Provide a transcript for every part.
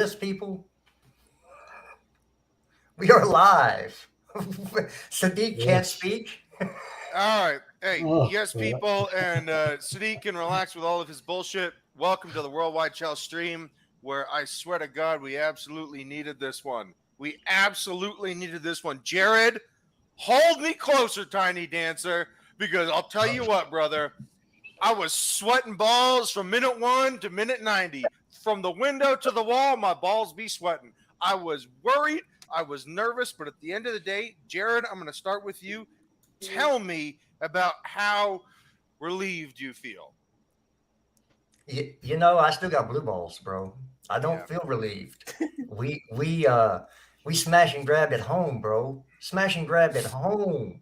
this, people? We are live. Sadiq can't Yes. speak. All right. Hey, Oh, yes, right. people, and Sadiq can relax with all of his bullshit. Welcome to the WorldWideChels stream, where I swear to God, we absolutely needed this one. We absolutely needed this one. Jared, hold me closer, Tiny Dancer, because I'll tell you what, brother, I was sweating balls from minute 1 to minute 90. From the window to the wall, my balls be sweating. I was worried. I was nervous, but at the end of the day, Jared, I'm going to start with you. Tell me about how relieved you feel. I still got blue balls, bro. I don't Yeah. feel relieved. We smash and grab at home, bro. Smash and grab at home.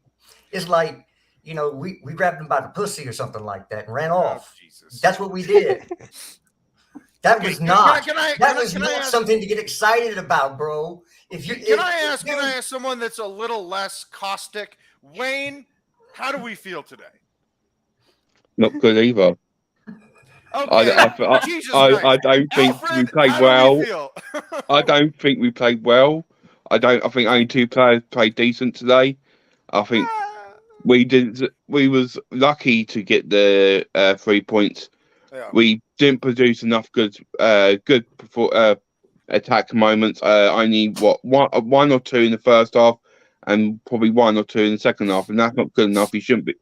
It's like, we grabbed him by the pussy or something like that and ran Oh, off. Jesus. That's what we did. That Okay. was Can I not can I that can I was can I not ask? something to get excited about, bro. If you Can if, I if ask? there Can I was ask someone that's a little less caustic? Wayne, how do we feel today? Not good either. Okay. I, Jesus Christ. I don't think we Alfred, played how do we well. feel? I don't think we played well. I don't. I think only two players played decent today. I think we did. We was lucky to get the 3 points. Yeah. We didn't produce enough attack moments. Only one or two in the first half, and probably one or two in the second half, and that's not good enough. You shouldn't be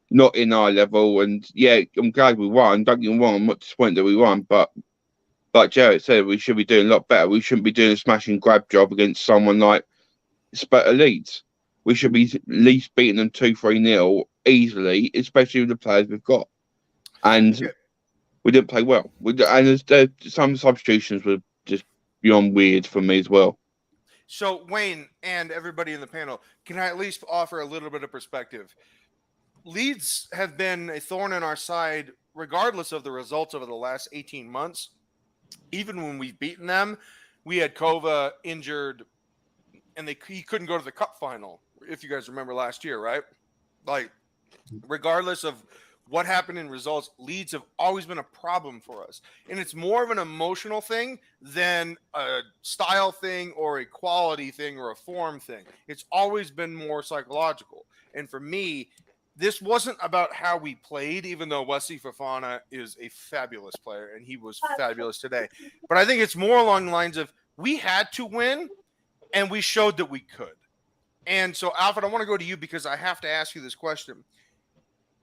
not in our level. And yeah, I'm glad we won. Don't get me wrong, I'm not disappointed that we won, but like Jared said, we should be doing a lot better. We shouldn't be doing a smash and grab job against someone like Leeds. We should be at least beating them 2-3-0 easily, especially with the players we've got. And Okay. we didn't play well. Some substitutions were just beyond weird for me as well. So, Wayne and everybody in the panel, can I at least offer a little bit of perspective? Leeds have been a thorn in our side, regardless of the results over the last 18 months. Even when we've beaten them, we had Kova injured, and he couldn't go to the cup final, if you guys remember last year, right? Like, regardless of what happened in results, Leeds have always been a problem for us. And it's more of an emotional thing than a style thing or a quality thing or a form thing. It's always been more psychological. And for me, this wasn't about how we played, even though Wesley Fofana is a fabulous player and he was fabulous today. But I think it's more along the lines of we had to win and we showed that we could. And so, Alfred, I want to go to you because I have to ask you this question.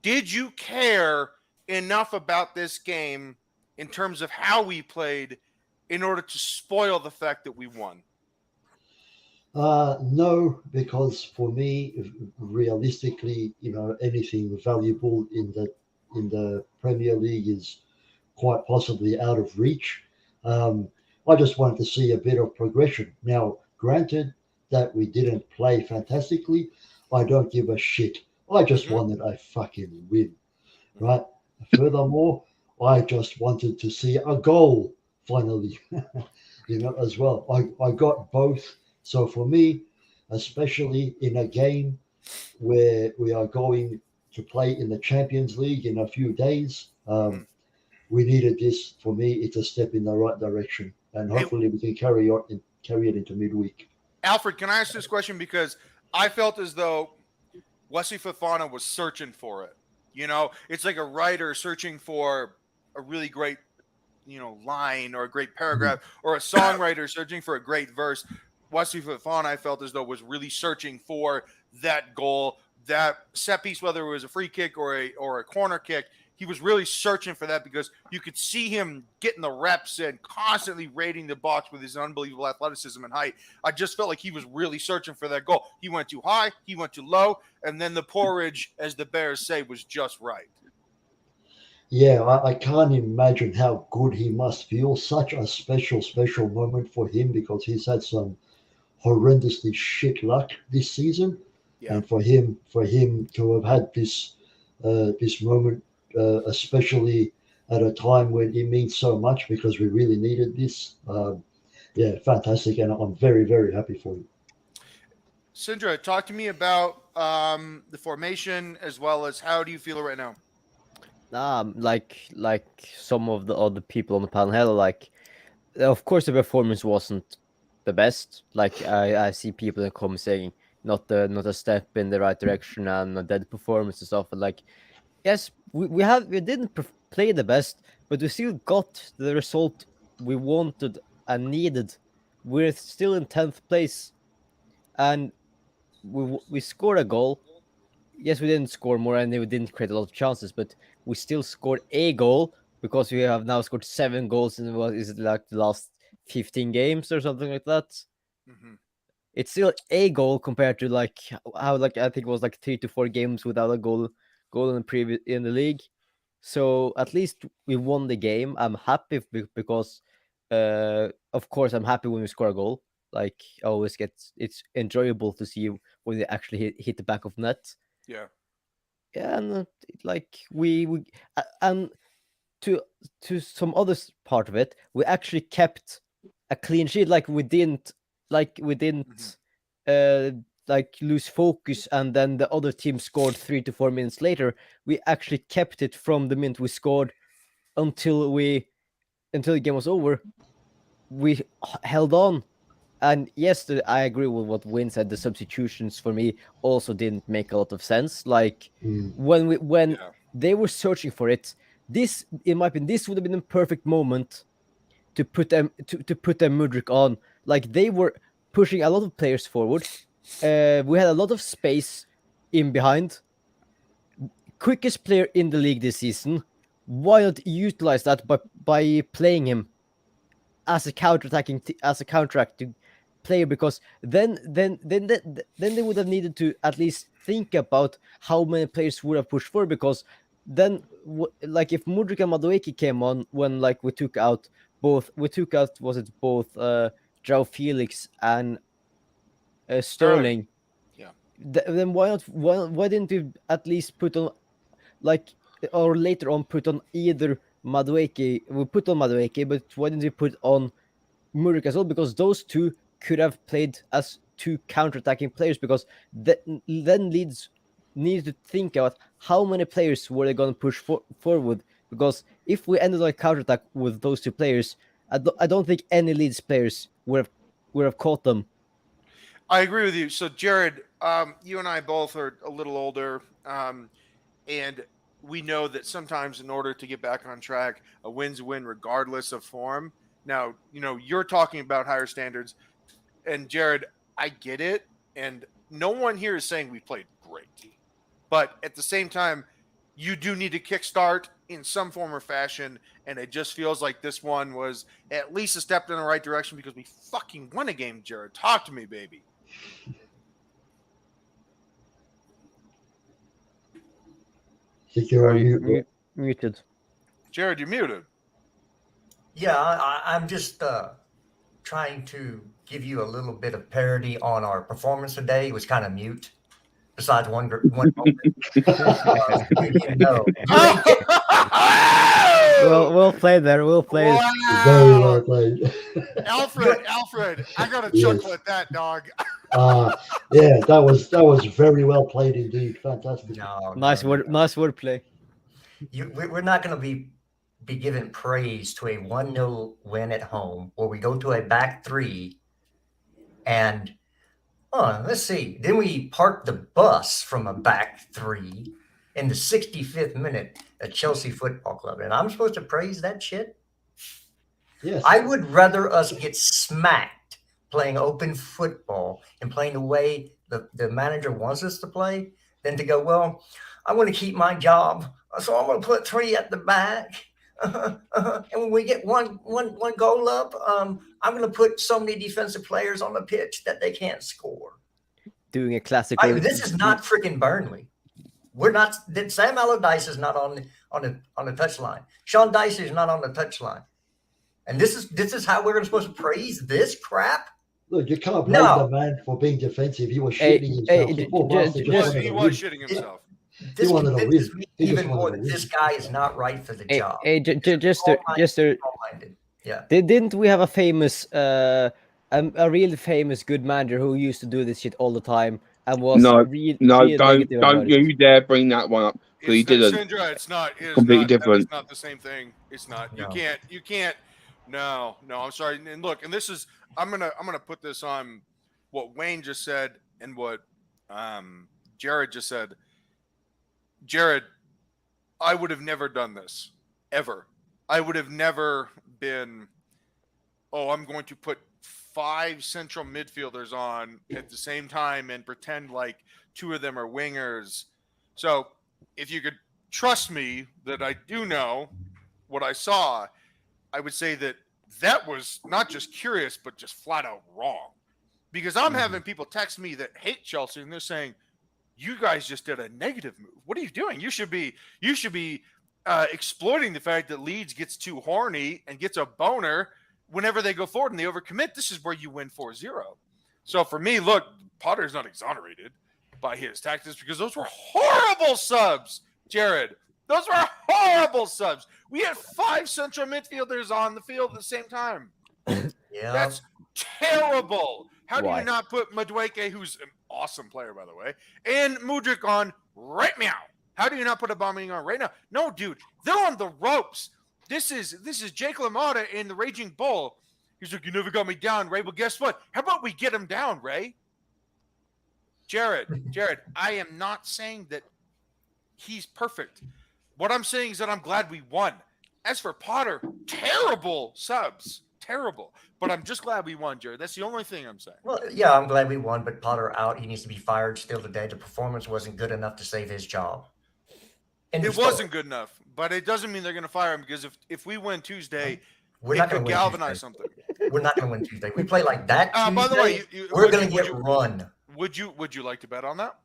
Did you care enough about this game in terms of how we played in order to spoil the fact that we won? No, because for me, realistically, anything valuable in the Premier League is quite possibly out of reach. I just wanted to see a bit of progression. Now, granted that we didn't play fantastically, I don't give a shit. I just wanted a fucking win, right? Furthermore, I just wanted to see a goal finally, as well. I got both. So for me, especially in a game where we are going to play in the Champions League in a few days, we needed this. For me, it's a step in the right direction, and Hey, hopefully we can carry it into midweek. Alfred, can I ask this question? Because I felt as though Wesley Fofana was searching for it. It's like a writer searching for a really great, line or a great paragraph, or a songwriter searching for a great verse. Wesley Fofana, I felt as though, was really searching for that goal, that set piece, whether it was a free kick or a corner kick. He was really searching for that because you could see him getting the reps and constantly raiding the box with his unbelievable athleticism and height. I just felt like he was really searching for that goal. He went too high, he went too low, and then the porridge, as the Bears say, was just right. Yeah, I can't imagine how good he must feel. Such a special moment for him because he's had some horrendously shit luck this season, Yeah. and for him to have had this moment, especially at a time when it means so much because we really needed this. Yeah, fantastic, and I'm very very happy for you. Sindra, talk to me about the formation as well as how do you feel right now? Like some of the other people on the panel, like of course, the performance wasn't the best. Like I see people that come saying not a step in the right direction and a dead performance and stuff. But like, yes, we didn't play the best, but we still got the result we wanted and needed. We're still in 10th place, and we scored a goal. Yes, we didn't score more and we didn't create a lot of chances, but we still scored a goal because we have now scored 7 goals in what is it, like the last 15 games or something like that. Mhm. It's still a goal compared to like how like I think it was like 3 to 4 games without a goal in the league. So at least we won the game. I'm happy because of course I'm happy when we score a goal. Like I always it's enjoyable to see when they actually hit the back of net. Yeah. Yeah, and like we and to some other part of it, we actually kept a clean sheet. Like we didn't like lose focus, and then the other team scored 3 to 4 minutes later. We actually kept it from the minute we scored until the game was over. We held on. And yes, I agree with what Win said. The substitutions for me also didn't make a lot of sense. Like Mm. when Yeah. they were searching for it, this in my opinion, this would have been the perfect moment to put them Mudryk on. Like they were pushing a lot of players forward. We had a lot of space in behind. Quickest player in the league this season. Why not utilize that by playing him as a counteracting player? Because then they would have needed to at least think about how many players would have pushed forward. Because then, like if Mudryk and Madueke came on when like we took out was it both João Felix and Sterling? Yeah. Then why didn't we at least put on like or later on put on either Madueke? We put on Madueke, but why didn't we put on Mudryk as well? Because those two could have played as two counter-attacking players. Because then Leeds needed to think about how many players were they going to push forward. Because if we ended on a counter-attack with those two players, I don't think any Leeds players would have caught them. I agree with you. So, Jared, you and I both are a little older, and we know that sometimes in order to get back on track, a win's a win regardless of form. Now, you're talking about higher standards, and Jared, I get it, and no one here is saying we played great. But at the same time, you do need to kickstart in some form or fashion, and it just feels like this one was at least a step in the right direction because we fucking won a game, Jared. Talk to me, baby. I think you're on mute. Bro. Muted. Jared, you're muted. Yeah, I'm just trying to give you a little bit of parody on our performance today. It was kind of mute. Besides one moment. We'll play there. We'll play. Wow. Very well played. Alfred, I got a chuckle at that, dog. Yeah, that was very well played indeed. Fantastic. Nice wordplay. We're not going to be giving praise to a 1-0 win at home, where we go to a back three, and let's see. Then we park the bus from a back three in the 65th minute at Chelsea Football Club, and I'm supposed to praise that shit? Yes. I would rather us get smacked playing open football and playing the way the manager wants us to play than to go, well, I want to keep my job, so I'm going to put 3 at the back. And when we get one goal up, I'm going to put so many defensive players on the pitch that they can't score. Doing a classic. This is not freaking Burnley. We're not. Sam Allardyce is not on the touchline. Sean Dyche is not on the touchline. And this is how we're supposed to praise this crap. Look, you can't blame the man for being defensive. He was shitting himself. He was shitting himself. This convinces me even more that this guy is not right for the job. Yeah. Didn't we have a famous, a really famous good manager who used to do this shit all the time and was don't you dare bring that one up. He didn't. Sandra, it's not completely different. It's not the same thing. It's not. You can't. No, I'm sorry. And look, and this is I'm gonna put this on what Wayne just said and what Jared just said. Jared, I would have never done this ever. I would have never been. Oh, I'm going to put 5 central midfielders on at the same time and pretend like 2 of them are wingers. So, if you could trust me that I do know what I saw, I would say that was not just curious, but just flat out wrong. Because I'm having people text me that hate Chelsea, and they're saying, "You guys just did a negative move. What are you doing? You should be exploiting the fact that Leeds gets too horny and gets a boner whenever they go forward and they overcommit. This is where you win 4-0." So for me, look, Potter's not exonerated by his tactics because those were horrible subs, Jared. Those were horrible subs. We had 5 central midfielders on the field at the same time. Yeah. That's terrible. How do Why? you not put Madueke, who's an awesome player, by the way, and Mudryk on right now? How do you not put Aubameyang on right now? No, dude, they're on the ropes. This is Jake LaMotta in the Raging Bull. He's like, "You never got me down, Ray." Well, guess what? How about we get him down, Ray? Jared, I am not saying that he's perfect. What I'm saying is that I'm glad we won. As for Potter, terrible subs. Terrible. But I'm just glad we won, Jared. That's the only thing I'm saying. Well, yeah, I'm glad we won, but Potter out. He needs to be fired still today. The performance wasn't good enough to save his job. End of It story. wasn't good enough, but it doesn't mean they're going to fire him because if we win Tuesday, We're it not could going to win galvanize Tuesday. something. We're not going to win Tuesday. We play like that Tuesday, By the way, we're going to get run. Would you like to bet on that?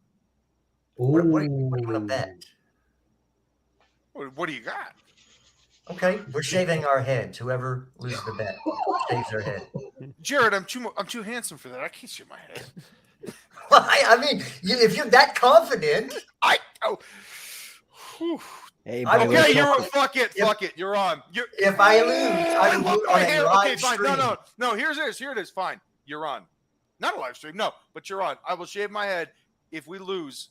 What do you want to bet? What do you got? Okay, we're shaving our heads. Whoever loses the bet shaves their head. Jared, I'm too handsome for that. I can't shave my head. I mean, if you're that confident, Whew. Hey, I boy, will Okay, what's you're- up? fuck it. You're on. if I lose, I will do it on a live fine. stream. No. Here it is. Fine. You're on. Not a live stream. No, but you're on. I will shave my head if we lose.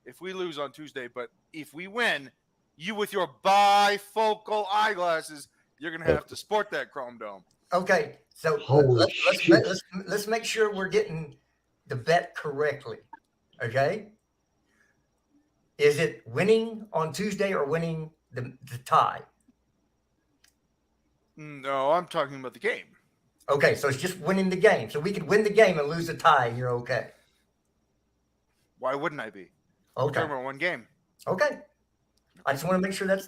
If we lose on Tuesday, but if we win, you with your bifocal eyeglasses, you're gonna have to sport that chrome dome. Okay, so Holy shit. let's make sure we're getting the bet correctly. Okay, is it winning on Tuesday or winning the tie? No, I'm talking about the game. Okay, so it's just winning the game. So we could win the game and lose the tie, and you're okay. Why wouldn't I be? We're Okay, talking about one game. okay. I just want to make sure that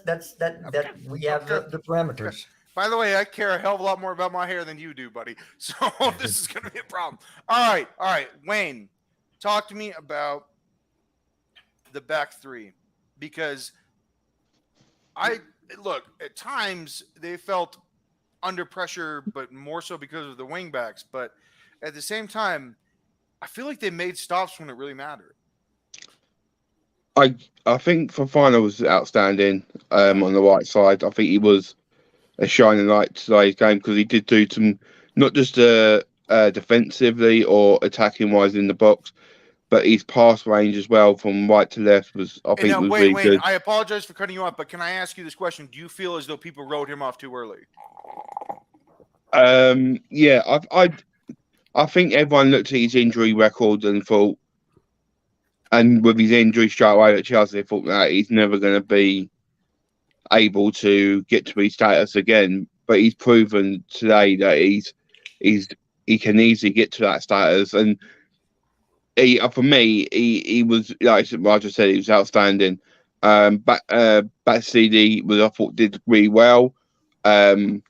we have the parameters. By the way, I care a hell of a lot more about my hair than you do, buddy. So this is going to be a problem. All right. Wayne, talk to me about the back three, because at times they felt under pressure, but more so because of the wing backs. But at the same time, I feel like they made stops when it really mattered. I think Fofana was outstanding on the right side. I think he was a shining light today's game because he did do some, not just defensively or attacking wise in the box, but his pass range as well from right to left was really Wayne, good. I apologize for cutting you off, but can I ask you this question? Do you feel as though people wrote him off too early? Yeah, I think everyone looked at his injury record and thought, and with his injury straight away at Chelsea, they thought that he's never going to be able to get to his status again. But he's proven today that he can easily get to that status. And for me, he was, like Roger said, he was outstanding. Back CD was, I thought, did really well. I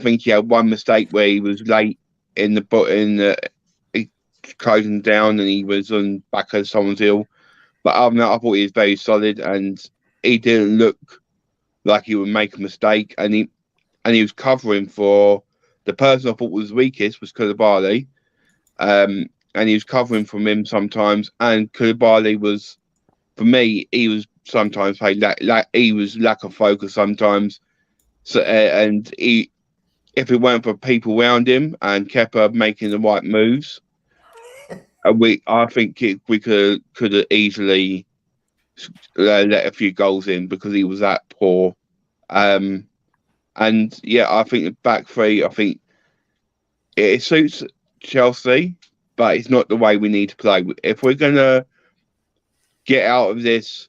think he had one mistake where he was late in the closing down and he was on back of someone's heel. But other than that, I thought he was very solid and he didn't look like he would make a mistake. And he was covering for the person I thought was weakest was Koulibaly. And he was covering from him sometimes. And Koulibaly was, for me, he was sometimes he was lack of focus sometimes. So if it weren't for people around him and Kepa making the right moves, I think we could have easily let a few goals in because he was that poor. And And yeah, I think the back three, I think it suits Chelsea, but it's not the way we need to play. If we're gonna get out of this,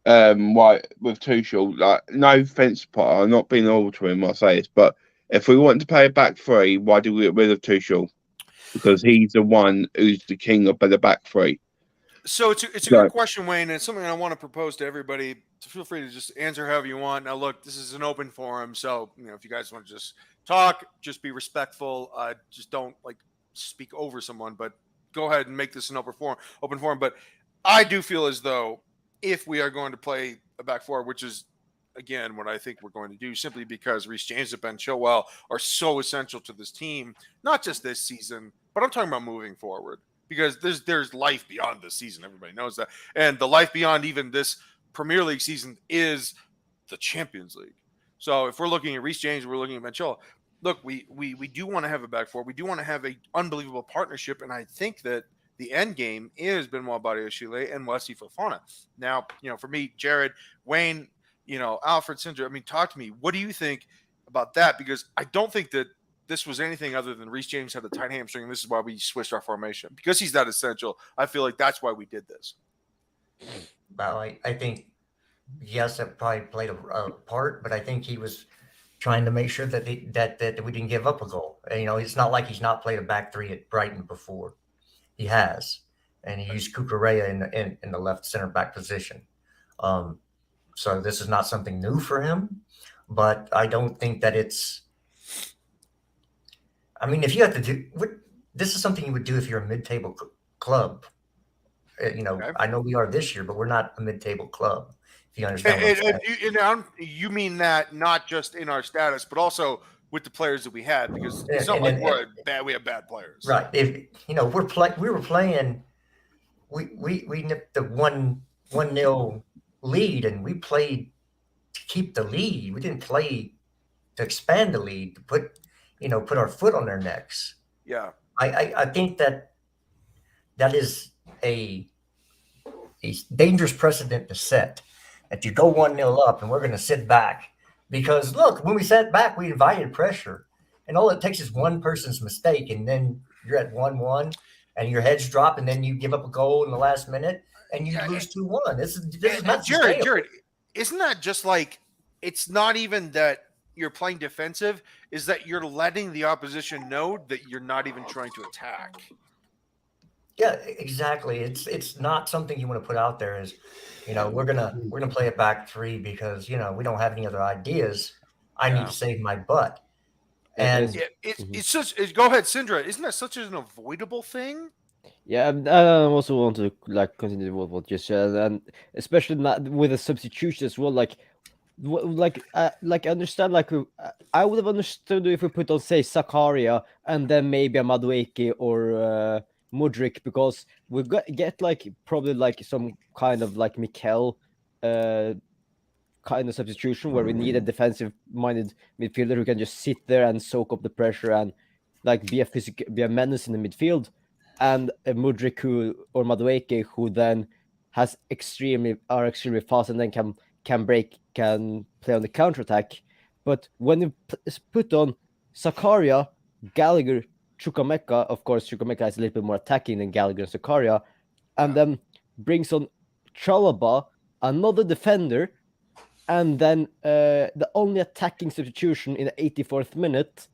right, with Tuchel, like, no offense, Potter, I'm not being all to him, I say this, but if we want to play a back three, why do we get rid of Tuchel? Because he's the one who's the king of the back three. So it's a good question, Wayne, and it's something I want to propose to everybody. So feel free to just answer however you want. Now, look, this is an open forum, so if you guys want to just talk, just be respectful. Just don't speak over someone, but go ahead and make this an open forum. But I do feel as though if we are going to play a back four, which is again what I think we're going to do, simply because Reece James and Ben Chilwell are so essential to this team, not just this season, but I'm talking about moving forward. Because there's life beyond this season. Everybody knows that. And the life beyond even this Premier League season is the Champions League. So if we're looking at Reece James, we're looking at Ben Chilwell. Look, we do want to have a back four. We do want to have an unbelievable partnership. And I think that the end game is Benoit Badiashile and Wesley Fofana. Now, for me, Jared, Wayne, Alfred, Sindra, talk to me. What do you think about that? Because I don't think that this was anything other than Reece James had a tight hamstring, and this is why we switched our formation. Because he's that essential, I feel like that's why we did this. Well, I think, yes, that probably played a part, but I think he was trying to make sure that that we didn't give up a goal. And, it's not like he's not played a back three at Brighton before. He has. And he used Cucurella in the left center back position. So this is not something new for him, but I don't think that it's – if you have to do – this is something you would do if you're a mid-table club. Okay. I know we are this year, but we're not a mid-table club, if you understand what I'm saying. You mean that not just in our status, but also with the players that we had, because it's not like we have bad players. Right. If we were playing – we nipped the 1-0 lead, and we played to keep the lead. We didn't play to expand the lead, to put our foot on their necks. Yeah. I think that is a dangerous precedent to set. That you go 1-0 up and we're going to sit back, because look, when we sat back, we invited pressure, and all it takes is one person's mistake, and then you're at 1-1, and your heads drop, and then you give up a goal in the last minute, and you lose 2-1. This is not Jared. Isn't that just like, it's not even that you're playing defensive, is that you're letting the opposition know that you're not even trying to attack. Yeah, exactly. It's not something you want to put out there as, we're gonna play a back three because we don't have any other ideas. I need to save my butt. And it's such. Go ahead, Sindra. Isn't that such an avoidable thing? Yeah, I also want to continue with what you said, and especially not with the substitution as well. I understand. I would have understood if we put on, say, Zakaria and then maybe a Madueke or Mudryk, because we get probably some kind of Mikel kind of substitution where we need a defensive-minded midfielder who can just sit there and soak up the pressure and be a menace in the midfield, and a Mudryk or Madueke who then are extremely fast and then can play on the counter-attack. But when you put on Zakaria, Gallagher, Chukwuemeka, of course, Chukwuemeka is a little bit more attacking than Gallagher and Zakaria, and then brings on Chalobah, another defender, and then the only attacking substitution in the 84th minute.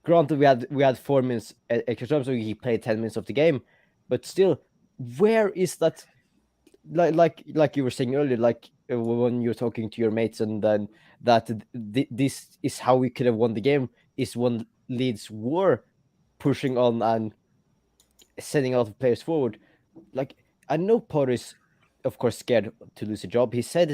Granted, we had 4 minutes extra time, so he played 10 minutes of the game, but still, where is that? Like you were saying earlier, when you're talking to your mates, and then that this is how we could have won the game, is when Leeds were pushing on and sending a lot of players forward. I know Potter is, of course, scared to lose a job. He said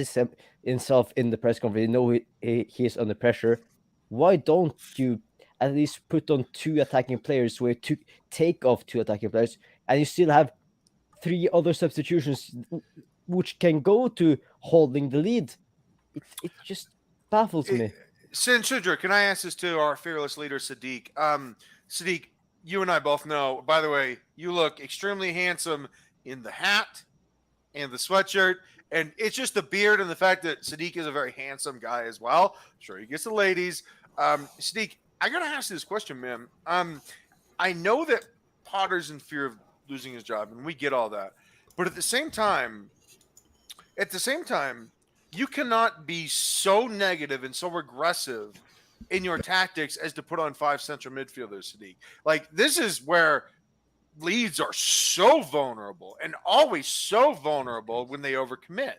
himself in the press conference, he is under pressure. Why don't you at least put on 2 attacking players, where to take off 2 attacking players, and you still have 3 other substitutions which can go to holding the lead? It just baffles me. Sindra, can I ask this to our fearless leader, Sadiq? Sadiq, you and I both know, by the way, you look extremely handsome in the hat and the sweatshirt And it's just the beard and the fact that Sadiq is a very handsome guy as well. I'm sure he gets the ladies. Sadiq, I gotta ask you this question, man. I know that Potter's in fear of losing his job, and we get all that. But at the same time, you cannot be so negative and so aggressive in your tactics as to put on 5 central midfielders, Sadiq. Like, this is where Leeds are so vulnerable and always so vulnerable when they overcommit,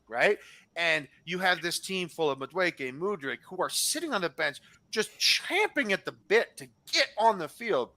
right? And you have this team full of Madueke, Mudryk, who are sitting on the bench just champing at the bit to get on the field.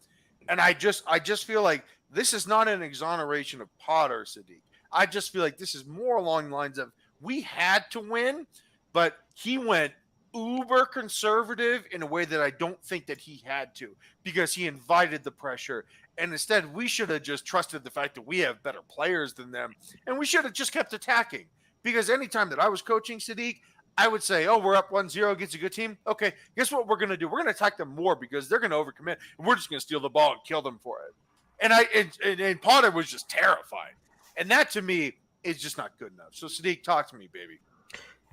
And I just feel like this is not an exoneration of Potter, Sadiq. I just feel like this is more along the lines of we had to win, but he went uber conservative in a way that I don't think that he had to, because he invited the pressure. And instead, we should have just trusted the fact that we have better players than them. And we should have just kept attacking. Because anytime that I was coaching Sadiq, I would say, oh, we're up 1-0 against a good team. Okay, guess what we're going to do? We're going to attack them more because they're going to overcommit. And we're just going to steal the ball and kill them for it. And Potter was just terrified. And that, to me, is just not good enough. So, Sadiq, talk to me, baby.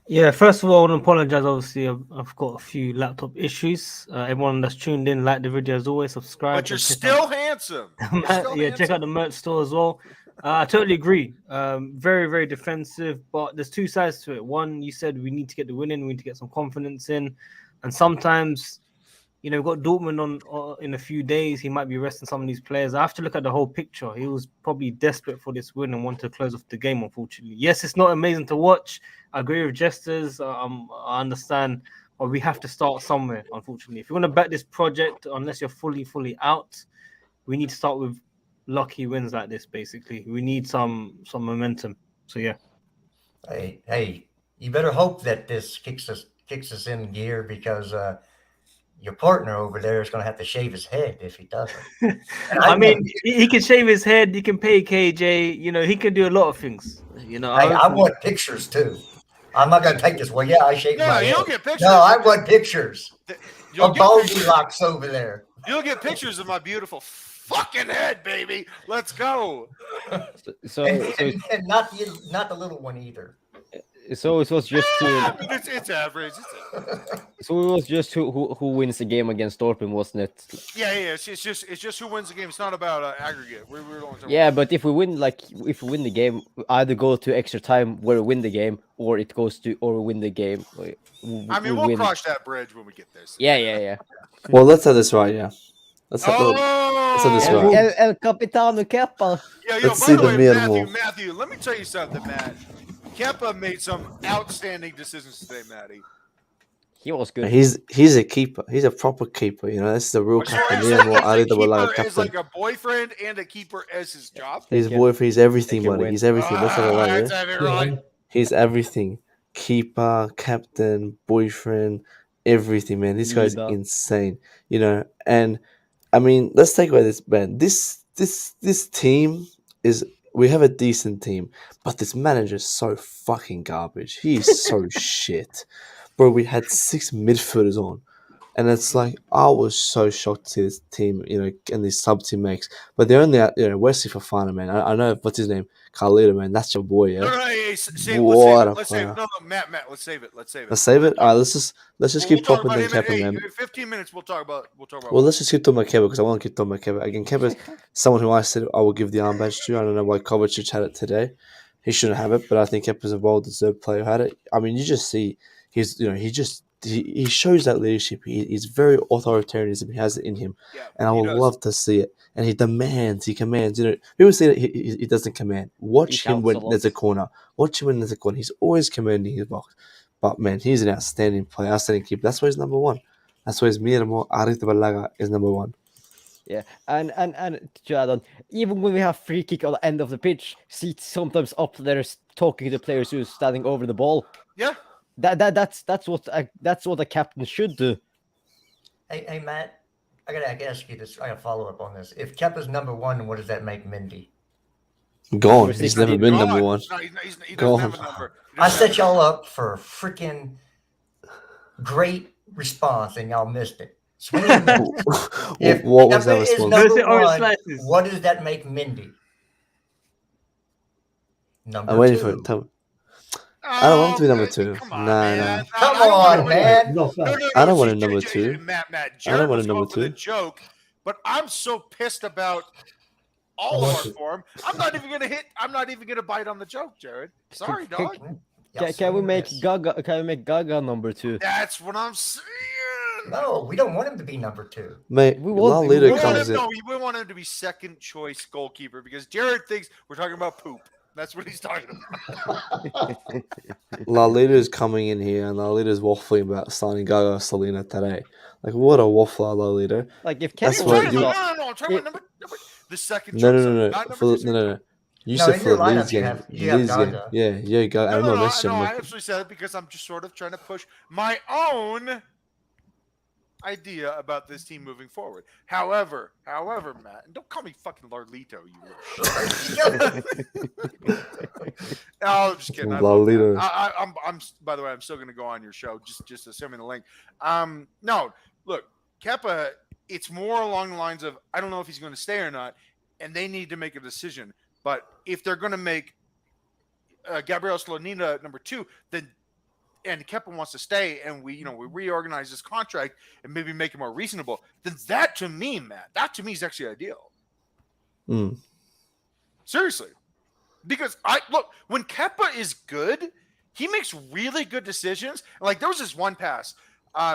Yeah, first of all, I want to apologize. Obviously, I've got a few laptop issues. Everyone that's tuned in, like the video as always, subscribe. But you're still handsome. Check out the merch store as well. I totally agree. Very, very defensive, but there's two sides to it. One, you said we need to get the win in, we need to get some confidence in, and sometimes, we've got Dortmund on in a few days. He might be resting some of these players. I have to look at the whole picture. He was probably desperate for this win and wanted to close off the game, unfortunately. Yes, it's not amazing to watch. I agree with Jesters. I understand, but we have to start somewhere, unfortunately. If you want to back this project, unless you're fully out, we need to start with lucky wins like this, basically. We need some momentum. So, yeah. Hey, you better hope that this kicks us in gear, because your partner over there is going to have to shave his head if he doesn't. I mean, he can shave his head. He can pay KJ. He can do a lot of things. I want pictures too. I'm not going to take this. Well, yeah, I shaved my head. You'll get pictures. No, I want pictures. You'll Goldilocks over there. You'll get pictures of my beautiful fucking head, baby. Let's go. So and not the little one either. So it was just to. It's average. So it was just who wins the game against Dortmund, wasn't it? Yeah. It's just who wins the game. It's not about aggregate. We're yeah, but if we win the game, either go to extra time where we win the game, or it goes to or we win the game. We'll cross that bridge when we get there. So. Yeah. Well, let's have this right. Yeah. Let's have this right. El Capitano Kepa. Yeah, Let's by see the way, minimal. Matthew, let me tell you something, Matt. Kepa made some outstanding decisions today, Matty. He was good. He's a keeper. He's a proper keeper. This is a real captain. He's like a boyfriend and a keeper as his job. He's a boyfriend. He's everything, buddy. He's everything. That's what I like. Right. He's everything. Keeper, captain, boyfriend, everything, man. This guy's insane. And I mean, let's take away this, man. This team is. We have a decent team, but this manager is so fucking garbage. He is so shit. Bro, we had 6 midfielders on. And it's like, I was so shocked to see this team, and these sub-team makes. But they're only out, Wesley Fofana, man. I know, what's his name? Carlito, man. That's your boy, yeah? No, let's save it. No, Matt, let's save it. Let's save it? All right, let's just keep talking about Kepa, man. In 15 minutes, we'll talk about. Well, let's just keep talking about Kepa, because I want to keep talking about Kepa. Again, Kepa's someone who I said I will give the arm badge to. I don't know why Kovacic had it today. He shouldn't have it, but I think Kepa's a well-deserved player who had it. I mean, you just see, he shows that leadership. He's very authoritarianism. He has it in him, and I would love to see it. And he commands. People say that he doesn't command. Watch him when there's a corner. He's always commanding his box. But man, he's an outstanding player, outstanding keeper. That's why he's number one. That's why his Miramo Arrizabalaga is number one. Yeah, and to add on, even when we have free kick at the end of the pitch, see sometimes up there talking to the players who's standing over the ball. Yeah. That's what a captain should do. Hey Matt, I gotta ask you this. I gotta follow up on this. If Kepa's number one, what does that make Mendy? Gone. He's never been number one. He doesn't have a number. I set y'all up for a freaking great response, and y'all missed it. What was that response? What does that make Mendy? I'm waiting for it. Tell me. I don't want him to be number Okay, 2. Come on, Nah, man. nah. No, Come I don't want on, him- man. Not No, bad. no, I no. don't want see, a number J- 2. Matt, I don't Jared want was a number going for the 2. joke, but I'm so pissed about I all of like our it. form. I'm not even gonna bite on the joke, Jared. Sorry, dog. Y'all Can we swing make this. Gaga? Can we make Gaga number 2? That's what I'm saying. No, we don't want him to be number 2. Mate, We want- we Lalita We want comes him. in. No, we want him to be second choice goalkeeper because Jared thinks we're talking about poop. That's what he's talking about. Lalita is coming in here, and Lalita is waffling about signing Gaga Salina today. Like, what a waffler, Lalita. Like if That's Kepa I'm what talking was you- about, not- no. I'm talking it- about the second No, choice. no, no, Not no. number For, two, no, no, no. You No, said in for your the Leeds lineup, you game. have- you have Leeds game. Gaga. Yeah, yeah, Gaga. I remember messaging him. I Like, absolutely said it because I'm just sort of trying to push my own idea about this team moving forward. However, Matt, and don't call me fucking Larlito, you little shit. No, I'm just kidding. I love Larlito. that. I'm. By the way, I'm still going to go on your show. Just assuming the link. No, look, Kepa. It's more along the lines of I don't know if he's going to stay or not, and they need to make a decision. But if they're going to make Gabriel Slonina number 2, then and Kepa wants to stay, and we reorganize this contract and maybe make it more reasonable, then that to me, Matt, is actually ideal. Mm. Seriously. Because when Kepa is good, he makes really good decisions. Like there was this one pass,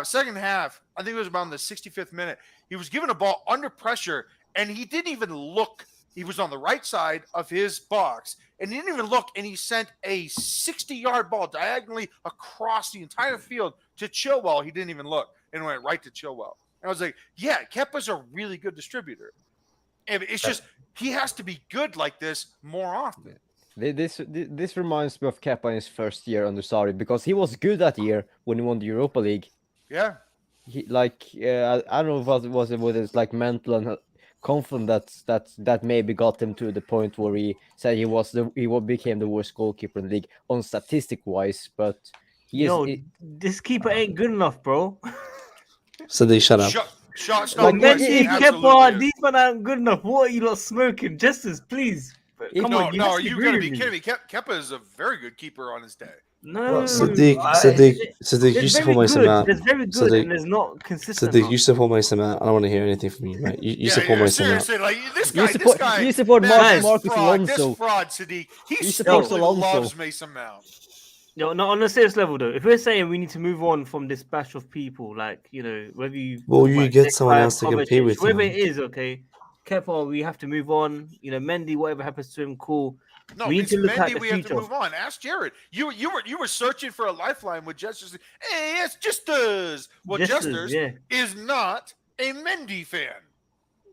second half, I think it was around the 65th minute. He was given a ball under pressure, and he didn't even look. He was on the right side of his box, and he didn't even look, and he sent a 60-yard ball diagonally across the entire field to Chilwell. He didn't even look, and went right to Chilwell. And I was like, yeah, Kepa's a really good distributor. And it's just he has to be good like this more often. This reminds me of Kepa in his first year under Sarri because he was good that year when he won the Europa League. Yeah. He I don't know what it was, whether it's like mental and confidence that maybe got him to the point where he said he became the worst goalkeeper in the league on statistic wise, but this keeper ain't good enough, bro. So they shut up. Shot Like, Mendy, absolutely Kepa, is. these men aren't good enough. What are you lot smoking? Justice, please. Come on, you are you gonna be kidding me? Kepa is a very good keeper on his day. No, Sadiq, you there's support very Mason good. Mount. There's very good, Sadiq, and there's not consistent. Sadiq, you support Mason Mount. I don't want to hear anything from you, mate. You support Mason Mount. Seriously, like this You guy. you support Matt, Marcus this fraud, Alonso. This fraud, Sadiq. He You support simply Alonso. loves Mason Mount. No, on a serious level though, if we're saying we need to move on from this batch of people, like whether you Get someone else to compete with whoever him. it is, okay. Kepa, we have to move on. Mendy, whatever happens to him, cool. No, we need it's to look at Mendy. the We have to future. move on. Ask Jared. You were searching for a lifeline with Jesters. Hey, it's Jesters. Well, Jesters is not a Mendy fan.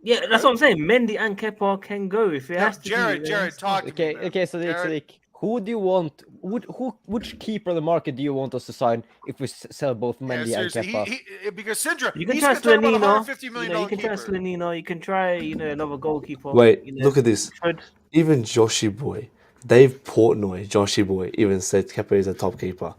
Yeah, that's what I'm saying. Mendy and Kepa can go if it has to. Jared, talk to me. Okay, Sadiq. Who do you want? Which keeper on the market do you want us to sign if we sell both Mendy and Kepa? Because Sindra, You can he's try going to talk about Slanino. $150 million You can try keeper. Slanino. You can try another goalkeeper. Wait, look at this. Fred. Even Joshy Boy, Dave Portnoy, Joshy Boy, even said Kepa is a top keeper.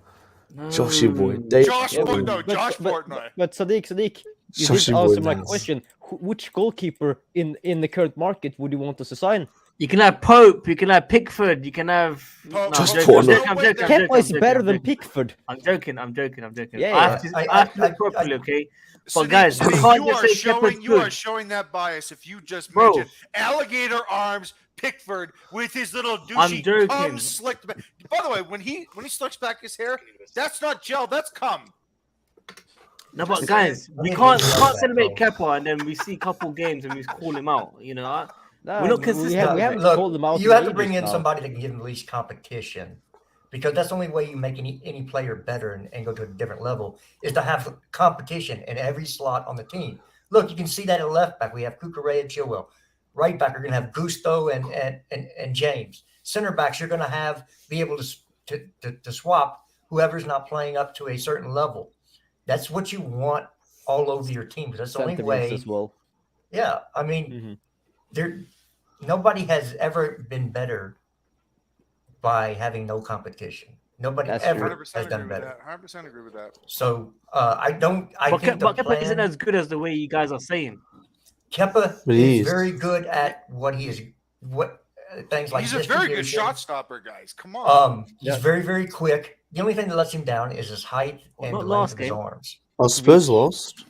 Joshy Boy, Dave. Josh Portnoy. But Sadiq, you Joshy didn't Boy answer my dance. question. Which goalkeeper in the current market would you want us to sign? You can have Pope. You can have Pickford. You can have. Just I'm Portnoy. Kepa is better than Pickford. I'm joking. Yeah, I have to look properly, okay? But guys, we can't just say Kepa's you are good. showing that bias if you just Bro. mentioned alligator arms Pickford with his little I'm douchey joking. cum slicked back. By the way, when he slicks back his hair, that's not gel, that's cum. No, but Just guys, saying. we I can't think he's celebrate like that, Kepa and then we see a couple games and we call him out. No, We're not consistent. We haven't Look, called them out. you have to bring ages in now. somebody that can give them at least competition, because that's the only way you make any player better and go to a different level is to have competition in every slot on the team. Look, you can see that at left back. We have Kukurea and Chilwell. Right back, you're going to have Gusto and James. Center backs, you're going to be able to swap whoever's not playing up to a certain level. That's what you want all over your team, because that's the only Centre way. mids as well. Yeah, I mean, nobody has ever been better by having no competition. Nobody That's ever true. 100% has agree done with better. that. 100% agree with that. So I think the Kepa isn't plan. as good as the way you guys are saying. Kepa But he is is. very good at what he is. What things like He's a very good distribution. shot stopper, guys. Come on. He's Yeah. very, very quick. The only thing that lets him down is his height Well, and not the length last of his game. arms. Oh, Spurs lost.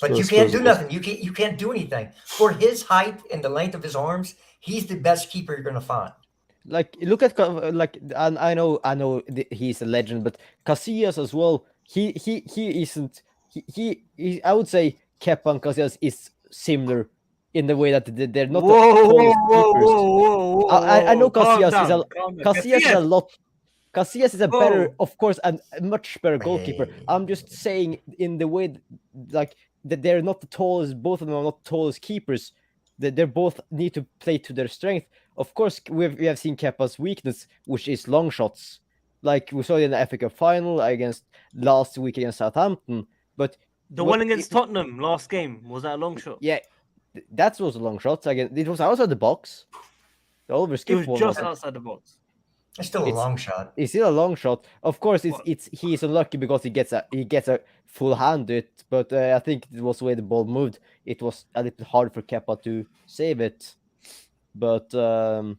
But you can't do nothing. You can't do anything. For his height and the length of his arms, he's the best keeper you're going to find. Like, look at like, and I know he's a legend, but Casillas as well. He isn't. He I would say Kepa and Casillas is similar in the way that they're not the tallest keepers. I know Casillas is Casillas is a lot. Casillas is a better, of course, and a much better goalkeeper. I'm just saying in the way, like, that they're not the tallest. Both of them are not the tallest keepers. That they both need to play to their strength. Of course, we have seen Kepa's weakness, which is long shots. Like we saw in the FA Cup final last week against Southampton. But the one against Tottenham last game, was that a long shot? Yeah, that was a long shot. Again, it was outside the box. The Oliver skip It was just outside the box. It's still a long shot. It's still a long shot. Of course, he's unlucky because he gets a full hand to it. But I think it was the way the ball moved. It was a little hard for Kepa to save it. But I'm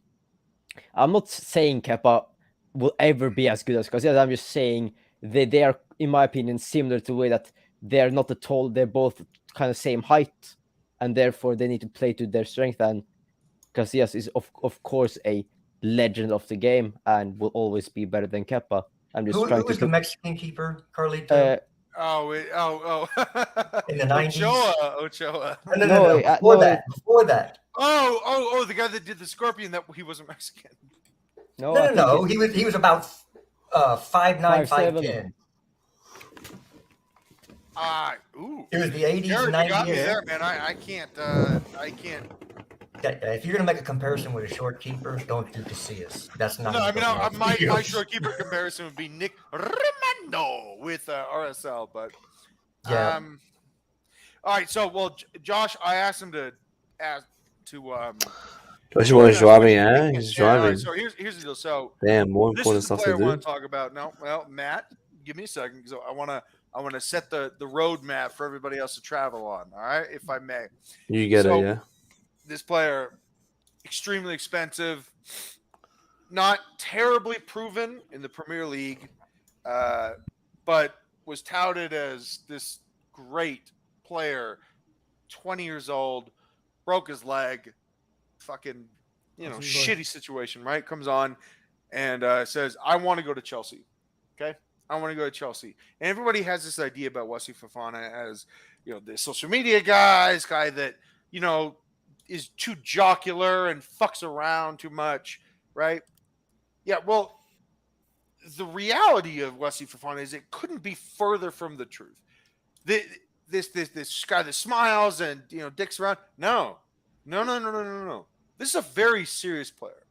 not saying Kepa will ever be as good as Casillas. I'm just saying they are, in my opinion, similar to the way that they're not at all. They're both kind of same height, and therefore they need to play to their strength. And Casillas is of course a legend of the game and will always be better than Kepa. I'm just trying who was to. the Mexican keeper, Carlito? In the 90s? Ochoa. No, before that. Oh, the guy that did the scorpion, that he wasn't Mexican. No. He was about 5'9", 5'10". It was the 80s, Jared, 90s. you got me there, man. I can't. If you're gonna make a comparison with a short keeper, don't do Casillas. That's not. No, I mean, my short keeper comparison would be Nick Rimando with RSL, but yeah. All right, so Josh, I asked him to Josh was driving, yeah. He's driving. So here's the deal. So damn, more this important is the stuff player to I want do. to talk about. No, well, Matt, give me a second because I want to set the roadmap for everybody else to travel on. All right, if I may. You get it, yeah. This player, extremely expensive, not terribly proven in the Premier League, but was touted as this great player. 20 years old, broke his leg, fucking, shitty situation, right? Comes on and says, I want to go to Chelsea. Okay? I want to go to Chelsea. And everybody has this idea about Wesley Fofana as, the social media guy that, is too jocular and fucks around too much, right? Yeah, well, the reality of Wesley Fofana is it couldn't be further from the truth. This guy that smiles and dicks around. No. This is a very serious player.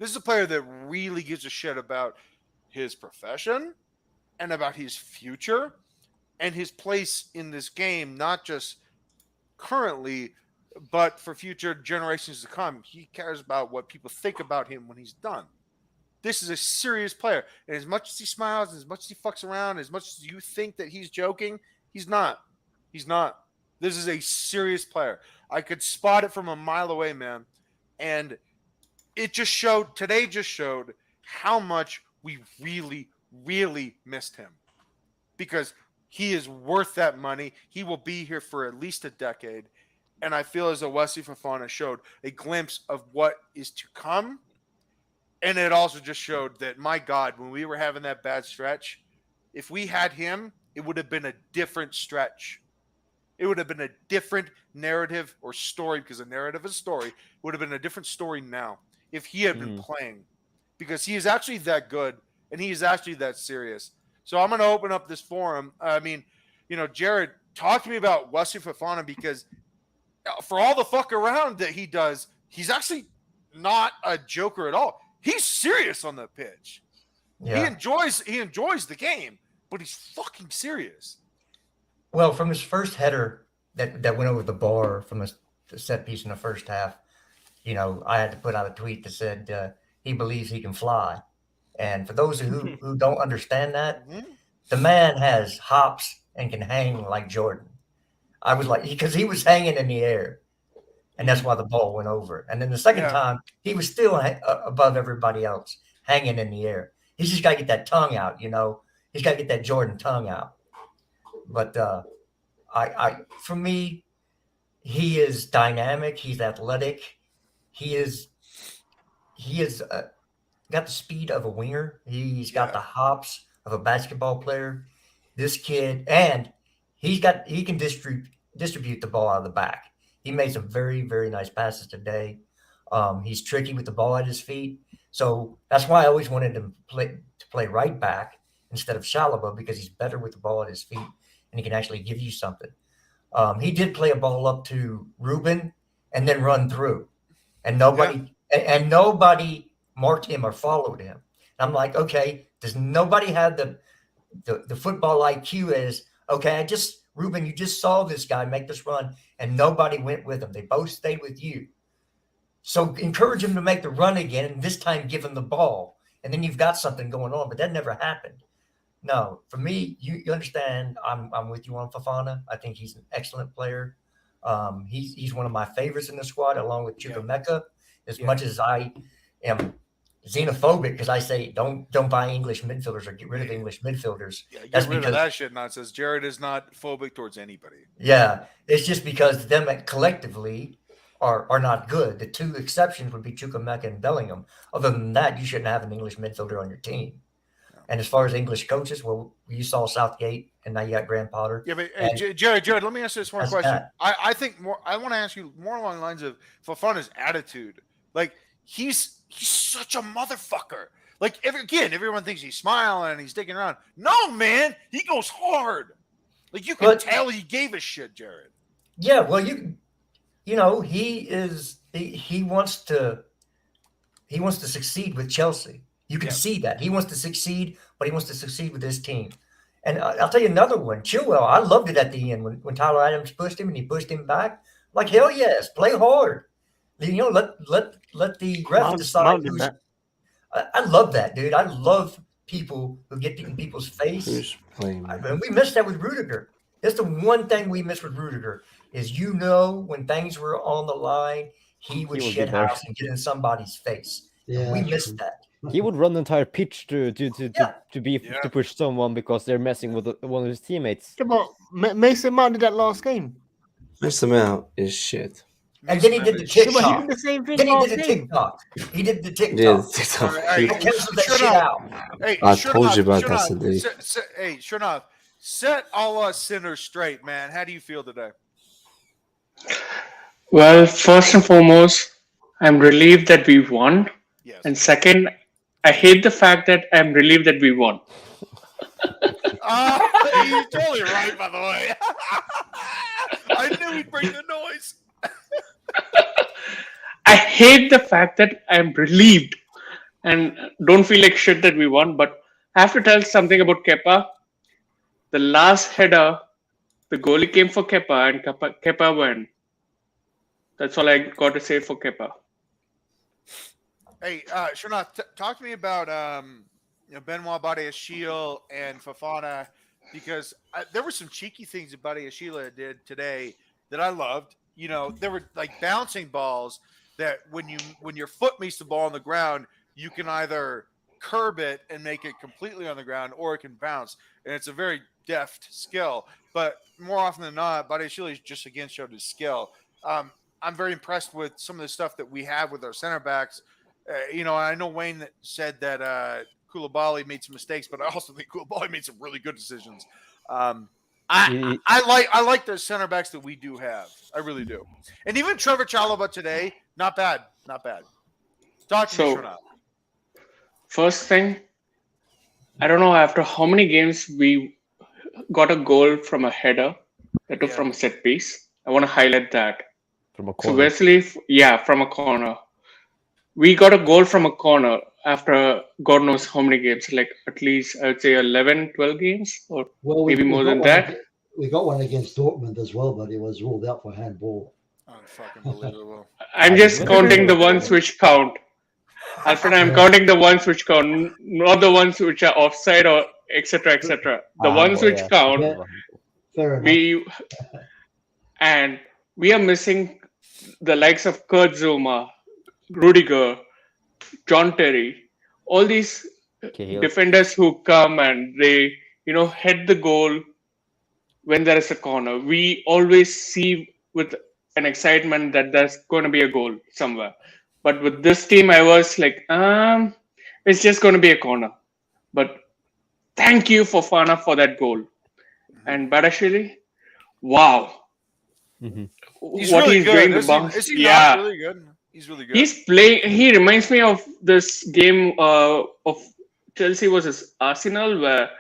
This is a player that really gives a shit about his profession and about his future and his place in this game, not just currently, but for future generations to come. He cares about what people think about him when he's done. This is a serious player. And as much as he smiles, as much as he fucks around, as much as you think that he's joking, he's not. He's not. This is a serious player. I could spot it from a mile away, man. And today just showed how much we really, really missed him. Because he is worth that money. He will be here for at least a decade. And I feel as though Wesley Fofana showed a glimpse of what is to come. And it also just showed that, my God, when we were having that bad stretch, if we had him, it would have been a different stretch. It would have been a different narrative or story, because a narrative is a story. It would have been a different story now if he had been playing, because he is actually that good and he is actually that serious. So I'm going to open up this forum. I mean, Jared, talk to me about Wesley Fofana, because for all the fuck around that he does, he's actually not a joker at all. He's serious on the pitch. Yeah. He enjoys the game, but he's fucking serious. Well, from his first header that went over the bar from the set piece in the first half, I had to put out a tweet that said he believes he can fly. And for those who don't understand that, the man has hops and can hang like Jordan. I was like, because he was hanging in the air. and that's why the ball went over. And then the second Yeah. time, he was still above everybody else, hanging in the air. He's just got to get that tongue out, you know. He's got to get that Jordan tongue out. But for me, he is dynamic. He's athletic. He is got the speed of a winger. He's got the hops of a basketball player. This kid, and he can distribute the ball out of the back. He made some very, very nice passes today. He's tricky with the ball at his feet. So that's why I always wanted him to play right back instead of Chalaba, because he's better with the ball at his feet and he can actually give you something. He did play a ball up to Ruben and then run through, and nobody marked him or followed him. And I'm like, okay, does nobody have the football IQ as, okay, Ruben, you just saw this guy make this run and nobody went with him. They both stayed with you. So encourage him to make the run again, and this time give him the ball. And then you've got something going on, but that never happened. No, for me, you understand, I'm with you on Fofana. I think he's an excellent player. He's one of my favorites in the squad, along with Chukwuemeka. As much as I am xenophobic because I say don't buy English midfielders or get rid of English midfielders. Yeah, get rid of that shit nonsense. Jared is not phobic towards anybody. Yeah, it's just because them collectively are not good. The two exceptions would be Chukwuemeka and Bellingham. Other than that, you shouldn't have an English midfielder on your team. And as far as English coaches, well, you saw Southgate, and now you got Graham Potter. Yeah, but Jared, let me ask you this one question. I think more. I want to ask you more along the lines of Fofana's attitude. Like he's such a motherfucker. Like everyone thinks he's smiling and he's digging around. No, man, he goes hard. Like you can tell he gave a shit, Jared. Yeah, well, you know, he wants to succeed with Chelsea. You can see that. He wants to succeed, but he wants to succeed with his team. And I'll tell you another one. Chilwell, I loved it at the end when Tyler Adams pushed him and he pushed him back. Like, hell yes, play hard. You know, let the ref decide. I love that, dude. I love people who get in people's face. And we missed that with Rudiger. That's the one thing we missed with Rudiger is, you know, when things were on the line, he would shit house and get in somebody's face. Yeah, we missed that. He would run the entire pitch to push someone because they're messing with one of his teammates. Yeah, but Mason Mount did that last game. Mason Mount is shit. And then he did the TikTok. He did the same thing. Then he did the TikTok. He did the TikTok. Yeah, the TikTok. I canceled that shit out. Hey, I told you about that today. Hey, Shernoff, set all us sinners straight, man. How do you feel today? Well, first and foremost, I'm relieved that we won. Yes. And second, I hate the fact that I'm relieved that we won. You're totally right, by the way. I knew he'd bring the noise. I hate the fact that I'm relieved and don't feel like shit that we won. But I have to tell something about Kepa. The last header, the goalie came for Kepa and Kepa went. That's all I got to say for Kepa. Hey, Shernoff, talk to me about Benoit Badiashile and Fofana, because there were some cheeky things that Badiashile did today that I loved. You know, there were like bouncing balls that when your foot meets the ball on the ground, you can either curb it and make it completely on the ground, or it can bounce, and it's a very deft skill. But more often than not, Badiashile just again showed his skill. I'm very impressed with some of the stuff that we have with our center backs. I know Wayne said that Koulibaly made some mistakes, but I also think Koulibaly made some really good decisions. I like the center backs that we do have. I really do. And even Trevor Chalobah today, not bad. Talk to me, Shernoff. First thing, I don't know after how many games we got a goal from a header that was from a set piece. I want to highlight that. From a corner. So Wesley, from a corner. We got a goal from a corner after God knows how many games, like at least I would say 11, 12 games, or maybe more than that. We got one against Dortmund as well, but it was ruled out for handball. Unfucking believable. I'm just counting the ones which count. Alfred, I'm counting the ones which count, not the ones which are offside or etc. etc. The ones which count. Fair enough. We are missing the likes of Kurt Zuma, Rudiger, John Terry, all these Cahill. defenders who come and they, head the goal when there is a corner. We always see with an excitement that there's going to be a goal somewhere. But with this team, I was like, it's just going to be a corner. But thank you, Fofana, for that goal. And Badashvili, wow. He's What really he's good. doing Is the he, is he not really good? He's really good. He's playing. He reminds me of this game of Chelsea versus Arsenal, where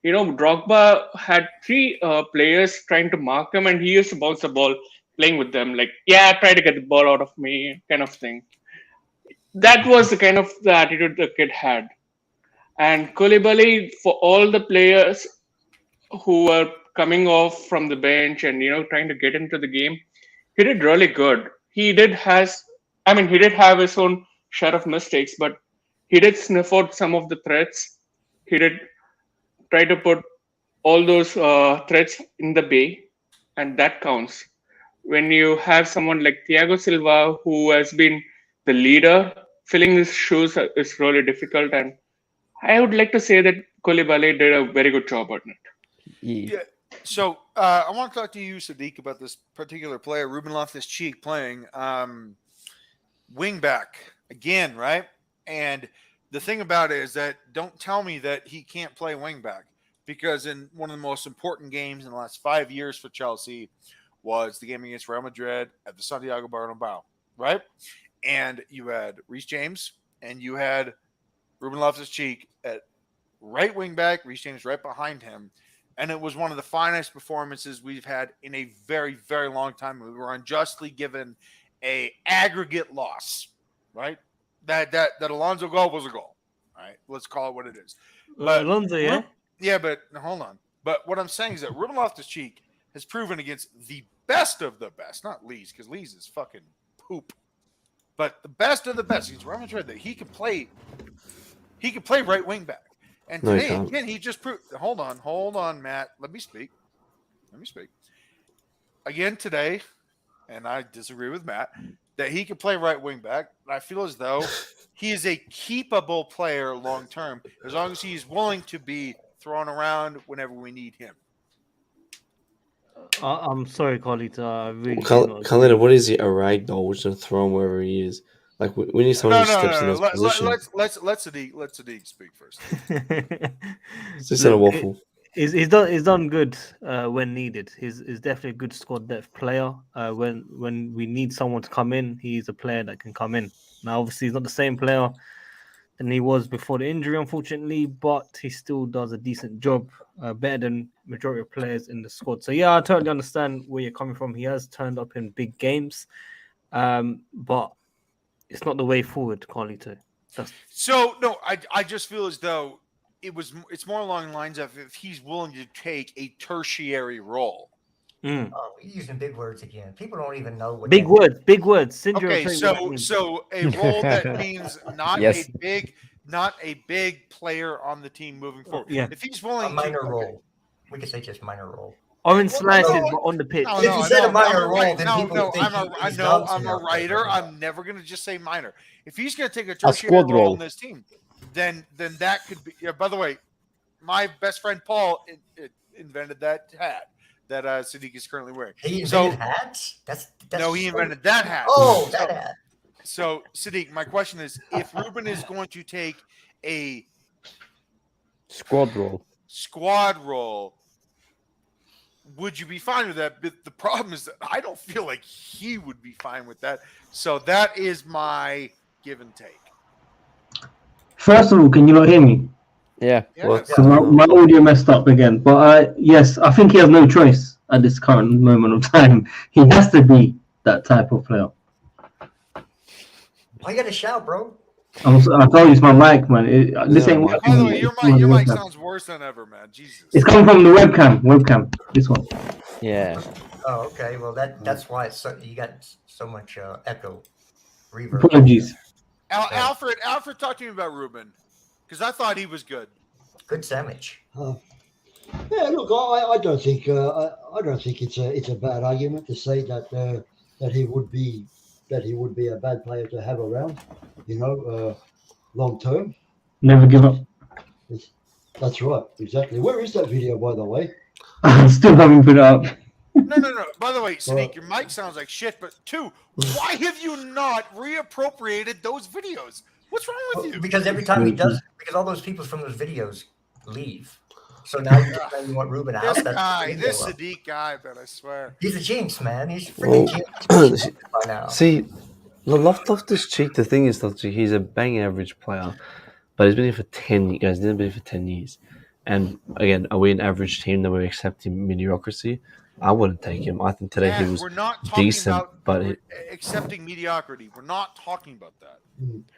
Drogba had three players trying to mark him, and he used to bounce the ball, playing with them, like, try to get the ball out of me, kind of thing. That was the kind of the attitude the kid had. And Koulibaly, for all the players who were coming off from the bench and trying to get into the game, he did really good. He did have his own share of mistakes, but he did sniff out some of the threats. He did try to put all those threats in the bay, and that counts. When you have someone like Thiago Silva, who has been the leader, filling his shoes is really difficult, and I would like to say that Koulibaly did a very good job on it. Yeah. So I want to talk to you, Sadiq, about this particular player, Ruben Loftus-Cheek, playing wing back again, right? And the thing about it is that don't tell me that he can't play wing back, because in one of the most important games in the last 5 years for Chelsea was the game against Real Madrid at the Santiago Bernabeu, right? And you had Reece James and you had Ruben Loftus-Cheek at right wing back, Reece James right behind him. And it was one of the finest performances we've had in a very, very long time. We were unjustly given a aggregate loss, right? That Alonso goal was a goal, right? Let's call it what it is. But Alonso, yeah? Yeah, but hold on. But what I'm saying is that Ruben Loftus-Cheek has proven against the best of the best, not Leeds, because Leeds is fucking poop. But the best of the best against Real Madrid, that he can play right wing back. And today, again, he just proved. Hold on, Matt. Let me speak. Again today, and I disagree with Matt, that he can play right wing back. I feel as though he is a keepable player long term, as long as he's willing to be thrown around whenever we need him. I'm sorry, Carlito. Really Carlito, what is he, a ragdoll? We're just going to throw him wherever he is. Like, we need someone who steps in his position. Let Sadiq speak first. It's just a waffle. He's done good when needed. He's definitely a good squad depth player. When we need someone to come in, he's a player that can come in. Now, obviously, he's not the same player than he was before the injury, unfortunately, but he still does a decent job, better than majority of players in the squad. So yeah, I totally understand where you're coming from. He has turned up in big games, but it's not the way forward, Carlito. So no, I just feel as though it's more along the lines of if he's willing to take a tertiary role. Oh, you're using big words again. People don't even know what big words. Syndrome. Okay, so a role that means not Yes. not a big player on the team moving forward. Yeah. If he's willing a minor to, role. We could say just minor role. Orange slices on the pitch. If you said a minor role, then people think I'm a writer. I'm never going to just say minor. If he's going to take a tertiary squad role role on this team, then that could be. Yeah, by the way, my best friend Paul invented that hat that Sadiq is currently wearing. He invented hats? That's no, he invented that hat. Oh, that hat. So, Sadiq, my question is, if Ruben is going to take a Squad role, would you be fine with that? But the problem is that I don't feel like he would be fine with that. So that is my give and take. First of all, can you not hear me? yeah. What? Because my audio messed up again. But yes, I think he has no choice at this current moment of time. He has to be that type of player. Why you got to shout, bro? I told you it's my mic, man. This ain't working. By the way, your mic sounds worse than ever, man. Jesus. It's coming from the webcam. This one. Yeah. Oh, okay. Well, that's why you got so much echo, reverb. Apologies. Alfred, talk to me about Ruben, because I thought he was good. Good sandwich. Yeah, look, I don't think it's a bad argument to say that he would be a bad player to have around, long term. Never give up. That's right, exactly. Where is that video, by the way? Still haven't put it up. No. By the way, Sadiq, Well- your mic sounds like shit. But two, why have you not reappropriated those videos? What's wrong with you? Because every time he does, because all those people from those videos leave. So now you're saying you want Ruben out. This That's guy, the this video. Sadiq guy, man, I swear. He's a jinx, man. He's a Well, freaking jinx by now. See, Loftus-Cheek, the thing is, Loftus-Cheek, he's a bang average player, but he's been here for 10 years. He's been here for 10 years. And again, are we an average team that we're accepting mediocrity? I wouldn't take him. I think today he Man, was we're not talking decent, about but accepting mediocrity. We're not talking about that.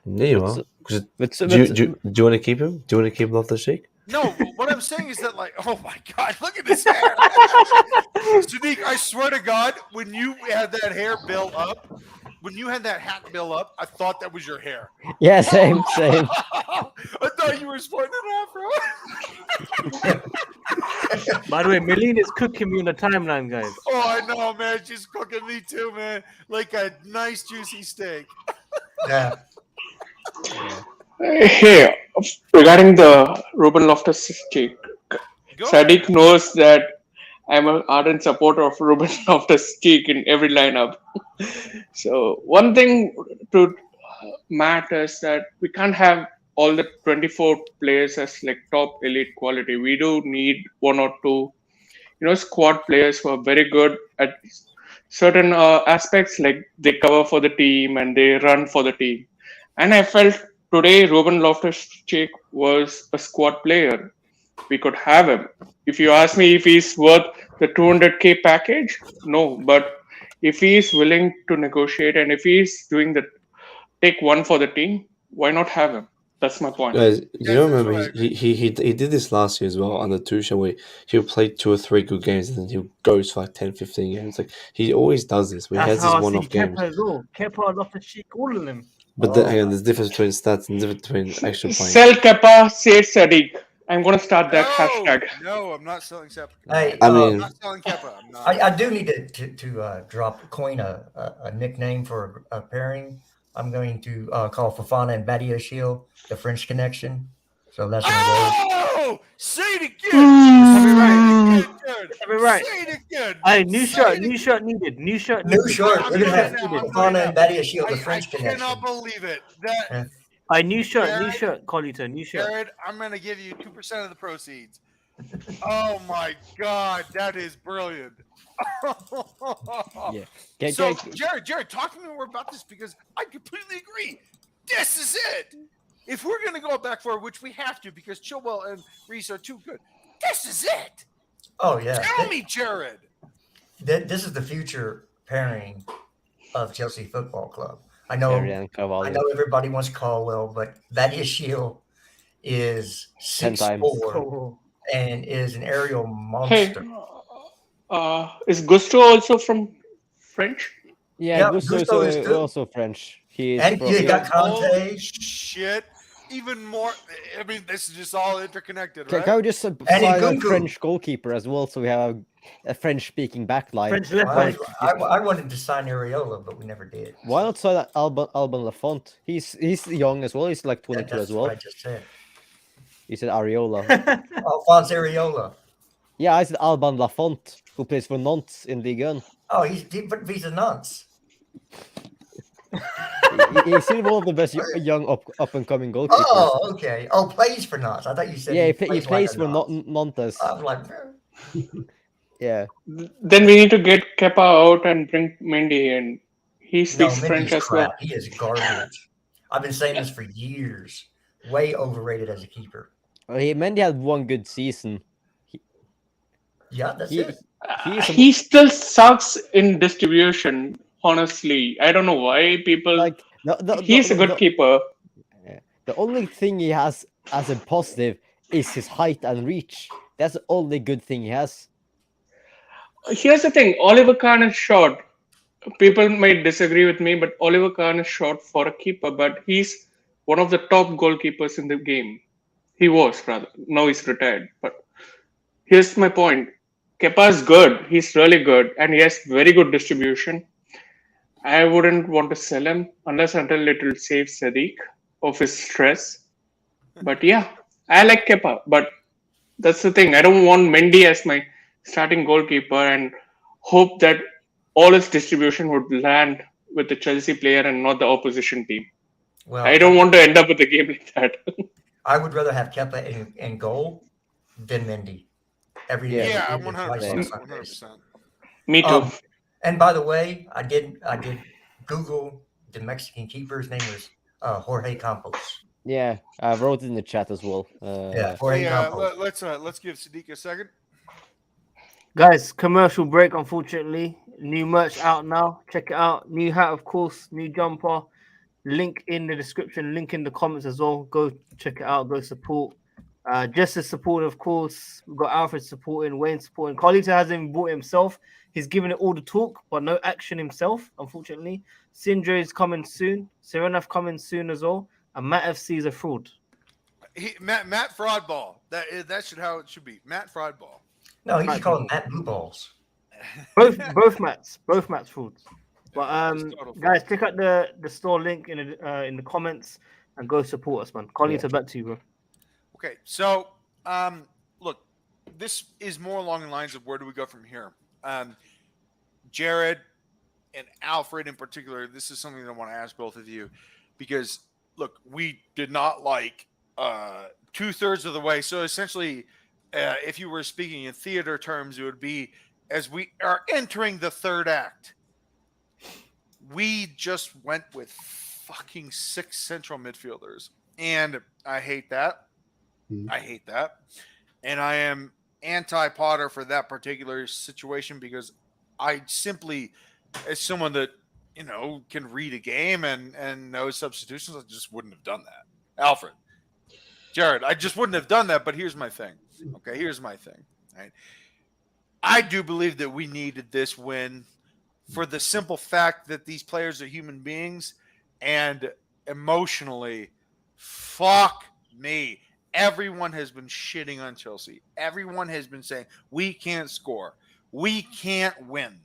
there you are. 'Cause do you want to keep him? Do you want to keep Loftus-Cheek? No, what I'm saying is that, like, oh my God, look at this hair. Sadiq, I swear to God, when you had that hair bill up, when you had that hat bill up, I thought that was your hair. Yeah, same. I thought you were sporting an afro. By the way, Milene is cooking me on the timeline, guys. Oh, I know, man. She's cooking me too, man. Like a nice, juicy steak. Yeah. Hey, regarding the Ruben Loftus-Cheek, Go Sadiq knows that I'm an ardent supporter of Ruben Loftus-Cheek in every lineup. So one thing to Matt is that we can't have all the 24 players as like top elite quality. We do need one or two, squad players who are very good at certain aspects, like they cover for the team and they run for the team. And I felt today Ruben Loftus-Cheek was a squad player. We could have him. If you ask me if he's worth the 200K package, no. But if he's willing to negotiate and if he's doing the take one for the team, why not have him? That's my point. Guys, do Yeah, you that's remember what I he did this last year as well under Tuchel, where he'll play 2 or 3 good games and then he'll go for like 10, 15 games. Like he always does this. Where he That's has how these I see one-off games. Kepa as well. Kepa, Loftus-Cheek, all of them. But then hang on, there's difference between stats and difference between actual playing. Sell Kepa, say Sadiq. I'm going to start that hashtag. No, I'm not selling Kepa. Hey, I I'm mean, not selling Kepa. I'm not. I do need to coin a nickname for a pairing. I'm going to call Fofana and Badiashile the French connection. So that's one of those. Oh, say it again. Every right. Say it again. Hey, new Say shirt, it new shirt needed. New shirt. New short. We're gonna have I'm doing it now. Fofana and Badiashile the I French connection. cannot believe it. That Hey, new shirt, new Jared? shirt. Colita, new shirt. Jared, I'm gonna give you 2% of the proceeds. Oh my God, that is brilliant. Yeah. So, Jared, talk to me more about this because I completely agree. This is it. If we're going to go back forward, which we have to because Chilwell and Reese are too good, this is it. Oh yeah. Tell me, Jared. This is the future pairing of Chelsea Football Club. I know everybody wants Caldwell, but Badiashile is 10 times. 6'4" and is an aerial monster. Hey, is Gusto also from French? Yeah, Gusto Gusto is is too. also French. He is And from- you got Oh, Conte. shit. Even more. I mean, this is just all interconnected, Can, right? can we just sign a Nkunku. French goalkeeper as well, so we have a French-speaking backline? French left I, back. I wanted to sign Areola, but we never did. Why not sign Alban Lafont? He's young as well. He's like 22 That's as well. what I just said. You said Areola. Alphonse Areola. Yeah, I said Alban Lafont, who plays for Nantes in Ligue 1. Oh, he's a nonce. He's still one of the best young up and coming goalkeepers. Oh, okay. Oh, plays for Nantes. I thought you said yeah, he plays plays like a for Nantes. Nantes. I was like, Yeah. Then we need to get Kepa out and bring Mendy in. He no, speaks French Mendy's as well. crap. He is garbage. I've been saying this for years. Way overrated as a keeper. Mendy had one good season. Yeah, that's He, it. He still sucks in distribution, honestly. I don't know why people. like He's a good keeper. The only thing he has as a positive is his height and reach. That's the only good thing he has. Here's the thing, Oliver Kahn is short. People might disagree with me, but Oliver Kahn is short for a keeper, but he's one of the top goalkeepers in the game. He was, rather. Now he's retired. But here's my point. Kepa is good. He's really good. And he has very good distribution. I wouldn't want to sell him unless until it will save Sadiq of his stress. But yeah, I like Kepa. But that's the thing. I don't want Mendy as my starting goalkeeper and hope that all his distribution would land with the Chelsea player and not the opposition team. Well, I don't want to end up with a game like that. I would rather have Kepa in goal than Mendy. Every day. Yeah, even twice 100%. on Sundays. 100%. Me too. And by the way, I did Google the Mexican keeper's name was Jorge Campos. Yeah, I wrote it in the chat as well. Yeah, Jorge Hey, Campos. let's give Sadiq a second. Guys, commercial break, unfortunately. New merch out now. Check it out. New hat, of course. New jumper. Link in the description. Link in the comments as well. Go check it out. Go support. Just as supporting, of course. We've got Alfred supporting, Wayne supporting. Carlito hasn't even bought himself. He's giving it all the talk, but no action himself, unfortunately. Sindre is coming soon. Serenaf coming soon as well. And Matt FC is a fraud. Matt Fraudball. That should how it should be. Matt Fraudball. No, you should call him Matt Blue Balls. Both Matts frauds. But total guys, check out the store link in the comments and go support us, man. Carlito, back to you, bro. Okay, so look, this is more along the lines of where do we go from here. Jared and Alfred in particular, this is something that I want to ask both of you because look, we did not like 2/3 of the way. So essentially, if you were speaking in theater terms, it would be as we are entering the third act. We just went with fucking 6 central midfielders, and I hate that. I hate that, and I am anti-Potter for that particular situation because I simply, as someone that can read a game and knows substitutions, I just wouldn't have done that. Alfred, Jared, I just wouldn't have done that. But here's my thing. Okay, here's my thing. Right, I do believe that we needed this win for the simple fact that these players are human beings, and emotionally, fuck me. Everyone has been shitting on Chelsea. Everyone has been saying, we can't score. We can't win.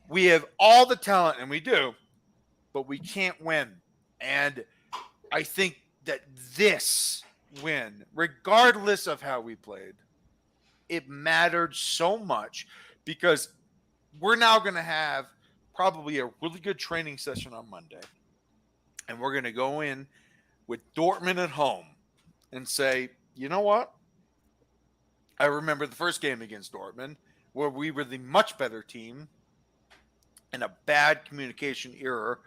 We have all the talent, and we do, but we can't win. And I think that this win, regardless of how we played, it mattered so much because we're now going to have probably a really good training session on Monday. And we're going to go in with Dortmund at home and say, you know what? I remember the first game against Dortmund where we were the much better team and a bad communication error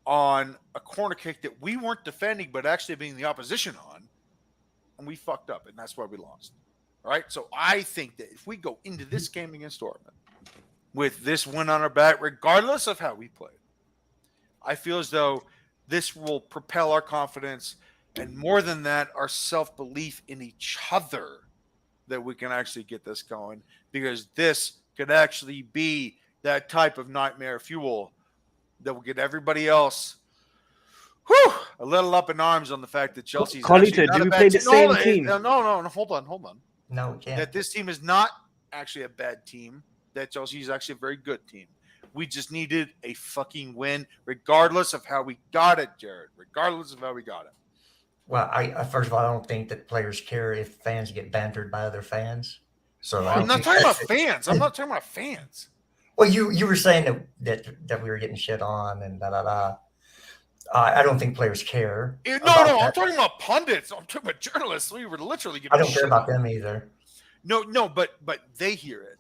on a corner kick that we weren't defending but actually being the opposition on. And we fucked up, and that's why we lost. All right? So I think that if we go into this game against Dortmund with this win on our back, regardless of how we played, I feel as though this will propel our confidence and more than that, our self-belief in each other that we can actually get this going because this could actually be that type of nightmare fuel that will get everybody else a little up in arms on the fact that Chelsea's Carlito, do we play the same team? No, hold on. No, we can't. That this team is not actually a bad team. That Chelsea is actually a very good team. We just needed a fucking win, regardless of how we got it, Jared. Regardless of how we got it. Well, I first of all, I don't think that players care if fans get bantered by other fans. So I'm not talking about fans. I'm not talking about fans. Well, you were saying that we were getting shit on and da. I don't think players care. No, I'm talking about pundits. I'm talking about journalists. We were literally getting. I don't care about them either. No, but they hear it.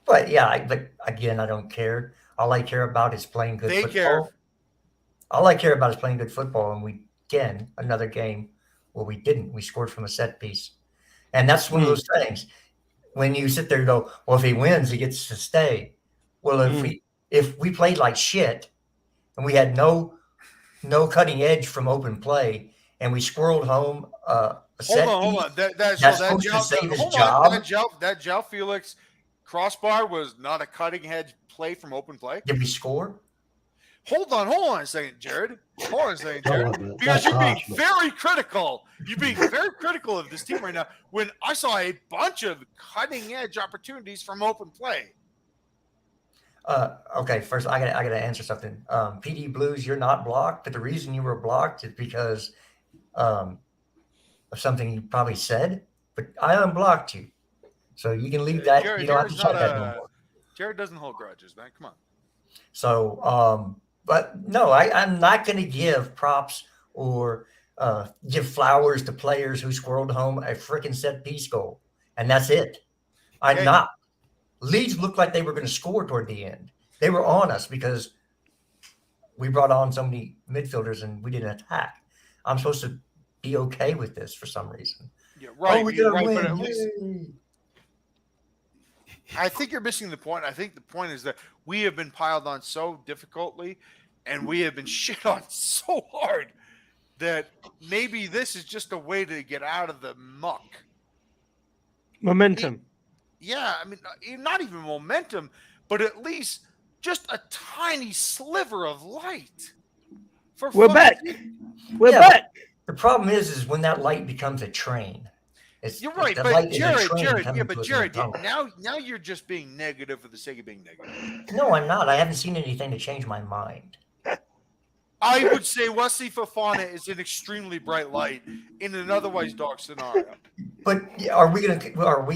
But yeah, but again, I don't care. All I care about is playing good football. Care. All I care about is playing good football, and we again another game where we didn't. We scored from a set piece, and that's one of those things. When you sit there and go, well, if he wins, he gets to stay. Well, if we played like shit, and we had no cutting edge from open play, and we squirreled home a set piece. Hold on. That's supposed to save his job. That João Felix crossbar was not a cutting edge play from open play. Did we score? Hold on a second, Jared. Because you're being very critical. You're being very critical of this team right now when I saw a bunch of cutting edge opportunities from open play. Okay, first I gotta answer something. PD Blues, you're not blocked, but the reason you were blocked is because of something you probably said. But I unblocked you, so you can leave that. You don't have to check that no more. Jared doesn't hold grudges, man. Come on. So, but no, I'm not going to give props or give flowers to players who squirreled home a freaking set piece goal, and that's it. I'm Okay. not. Leeds looked like they were going to score toward the end. They were on us because we brought on so many midfielders and we didn't attack. I'm supposed to be okay with this for some reason. Yeah, right. Oh, we you're gotta right, but win. at least Yay. I think you're missing the point. I think the point is that we have been piled on so difficultly and we have been shit on so hard that maybe this is just a way to get out of the muck. Momentum. Yeah, I mean, not even momentum, but at least just a tiny sliver of light. We're back. We're Yeah, back. The problem is when that light becomes a train. You're right, the but light is a Jared, train yeah, coming but to us in Jared, a tunnel. now you're just being negative for the sake of being negative. No, I'm not. I haven't seen anything to change my mind. I would say Wesley Fofana is an extremely bright light in an otherwise dark scenario. But are we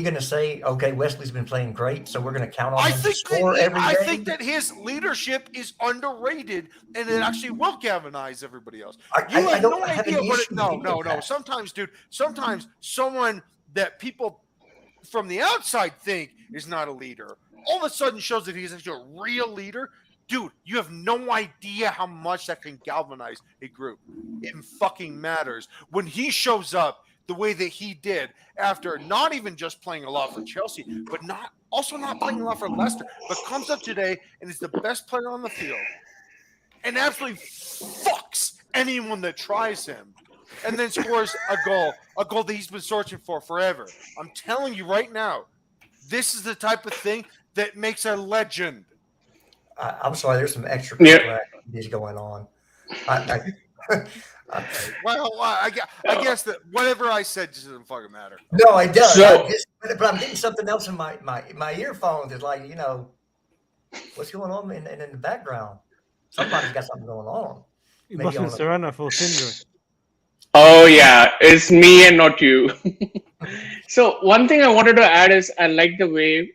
gonna say, okay, Wesley's been playing great, so we're gonna count on I him to think score every I day? think that his leadership is underrated, and it actually will galvanize everybody else. You have no idea what it. No. Sometimes, dude. Sometimes someone that people from the outside think is not a leader, all of a sudden shows that he's actually a real leader. Dude, you have no idea how much that can galvanize a group. It fucking matters. When he shows up the way that he did after not even just playing a lot for Chelsea, but not playing a lot for Leicester, but comes up today and is the best player on the field and absolutely fucks anyone that tries him and then scores a goal that he's been searching for forever. I'm telling you right now, this is the type of thing that makes a legend. I'm sorry, there's some extra activities going on. Well, I guess that whatever I said just doesn't fucking matter. No, it does. So- But I'm getting something else in my earphones. It's like, what's going on in the background? Somebody's got something going on. You Maybe must have Serrano for syndrome. Oh yeah, it's me and not you. So one thing I wanted to add is I like the way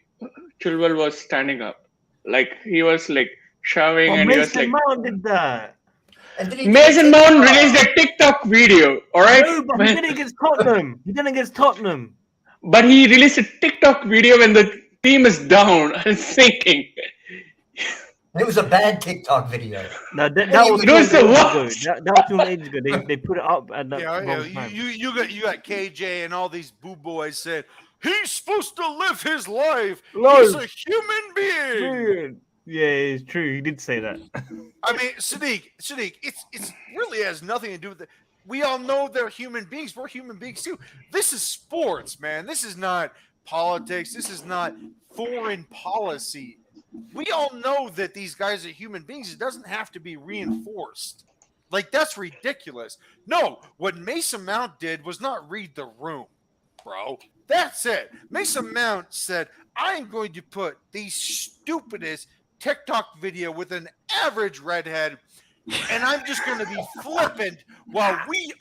Chilwell was standing up. Like he was like shoving and he was like. Mason Mount did that. And then he Mason Mount released a TikTok video, all right? No, but he did it against Tottenham. But he released a TikTok video when the team is down and sinking. It was a bad TikTok video. No, that was It was the 2 ages ago. worst. That was 2 ages ago. They put it up at that Yeah. time. You got KJ and all these boo boys said he's supposed to live his life. No. He's a human being. Yeah, it's true. He did say that. I mean, Sadiq, it's really has nothing to do with it. We all know they're human beings. We're human beings too. This is sports, man. This is not politics. This is not foreign policy. We all know that these guys are human beings. It doesn't have to be reinforced. Like, that's ridiculous. No, what Mason Mount did was not read the room, bro. That's it. Mason Mount said, I am going to put the stupidest TikTok video with an average redhead, and I'm just going to be flippant while we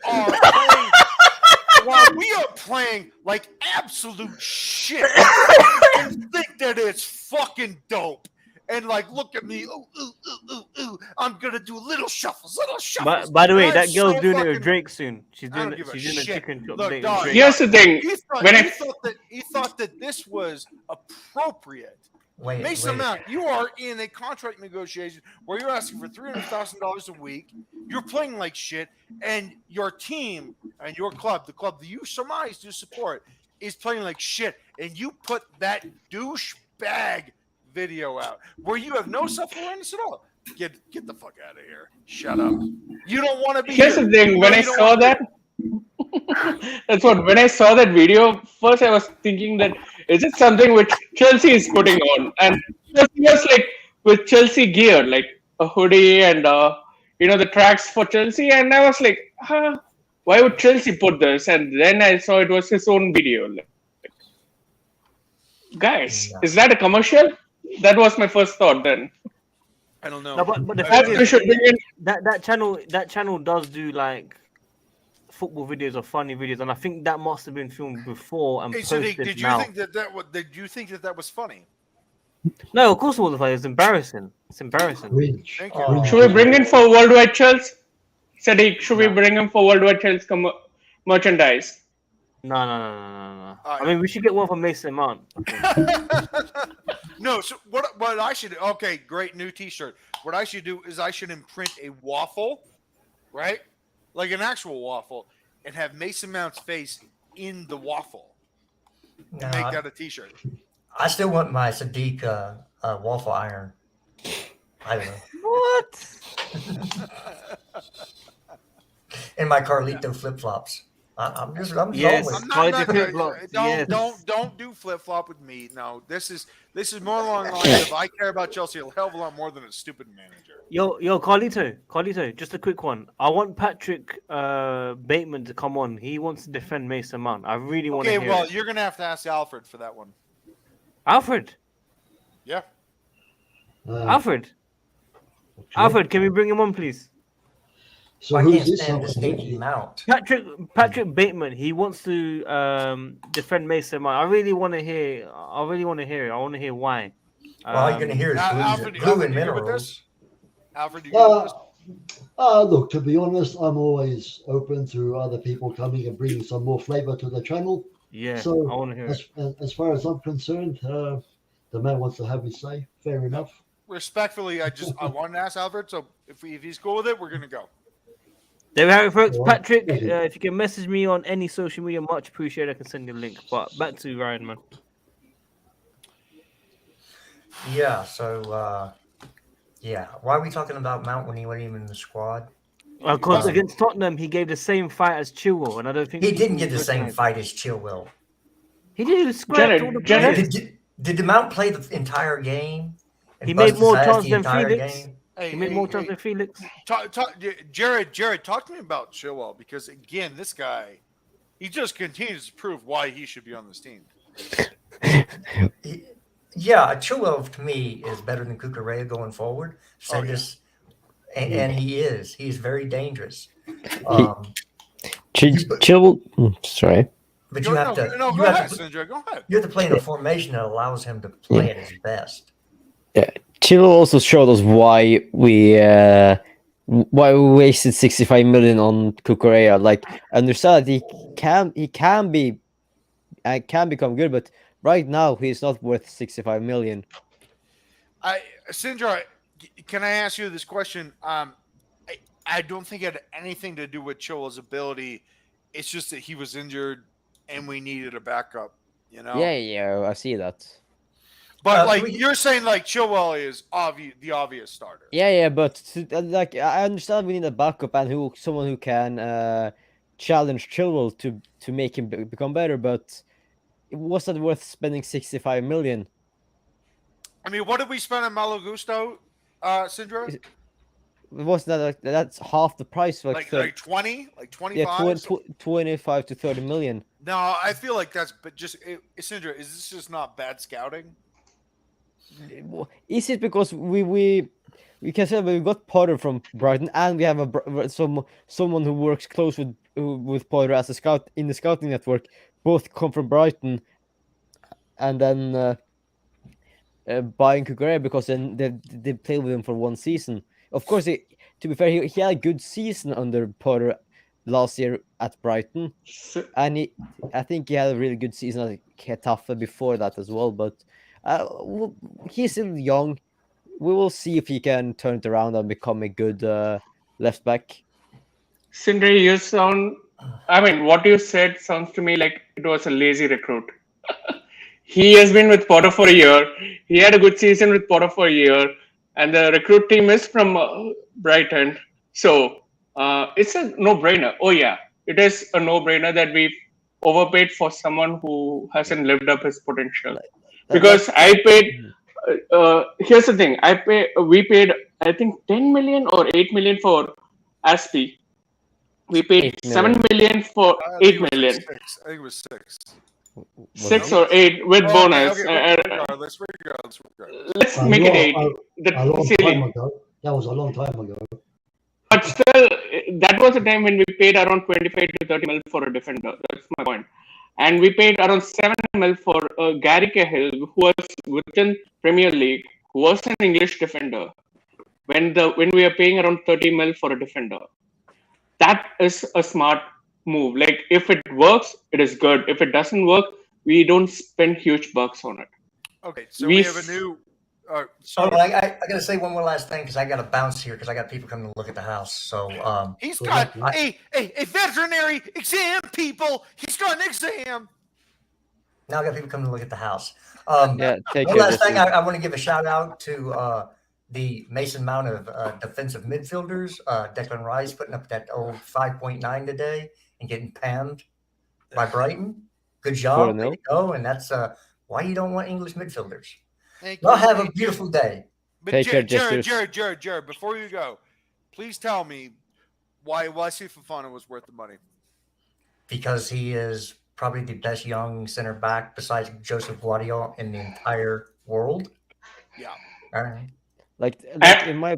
are playing like absolute shit and think that it's fucking dope. And like, look at me. Ooh. I'm going to do little shuffles. By the way, And that I'm girl's so doing it fucking- with Drake soon. She's I don't doing give a a shit. chicken chop Look, date dog, with Drake. Here's the thing. He thought that this was appropriate. Wait, Mason wait. Mount, you are in a contract negotiation where you're asking for $300,000 a week. You're playing like shit, and your team and your club, the club that you surmise to support, is playing like shit. And you put that douchebag video out where you have no self-awareness at all. Get the fuck out of here. Shut up. You don't want to be Here's here. the thing. When No, I you don't saw wanna that, when I saw that video, first I was thinking that is it something which Chelsea is putting on, and Chelsea was like with Chelsea gear, like a hoodie and the tracks for Chelsea, and I was like, why would Chelsea put this? And then I saw it was his own video. Like, guys, is that a commercial? That was my first thought. Then I don't know. No, but the perhaps thing we is, should bring in. that channel does do like football videos or funny videos, and I think that must have been filmed before and Hey, so posted did you now. think did you think that was funny? No, of course it wasn't funny. It's embarrassing. It's embarrassing. Cringe. Thank you. Oh. Should we bring in for WorldWideChels? Sadiq, should we bring him for WorldWideChels merchandise? No. Alright. I mean, we should get one for Mason Mount. No, so what I should do? Okay, great new T-shirt. What I should do is I should imprint a waffle, right? Like an actual waffle, and have Mason Mount's face in the waffle, and No, make that a T-shirt. I still want my Sadiq waffle iron. I don't know. What? And my Carlito flip flops. I'm just Yes. going. I'm College not, flip-flops, yes. don't do flip flop with me. No, this is more along the lines of I care about Chelsea a hell of a lot more than a stupid manager. Yo, Carlito, just a quick one. I want Patrick Bateman to come on. He wants to defend Mason Mount. I really want to Okay, hear well, it. you're gonna have to ask Alfred for that one. Alfred, Yeah. Alfred, can we bring him on, please? So I who's can't this? stand this stinky mount. Patrick Bateman. He wants to defend Mason Mount. I really want to hear. it. I want to hear why. All you're gonna hear is Alfred, glue and you good with minerals. this? Alfred, you good with this? Look, to be honest, I'm always open to other people coming and bringing some more flavor to the channel. Yeah, So I want to hear it. as far as I'm concerned, the man wants to have his say. Fair enough. Respectfully, I wanted to ask Alfred. So if he's cool with it, we're gonna go. There we have it, folks. All right. Patrick, Thank you. if you can message me on any social media, much appreciated. I can send you a link. But back to Ryan, man. Yeah. So yeah. Why are we talking about Mount when he wasn't even in the squad? Because against Tottenham, he gave the same fight as Chilwell, and I don't think He didn't get the people same recognize it. fight as Chilwell. He did. He scrapped all the Jared, players. Did the Mount play the entire game? and He bust made more his ass chances the than entire Felix. game? Hey, He made more chances than Felix. Jared, talk to me about Chilwell, because again, this guy, he just continues to prove why he should be on this team. Yeah, Chilwell to me is better than Cucurella going forward. Said this, and he is. He's very dangerous. Chilwell. Sorry. But Go you have to. ahead, Sindra. Go ahead. You have to play in a formation that allows him to play at his best. Chilwell also showed us why we wasted 65 million on Cucurella. Like, understand that he can become good, but right now he's not worth 65 million. Sindra, can I ask you this question? I don't think it had anything to do with Chilwell's ability. It's just that he was injured and we needed a backup. You know? Yeah, I see that. But you're saying, like, Chilwell is the obvious starter. Yeah, but like I understand we need a backup and someone who can challenge Chilwell to make him become better. But was that worth spending 65 million? I mean, what did we spend on Malo Gusto, Sindra? Wasn't that that's half the price? Like 20, like 25. Yeah, 25 to 30 million. No, I feel like that's Sindra. Is this just not bad scouting? Is it because we can say we got Potter from Brighton and we have someone who works close with Potter as a scout in the scouting network? Both come from Brighton, and then buying Cucurella because then they play with him for one season. Of course, to be fair, he had a good season under Potter last year at Brighton, and I think he had a really good season at Getafe before that as well. But he's still young. We will see if he can turn it around and become a good left back. Sindri, what you said sounds to me like it was a lazy recruit. He has been with Potter for a year. He had a good season with Potter for a year. And the recruit team is from Brighton. So it's a no-brainer. Oh, yeah. It is a no-brainer that we overpaid for someone who hasn't lived up his potential. Because I paid... here's the thing. We paid, I think, 10 million or 8 million for Aspie. We paid 7 million for 8 million. I think it was 6. 6 or 8 with bonus. Regardless. Let's A make it long- 8. a long That's silly. time ago. That was a long time ago. But still, that was a time when we paid around 25 to 30 mil for a defender. That's my point. And we paid around 7 mil for Gary Cahill, who was within Premier League, who was an English defender. When we are paying around 30 mil for a defender, that is a smart move. Like, if it works, it is good. If it doesn't work, we don't spend huge bucks on it. Okay, so we have a new. Hold on, I got to say one more last thing because I got to bounce here because I got people coming to look at the house. So he's got a veterinary exam, people. He's got an exam. Now I got people coming to look at the house. Yeah, take One care. last thing, Jesse. I want to give a shout out to the Mason Mount of defensive midfielders. Declan Rice putting up that old 5.9 today and getting pammed by Brighton. Good job. 4-0. Way to go. And that's why you don't want English midfielders. Thank Y'all you. have a beautiful day. But Take care, Jared, before you go, please tell me why Wesley Fofana was worth the money. Because he is probably the best young center back besides Joseph Guardiola in the entire world. Yeah. All right. Like in my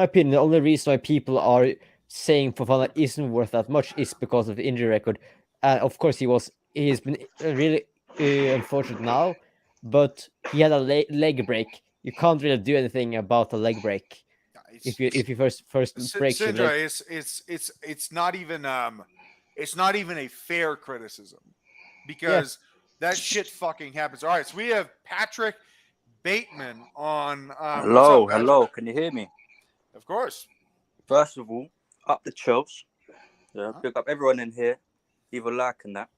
opinion, the only reason why people are saying Fofana isn't worth that much is because of the injury record. Of course, he's been really unfortunate now, but he had a leg break. You can't really do anything about a leg break if you first break your Sindra, leg. it's not even a fair criticism because that shit fucking happens. All right, so we have Patrick Bateman on. Hello, what's up, hello. Can you hear me? Of course. First of all, up the Chels. Yeah, pick up everyone in here, either liking that.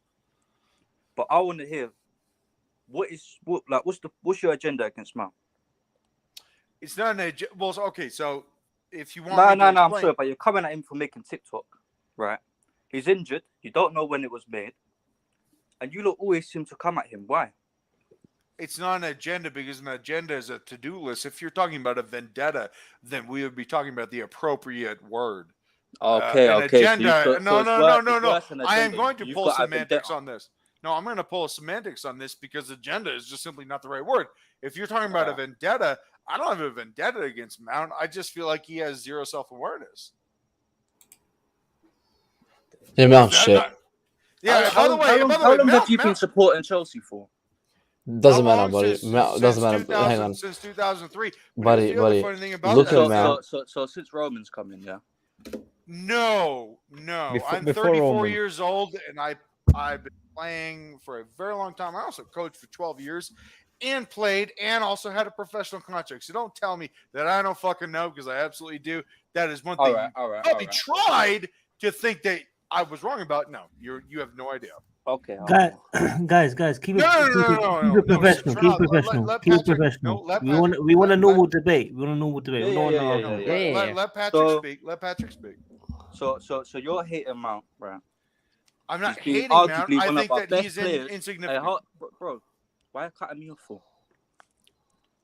But I want to hear what's your agenda against Mount? It's not an agenda. Well, okay, so if you want, No, me to I'm explain- sorry, but you're coming at him for making TikTok, right? He's injured. You don't know when it was made, and you lot always seem to come at him. Why? It's not an agenda because an agenda is a to-do list. If you're talking about a vendetta, then we would be talking about the appropriate word. Okay, an okay. agenda. No. No. I am going to pull semantics on this. No, I'm going to pull semantics on this because agenda is just simply not the right word. If you're talking about a vendetta, I don't have a vendetta against Mount. I just feel like he has zero self-awareness. Yeah, Mount shit. Yeah. By the way, how long have you been supporting Chelsea for? Doesn't matter, buddy. Doesn't matter. Hang on. Since 2003. Buddy. Look at Mount. So since Roman's come in, yeah? No. I'm before 34 Roman. years old, and I've been playing for a very long time. I also coached for 12 years and played and also had a professional contract. So don't tell me that I don't fucking know because I absolutely do. That is one thing. All right. Probably tried to think that I was wrong about. No, you have no idea. Okay. Guys, keep it No, professional. Keep it professional. let Keep it Patrick- professional. no, let We Patrick- want a let- normal debate. We want a normal debate. We don't want to Yeah. argue. Yeah. Let Patrick So- speak. Let Patrick speak. So you're hating Mount, right? I'm not He's been hating Mount. arguably I one think of our that he's best players. insignificant. Bro, why are you cutting me off for?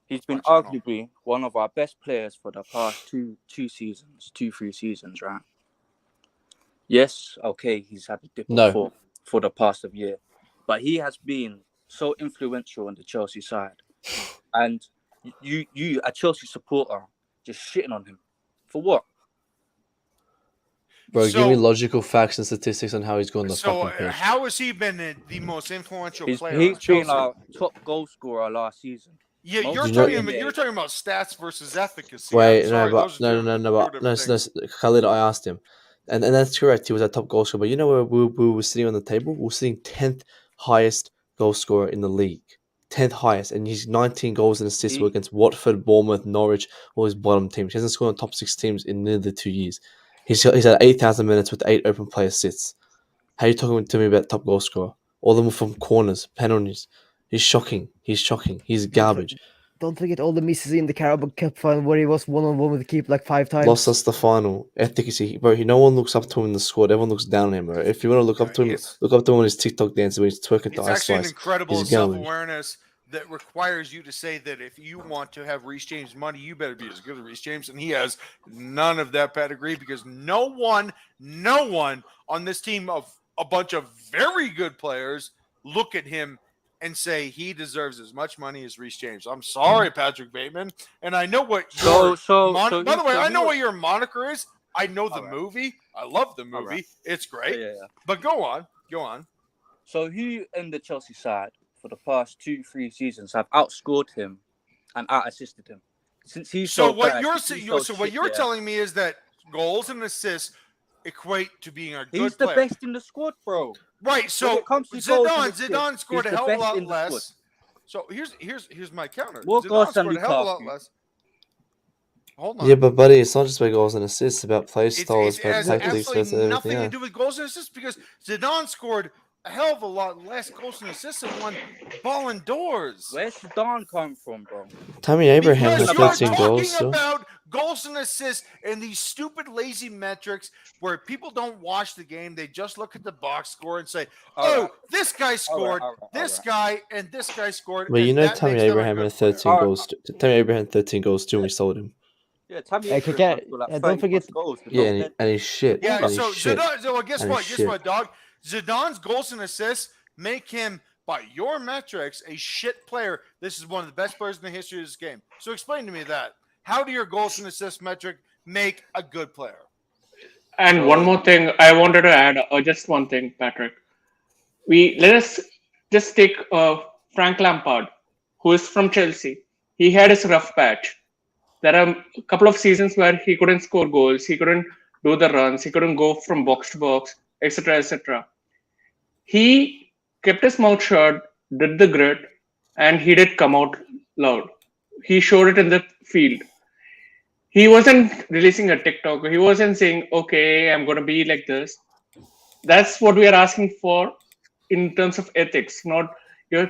He's been Watch out. arguably one of our best players for the past 3 seasons, right? Yes, okay, he's had a dip No. for the past of year, but he has been so influential on the Chelsea side, and you a Chelsea supporter just shitting on him for what? Bro, So- give me logical facts and statistics on how he's going the So fucking pitch. how has he been the most influential He's player? on been Chelsea? our top goal scorer last season. Yeah, most- you're You know- talking about stats versus efficacy. Wait, I'm sorry, no, those are two different things. Khalid, I asked him. And that's correct. He was our top goal scorer. But you know where we were sitting on the table? We were sitting 10th highest goal scorer in the league. 10th highest. And he's 19 goals and assists were against Watford, Bournemouth, Norwich, all his bottom teams. He hasn't scored on top 6 teams in nearly 2 years. He's had 8,000 minutes with 8 open player assists. How are you talking to me about top goal scorer? All of them from corners, penalties. He's shocking. He's garbage. Don't forget all the misses in the Carabao Cup final where he was 1-on-1 with the keeper like 5 times. Lost us the final. Efficacy, bro. No one looks up to him in the squad. Everyone looks down on him, bro. If you want to look up to him, look up to him on his TikTok dances when he's twerking to It's Ice actually an Spice. incredible He's garbage. self-awareness that requires you to say that if you want to have Reece James money, you better be as good as Reece James, and he has none of that pedigree because no one on this team of a bunch of very good players look at him and say he deserves as much money as Reece James. I'm sorry, Patrick Bateman, and I know what your by the way, I know what your moniker is. I know the movie. I love the movie. Right. It's great. Yeah. But go on. So who in the Chelsea side for the past 2-3 seasons have outscored him and out-assisted him? Since he's So so what bad, you're telling me is that goals and assists equate to being a good he's the player. best in the squad, bro. Right. So When it comes to goals and assists, Zidane scored he's a the hell of a best lot in the squad. less. So here's my counter. More Zidane goals than scored a hell of a lot Lukaku. less. Hold on. Yeah, but buddy, it's not just about goals and assists. It's about play style. It It's about has tactics. absolutely It's everything. nothing to Yeah. do with goals and assists because Zidane scored a hell of a lot less goals and assists and won Ballon d'Ors. Where's Zidane come from, bro? Tammy Abraham Because has you're 13 talking goals. So. about goals and assists and these stupid lazy metrics where people don't watch the game. They just look at the box score and say, this guy scored, this guy and this guy scored. Well, you and know that Tammy makes them a Abraham good had player. 13 goals. Tammy Abraham had 13 goals too when we sold him. Yeah, Tammy Okay, Abraham got like don't 30 forget- plus goals. Yeah, and he's shit. Yeah, and so he's shit. Zidane, so guess And what? he's Guess what, dog? Zidane's goals and assists make him, by your metrics, a shit player. This is one of the best players in the history of this game. So explain to me that. How do your goals and assist metric make a good player? And one more thing I wanted to add, just one thing, Patrick. Let us just take Frank Lampard, who is from Chelsea. He had his rough patch. There are a couple of seasons where he couldn't score goals, he couldn't do the runs, he couldn't go from box to box, etc., etc. He kept his mouth shut, did the grit, and he did come out loud. He showed it in the field. He wasn't releasing a TikTok. He wasn't saying, okay, I'm going to be like this. That's what we are asking for in terms of ethics. You're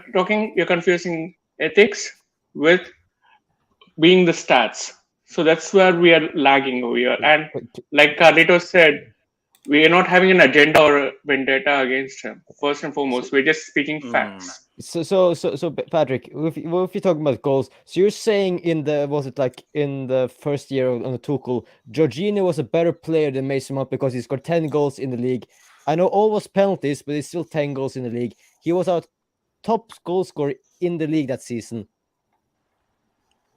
confusing ethics with being the stats. So that's where we are lagging over here. And like Carlito said, we are not having an agenda or a vendetta against him. First and foremost, we're just speaking facts. So Patrick, if you're talking about goals, so you're saying in the first year on the Tuchel, Jorginho was a better player than Mason Mount because he scored 10 goals in the league. I know all was penalties, but it's still 10 goals in the league. He was our top goal scorer in the league that season.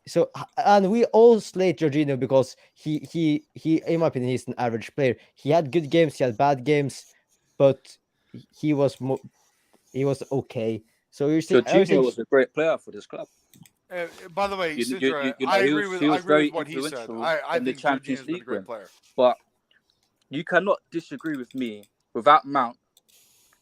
So, and we all slate Jorginho because he in my opinion, he's an average player. He had good games, he had bad games, but he was okay. So you're saying Jorginho was a great player for this club. By the way, Sidra, you know, I agree with what he said. influential I in the think Champions Jorginho's been a League great win. player. But you cannot disagree with me. Without Mount,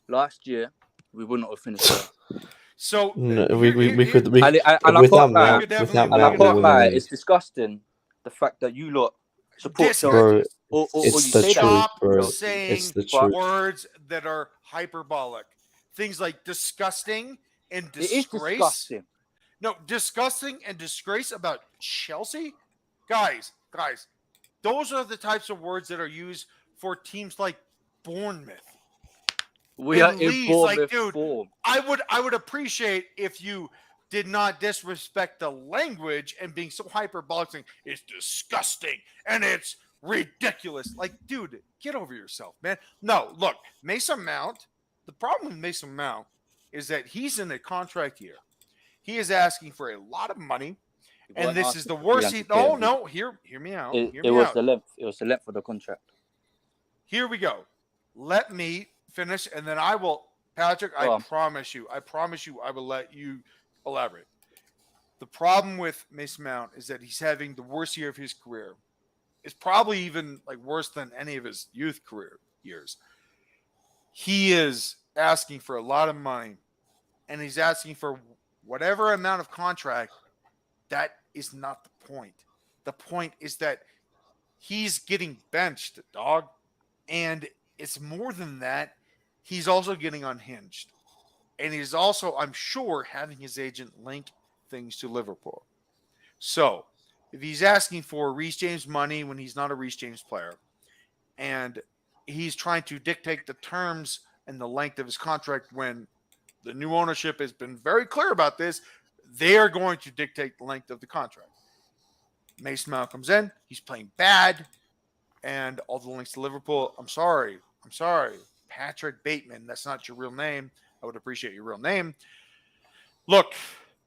last year we would not have finished there. So No, we could. And I Without can't lie. Mount, without And I Mount, we can't wouldn't lie. have It's disgusting the fact that you lot support This- Chelsea. Bro, Or you it's the say that. truth, Stop bro. saying It's the truth. words that are hyperbolic. Things like disgusting and It is disgrace. disgusting. No, disgusting and disgrace about Chelsea? Guys, those are the types of words that are used for teams like Bournemouth. We are And in Leeds, Bournemouth dude, form. I would appreciate if you did not disrespect the language and being so hyperbolic saying it's disgusting and it's ridiculous. Like, dude, get over yourself, man. No, look, Mason Mount, the problem with Mason Mount is that he's in a contract year. He is asking for a lot of money, and this is the worst. Hear me out. It was the length. It was the length of the contract. Here we go. Let me finish, and then I will, Patrick. I promise you, I will let you elaborate. The problem with Mason Mount is that he's having the worst year of his career. It's probably even like worse than any of his youth career years. He is asking for a lot of money, and he's asking for whatever amount of contract. That is not the point. The point is that he's getting benched, dog. And it's more than that. He's also getting unhinged. And he's also, I'm sure, having his agent link things to Liverpool. So, if he's asking for Reece James money when he's not a Reece James player, and he's trying to dictate the terms and the length of his contract when the new ownership has been very clear about this, they are going to dictate the length of the contract. Mason Mount comes in, he's playing bad, and all the links to Liverpool. I'm sorry. Patrick Bateman, that's not your real name. I would appreciate your real name. Look,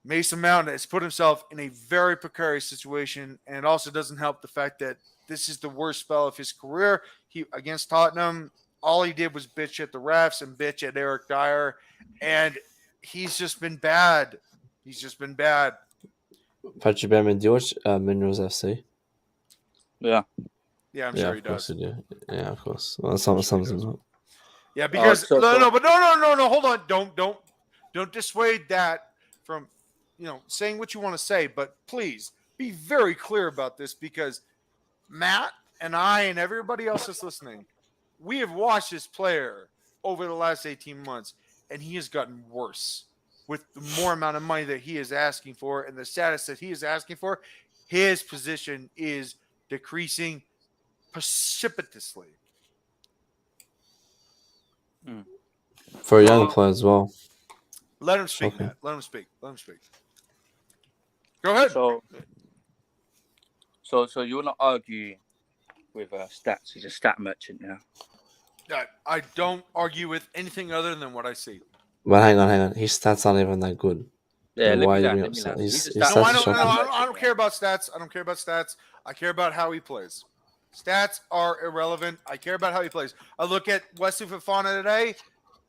Mason Mount has put himself in a very precarious situation, and it also doesn't help the fact that this is the worst spell of his career. He against Tottenham, all he did was bitch at the refs and bitch at Eric Dyer, and he's just been bad. He's just been bad. Patrick Behrman, do you watch Minerals FC? Yeah. Yeah, I'm Yeah, sure he of course does. you do. Yeah, of course. Well, some of them not. Yeah, because so- no, hold on. Don't dissuade that from saying what you want to say, but please be very clear about this, because Matt and I and everybody else that's listening, we have watched this player over the last 18 months, and he has gotten worse with the more amount of money that he is asking for and the status that he is asking for. His position is decreasing precipitously. For a young Well, player as well. Let him speak, Okay. Matt. Let him speak. Go ahead. So you want to argue with stats? He's a stat merchant, yeah. I don't argue with anything other than what I see. But hang on. His stats aren't even that good. Yeah, Then let why me are you land. bringing Let up me stats? land. His He's a his stat No, stats I are don't. shocking. I don't care about stats. I don't care about stats. I care about how he plays. Stats are irrelevant. I care about how he plays. I look at Wesley Fofana today.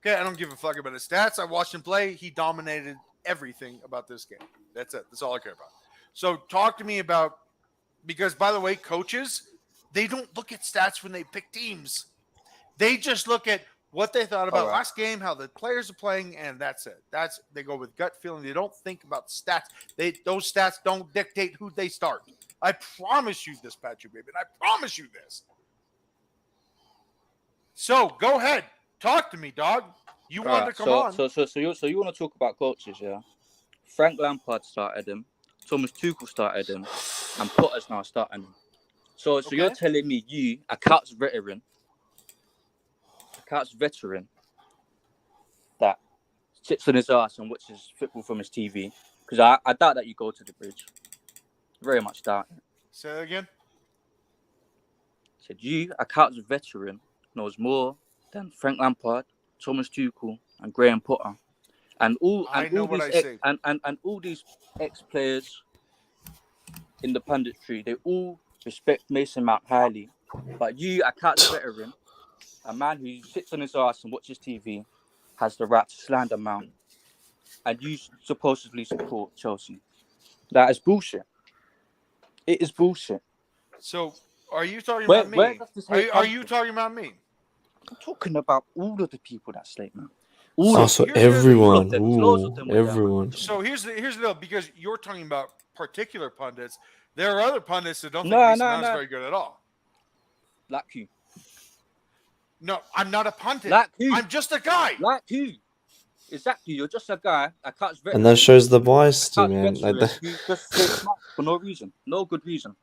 Okay, I don't give a fuck about his stats. I watched him play. He dominated everything about this game. That's it. That's all I care about. So talk to me about, because by the way, coaches, they don't look at stats when they pick teams. They just look at what they thought about last game, how the players are playing, and that's it. They go with gut feeling. They don't think about stats. Those stats don't dictate who they start. I promise you this, Patrick Bateman. I promise you this. So go ahead, talk to me, dog. You wanted to come on. So you want to talk about coaches, yeah? Frank Lampard started him, Thomas Tuchel started him, and Potter's now starting him. So Okay. you're telling me you, a couch veteran, that sits on his ass and watches football from his TV, because I doubt that you go to the bridge. Very much doubt it. Say that again. Said you, a couch veteran, knows more than Frank Lampard, Thomas Tuchel, and Graham Potter, and all these ex-players in the punditry. They all respect Mason Mount highly, but you, a couch veteran, a man who sits on his ass and watches TV, has the right to slander Mount, and you supposedly support Chelsea. That is bullshit. It is bullshit. So are you talking about me? Where does this hate Are come you from? talking about me? I'm talking about all of the people that slate Mount. Also, here's the- everyone. There's loads of them with that, Everyone. So here's the deal, because you're talking about particular pundits. There are other pundits that don't think No, Mason no, Mount is no. very good at all. Like you. No, I'm not a pundit. Like who? I'm just a guy. Like who? Exactly. You're just a guy, a couch veteran. And that shows the bias, couch man. Like veteran that. who just slates Mount for no reason. No good reason.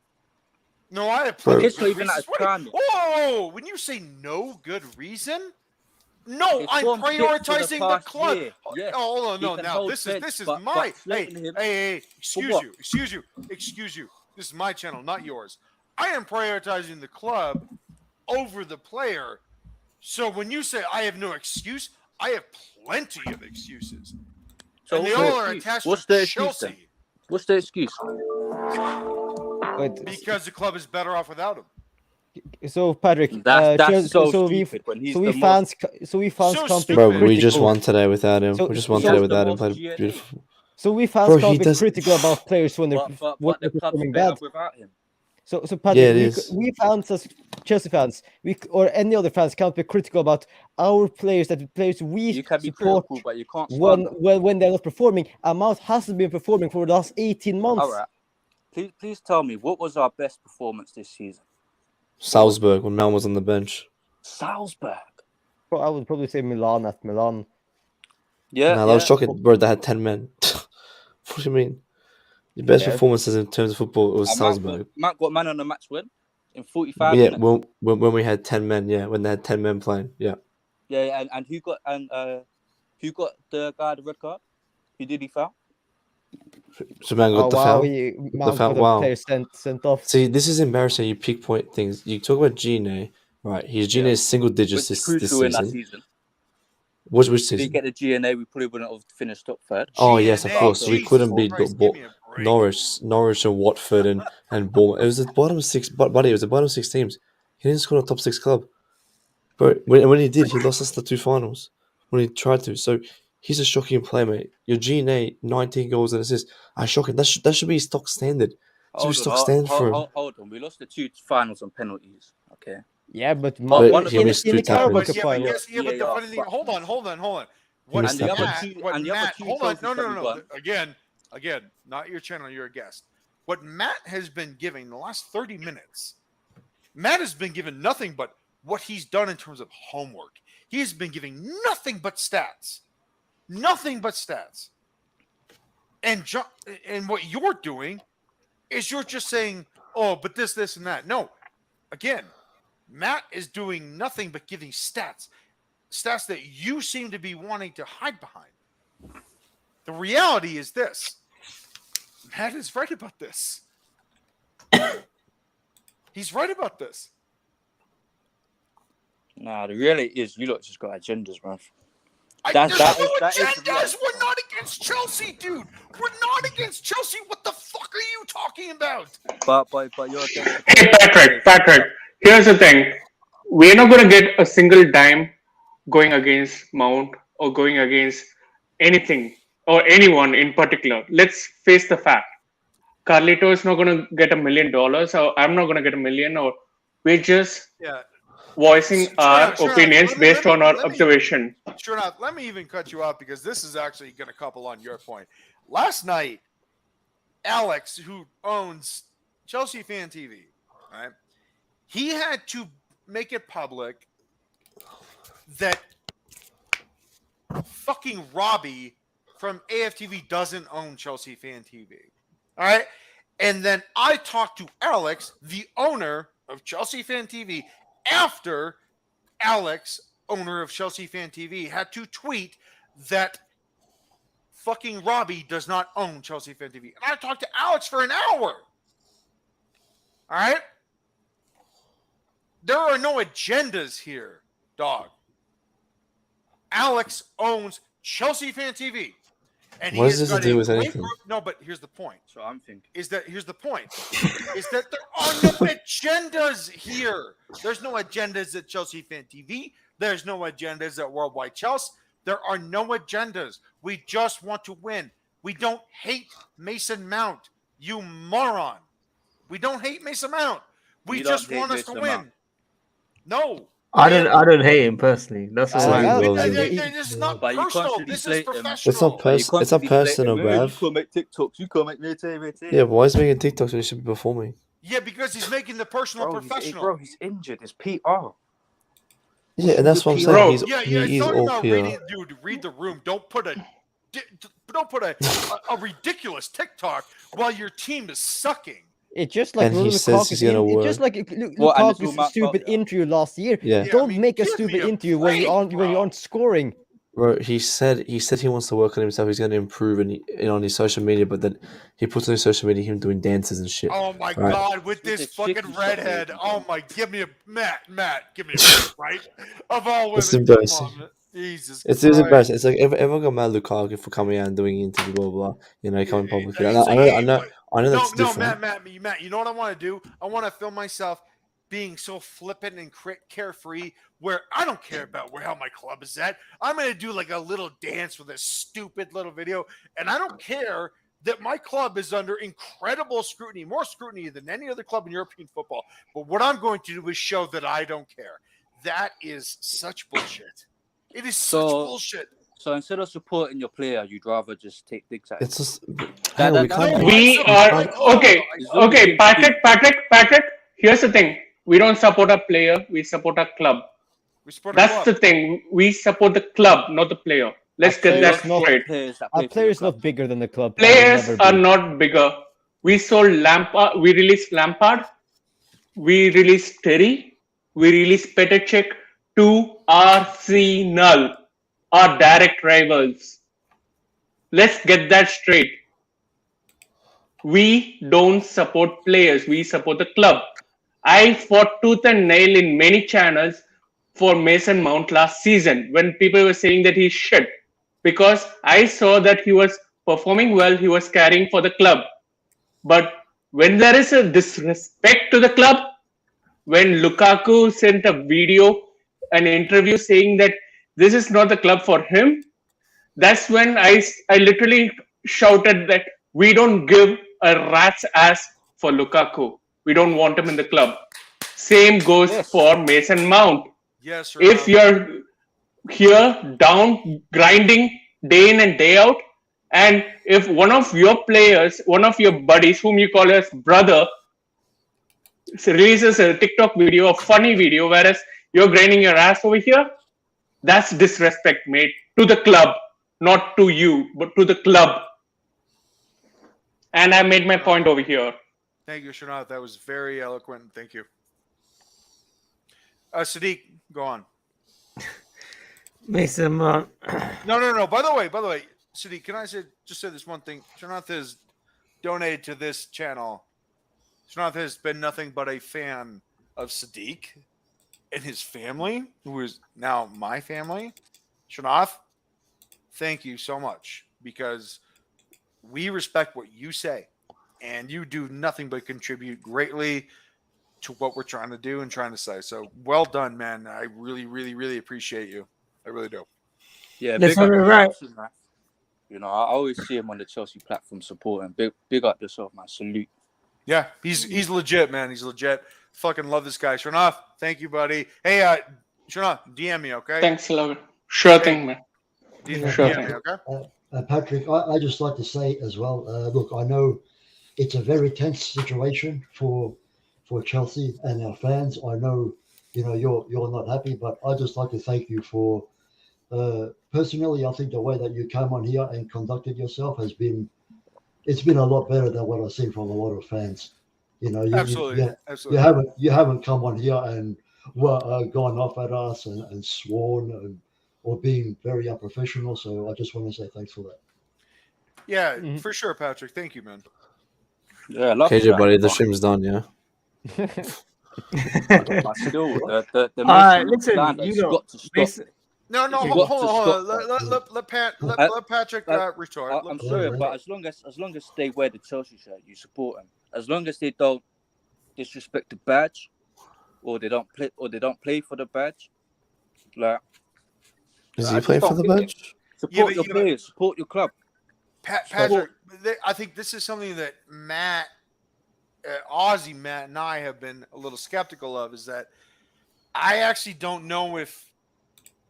No, I have Bro. plenty of It's not good even at reasons. his prime. Whoa! When you say no good reason, no, It's I'm formed six for the prioritizing the past club. year. Yes, Oh, hold on, he no. can Now hold this bench, is but my. Hey, slating him excuse what? you. Excuse you. This is my channel, not yours. I am prioritizing the club over the player. So when you say I have no excuse, I have plenty of excuses. So and they what's the all are excuse? attached What's to the excuse then? Chelsea What's the excuse? Wait, because the club is better off without him. so Patrick, That's Chelsea- so so stupid when he's so the we fans, so we fans So can't be Bro, stupid. we just critical. won today without him. So- We just won so- today He's without the him. Played most GNA. beautiful. So we fans Bro, can't he be does- critical about players when they're But when the they're club's performing better bad. without him. So Patrick, Yeah, it we, is. we fans as Chelsea fans, or any other fans can't be critical about our players, that the players we You can be support critical, but you can't when slander. when they're not performing. Mount hasn't been performing for the last 18 months. All right. Please tell me, what was our best performance this season? Salzburg when Mount was on the bench. Salzburg. Well, I would probably say Milan at Milan. Yeah. Nah, that was shocking. Bro, they had 10 men. What do you mean? The best Yeah. performances in terms of football was And Salzburg. Matt got man on the match win in 45 Yeah, minutes. when we had 10 men, yeah, when they had 10 men playing, yeah. Yeah, and who got the guy the red card? Who did he foul? So man got Oh the wow, foul. Mount foul, got a wow. player sent off. See, this is embarrassing. You pick point things. You talk about Gine, right? His Gine Yeah. is single digits Which is this crucial in that season. season. Which If season? we get the GNA, we probably wouldn't have finished top third. Oh yes, of GNA, course. We couldn't beat Christ, give me a break. Norwich and Watford and Bournemouth. It was the bottom six, buddy. It was the bottom six teams. He didn't score a top six club, but when he did, he lost us the 2 finals when he tried to. So he's a shocking player, mate. Your GNA 19 goals and assists are shocking. That should be stock standard. Hold on. We lost the 2 finals on penalties. Okay. Yeah, but he missed 3 tackles. But the funny thing. Hold on. What missed Matt? Matt? Hold on. No. Again, not your channel. You're a guest. What Matt has been giving the last 30 minutes, Matt has been given nothing but what he's done in terms of homework. He has been giving nothing but stats. Nothing but stats. And what you're doing is you're just saying, oh, but this, and that. No. Again, Matt is doing nothing but giving stats. Stats that you seem to be wanting to hide behind. The reality is this. Matt is right about this. He's right about this. Nah, the reality is you lot just got agendas, bruv. There's no agendas. We're not against Chelsea, dude. We're not against Chelsea. What the fuck are you talking about? But you're against. Hey, Patrick. Here's the thing. We're not going to get a single dime going against Mount or going against anything or anyone in particular. Let's face the fact. Carlito is not going to get $1 million, or I'm not going to get $1 million, or we're just voicing our opinions based on our observation. Sure enough, let me even cut you off because this is actually going to couple on your point. Last night, Alex, who owns Chelsea Fan TV, right? He had to make it public that fucking Robbie from AFTV doesn't own Chelsea Fan TV. All right? And then I talked to Alex, the owner of Chelsea Fan TV, after Alex, owner of Chelsea Fan TV, had to tweet that fucking Robbie does not own Chelsea Fan TV. And I talked to Alex for an hour. All right? There are no agendas here, dog. Alex owns Chelsea Fan TV. And what does this to do with anything? No, but here's the point. So I'm thinking. Here's the point. Is that there are no agendas here. There's no agendas at Chelsea Fan TV. There's no agendas at WorldWideChels. There are no agendas. We just want to win. We don't hate Mason Mount, you moron. We don't hate Mason Mount. We just want us to win. No. I don't hate him personally. That's all It's not personal. This is professional. It's not personal, bruv. You can't make TikToks. You can't make me. Yeah, why is he making TikToks when he should be performing? Yeah, because he's making the personal professional. He's injured. It's PR. Yeah, and that's what I'm saying. He's all PR. Dude, read the room. Don't put a ridiculous TikTok while your team is sucking. It's just like Lukaku's just like Lukaku's stupid interview last year. Yeah. Don't make a stupid interview when you aren't scoring. Bro, he said he wants to work on himself. He's going to improve on his social media, but then he puts on his social media him doing dances and shit. Oh my god, with this fucking redhead! Oh my, give me a Matt, give me a break, right? Of all women, it's embarrassing. Jesus, it's embarrassing. It's like everyone got mad at Lukaku for coming out and doing an interview, blah blah. You know, coming publicly. I know that's different. Matt, you know what I want to do? I want to film myself being so flippant and carefree where I don't care about how my club is at. I'm going to do like a little dance with a stupid little video, and I don't care that my club is under incredible scrutiny, more scrutiny than any other club in European football. But what I'm going to do is show that I don't care. That is such bullshit. It is such bullshit. So instead of supporting your player, you'd rather just take digs at him. It's just we are okay. Patrick. Here's the thing: we don't support a player; we support a club. That's the thing. We support the club, not the player. Let's get that straight. Our player is not bigger than the club. Players are not bigger. We sold Lampard. We released Lampard. We released Terry. We released Petr Cech to Arsenal, our direct rivals. Let's get that straight. We don't support players. We support the club. I fought tooth and nail in many channels for Mason Mount last season when people were saying that he's shit, because I saw that he was performing well, he was carrying for the club. But when there is a disrespect to the club, when Lukaku sent a video, an interview saying that this is not the club for him, that's when I literally shouted that we don't give a rat's ass for Lukaku. We don't want him in the club. Same goes for Mason Mount. Yes, sir. If you're here down grinding day in and day out, and if one of your players, one of your buddies whom you call as brother, releases a TikTok video, a funny video, whereas you're grinding your ass over here, that's disrespect, mate, to the club, not to you, but to the club. And I made my point over here. Thank you, Srinath. That was very eloquent. Thank you. Sadiq, go on. Mason Mount. No. By the way, Sadiq, can I just say this one thing? Srinath has donated to this channel. Srinath has been nothing but a fan of Sadiq and his family, who is now my family. Srinath, thank you so much, because we respect what you say, and you do nothing but contribute greatly to what we're trying to do and trying to say. So well done, man. I really, really, really appreciate you. I really do. Yeah, That's big up right. yourself, man. You know, I always see him on the Chelsea platform supporting. Big up yourself, man. Salute. Yeah, he's legit, man. He's legit. Fucking love this guy. Srinath, thank you, buddy. Hey, Srinath, DM me, okay? Thanks a lot. Sure thing, man. DM me, okay? Patrick, I just like to say as well, look, I know it's a very tense situation for Chelsea and our fans. I know, you're not happy, but I just like to thank you for, personally, I think the way that you came on here and conducted yourself it's been a lot better than what I've seen from a lot of fans. Absolutely. You haven't come on here and gone off at us and sworn or being very unprofessional. So I just want to say thanks for that. Yeah, for sure, Patrick. Thank you, man. Yeah, love KJ, that, buddy, the bro. stream's done, yeah. But still, the listen, standard, you it's know, got to stop. Mason, No, You hold got to on. stop Let Patrick retort. I'm sorry, but as long as they wear the Chelsea shirt, you support them. As long as they don't disrespect the badge, or they don't play for the badge, like. Does he play for the badge? Support your players. Support your club. Patrick, I think this is something that Matt, Matt, and I have been a little skeptical of. Is that I actually don't know if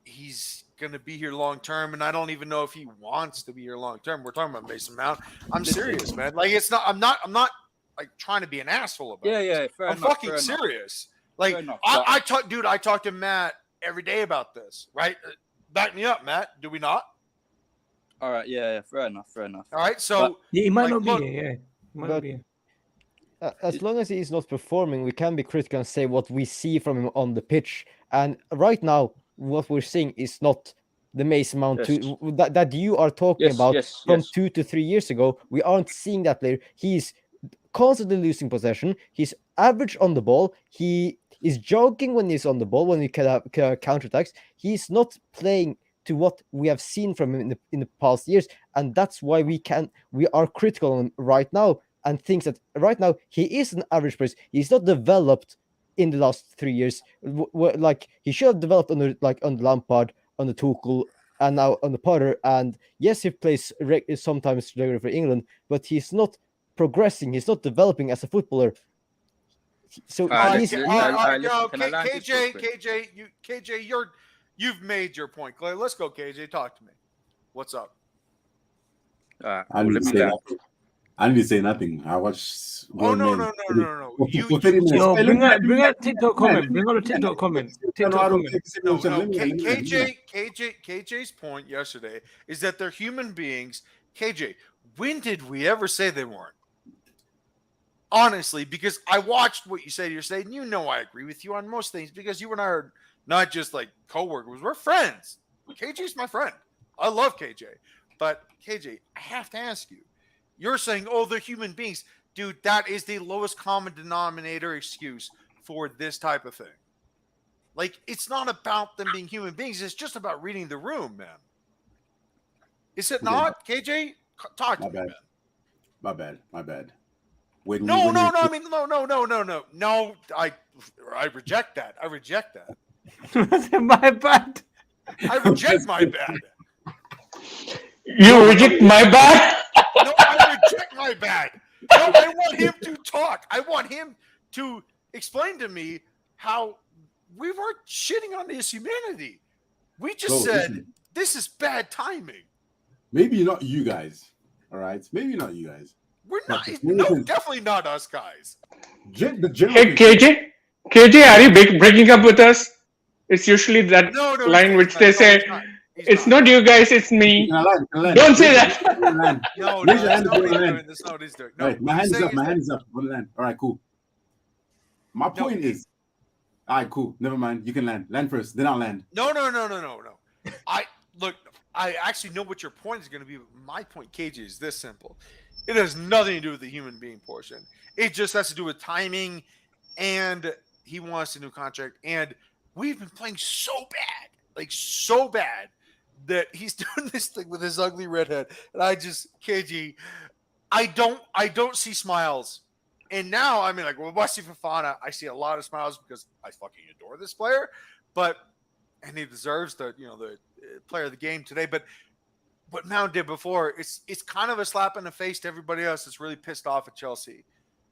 he's going to be here long term, and I don't even know if he wants to be here long term. We're talking about Mason Mount. I'm serious, man. Like it's not. I'm not like trying to be an asshole about it. Yeah. Fair I'm enough, fucking fair serious. Like enough, I talk to Matt every day about this. Right? Back me up, Matt. Do we not? All right. Yeah. Fair enough. All right. So he might not be look, here. Yeah, he might not be here. As long as he's not performing, we can be critical and say what we see from him on the pitch. And right now, what we're seeing is not the Mason Mount that you are talking about from 2 to 3 years ago. We aren't seeing that player. He's constantly losing possession. He's average on the ball. He is jogging when he's on the ball, when he can have counterattacks. He's not playing to what we have seen from him in the past years. And that's why we are critical on him right now, and thinks that right now he is an average player. He's not developed in the last 3 years. Like he should have developed under Lampard, under Tuchel, and now under Potter. And yes, he plays sometimes regularly for England, but he's not progressing. He's not developing as a footballer. So KJ, you've made your point. Let's go, KJ. Talk to me. What's up? I didn't say nothing. I watched. Oh no! Bring out TikTok comment. Bring out a TikTok comment. KJ's point yesterday is that they're human beings. KJ, when did we ever say they weren't? Honestly, because I watched what you said yesterday, and you know I agree with you on most things because you and I are not just like co-workers. We're friends. KJ's my friend. I love KJ. But KJ, I have to ask you. You're saying, oh, they're human beings. Dude, that is the lowest common denominator excuse for this type of thing. Like, it's not about them being human beings. It's just about reading the room, man. Is it not, KJ? Talk to me, man. My bad. No. I mean, no. I reject that. My bad. I reject my bad. You reject my bad? No, I reject my bad. No, I want him to talk. I want him to explain to me how we weren't shitting on his humanity. We just said this is bad timing. Maybe not you guys. All right, maybe not you guys. We're not. No, definitely not us guys. Hey, KJ, are you breaking up with us? It's usually that line which they say, it's not you guys, it's me. Don't say that. No, that's not what he's doing. No, my hand is up. All right, cool. My point is, all right, cool. Never mind. You can land. Land first, then I'll land. No. I actually know what your point is going to be. But my point, KJ, is this simple. It has nothing to do with the human being portion. It just has to do with timing, and he wants a new contract. And we've been playing so bad, that he's doing this thing with his ugly redhead. And KG, I don't see smiles. And now, I mean, like, with Wesley Fofana, I see a lot of smiles because I fucking adore this player. And he deserves the player of the game today. But what Mount did before, it's kind of a slap in the face to everybody else that's really pissed off at Chelsea.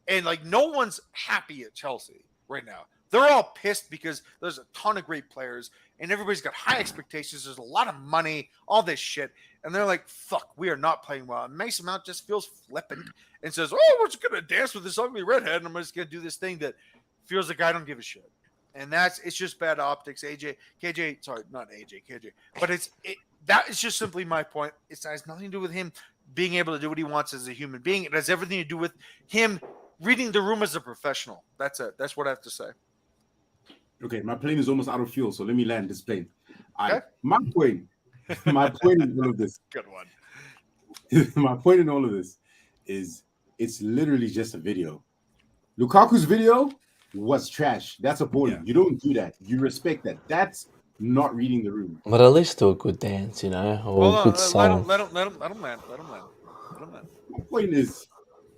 And, like, no one's happy at Chelsea right now. They're all pissed because there's a ton of great players and everybody's got high expectations. There's a lot of money, all this shit. And they're like, fuck, we are not playing well. And Mason Mount just feels flippant and says, oh, we're just going to dance with this ugly redhead. And I'm just going to do this thing that feels like I don't give a shit. And it's just bad optics. KJ. But that is just simply my point. It has nothing to do with him being able to do what he wants as a human being. It has everything to do with him reading the room as a professional. That's it. That's what I have to say. Okay, my plane is almost out of fuel, so let me land this plane. Okay. My point in all of this. Good one. My point in all of this is it's literally just a video. Lukaku's video was trash. That's appalling. Yeah. You don't do that. You respect that. That's not reading the room. But at least do a good dance, or a good song. Let him land. My point is,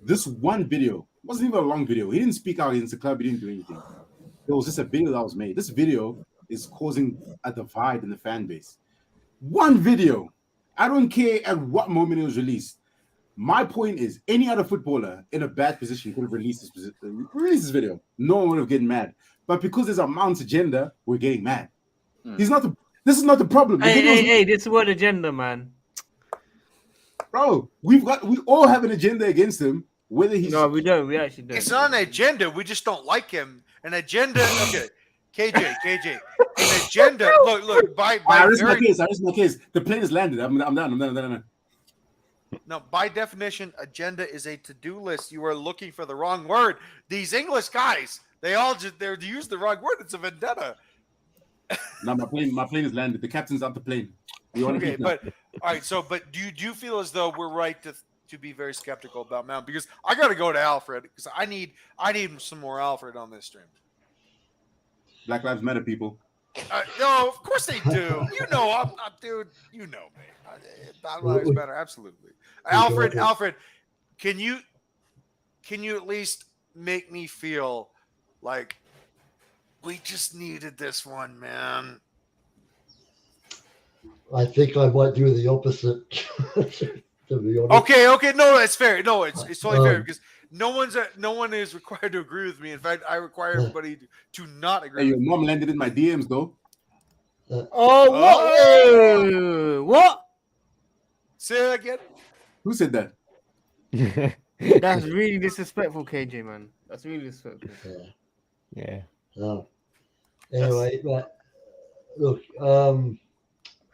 this one video wasn't even a long video. He didn't speak out against the club. He didn't do anything. It was just a video that was made. This video is causing a divide in the fan base. One video. I don't care at what moment it was released. My point is, any other footballer in a bad position could have released this video. No one would have gotten mad. But because there's a Mount's agenda, we're getting mad. This is not the problem. Hey, this is what agenda, man. Bro, we all have an agenda against him. Whether he's we don't. We actually don't. It's not an agenda. We just don't like him. An agenda. Okay, KJ. An agenda. Look. I rest my case. The plane has landed. I'm done. No, by definition, agenda is a to-do list. You are looking for the wrong word. These English guys, they use the wrong word. It's a vendetta. No, my plane has landed. The captain's out the plane. Okay, but all right. So, but do you feel as though we're right to be very skeptical about Mount? Because I got to go to Alfred because I need some more Alfred on this stream. Black Lives Matter, people. No, of course they do. I'm not, dude. You know me. Black Lives Matter, absolutely. Alfred, can you at least make me feel like we just needed this one, man? I think I might do the opposite. To be honest. Okay. No, it's fair. No, it's totally fair because no one is required to agree with me. In fact, I require everybody to not agree. Hey, your mom landed in my DMs though. What? Say that again. Who said that? That's really disrespectful, KJ, man. That's really disrespectful. Yeah. Anyway, but look.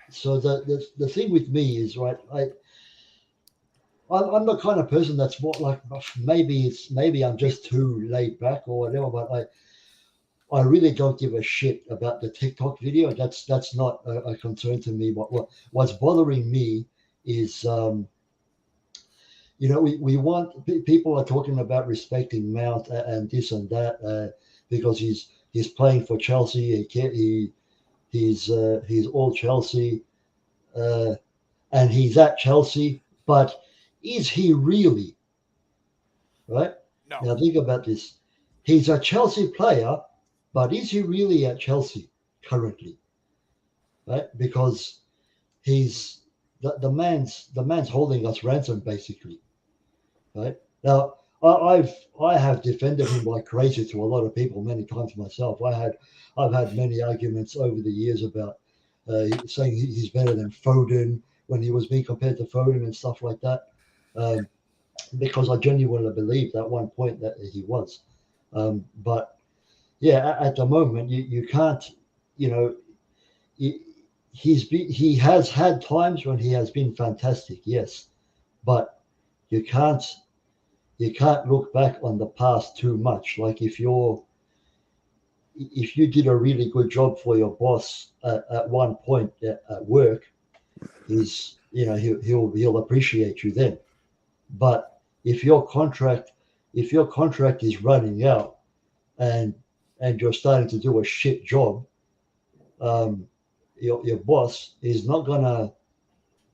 So the thing with me is, right, I'm the kind of person that's more like, maybe I'm just too laid back or whatever, but I really don't give a shit about the TikTok video. That's not a concern to me. But what's bothering me is, we want, people are talking about respecting Mount and this and that because he's He's playing for Chelsea. He's all Chelsea, and he's at Chelsea. But is he really? Right? No. Now think about this. He's a Chelsea player, but is he really at Chelsea currently? Right? Because he's the man's holding us ransom basically. Right? Now I have defended him like crazy to a lot of people many times myself. I've had many arguments over the years about saying he's better than Foden when he was being compared to Foden and stuff like that. Because I genuinely believed at one point that he was. But yeah, at the moment, you can't, he has had times when he has been fantastic, yes, but you can't look back on the past too much. Like if you did a really good job for your boss at one point at work, he'll appreciate you then. But if your contract is running out and you're starting to do a shit job, your boss is not gonna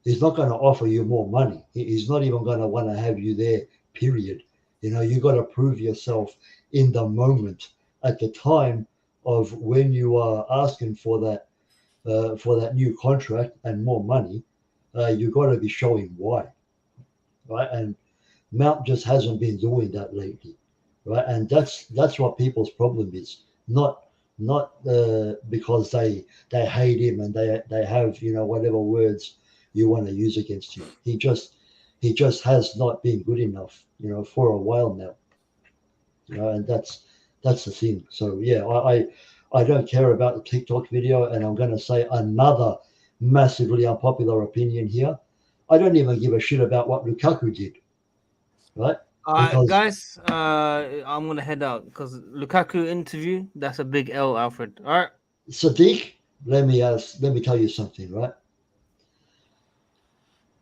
offer you more money. He's not even gonna want to have you there. Period. You got to prove yourself in the moment at the time of when you are asking for that new contract and more money. You got to be showing why, right? And Mount just hasn't been doing that lately, right? And that's what people's problem is. Not because they hate him and they have whatever words you want to use against him. He just has not been good enough, for a while now. And that's the thing. So yeah, I don't care about the TikTok video, and I'm going to say another massively unpopular opinion here. I don't even give a shit about what Lukaku did. Right? Guys, I'm gonna head out because Lukaku interview, that's a big L, Alfred. All right. Sadiq, let me tell you something, right?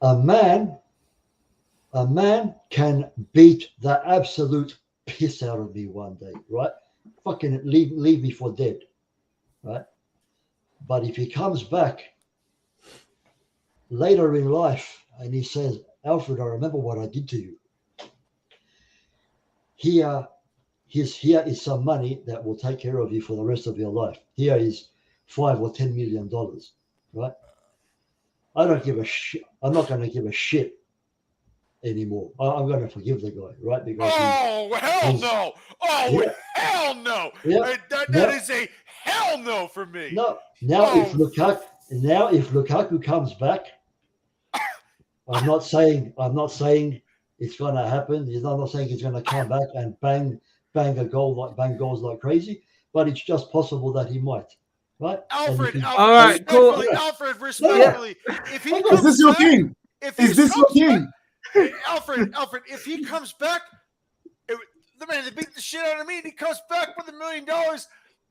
A man can beat the absolute piss out of me one day, right? Fucking leave me for dead, right? But if he comes back later in life and he says, Alfred, I remember what I did to you. Here is some money that will take care of you for the rest of your life. Here is $5 or $10 million, right? I don't give a shit. I'm not going to give a shit anymore. I'm going to forgive the guy, right? Because hell no! Yeah. Hell no! Yeah. That is a hell no for me. No. Now if Lukaku comes back, I'm not saying it's going to happen. I'm not saying he's going to come back and bang goals like crazy, but it's just possible that he might, right? Alfred, all right, cool. Alfred, respectfully, if he is this your king? Is this your king? Alfred, if he comes back, the man that beat the shit out of me, and he comes back with $1 million,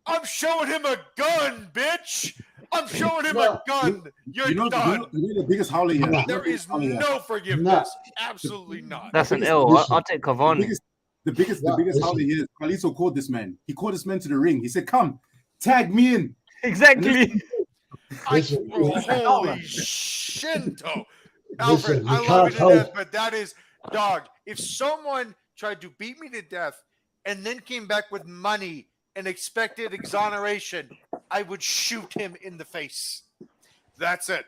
I'm showing him a gun, bitch. I'm showing him a gun. You're done. The biggest howler here. There is no forgiveness. Absolutely not. That's an L. I'll take Cavani. The biggest howler here is Carlito called this man. He called this man to the ring. He said, "Come, tag me in." Exactly. Holy Shinto. Alfred, I love you to death, but that is, dog, if someone tried to beat me to death and then came back with money and expected exoneration, I would shoot him in the face. That's it.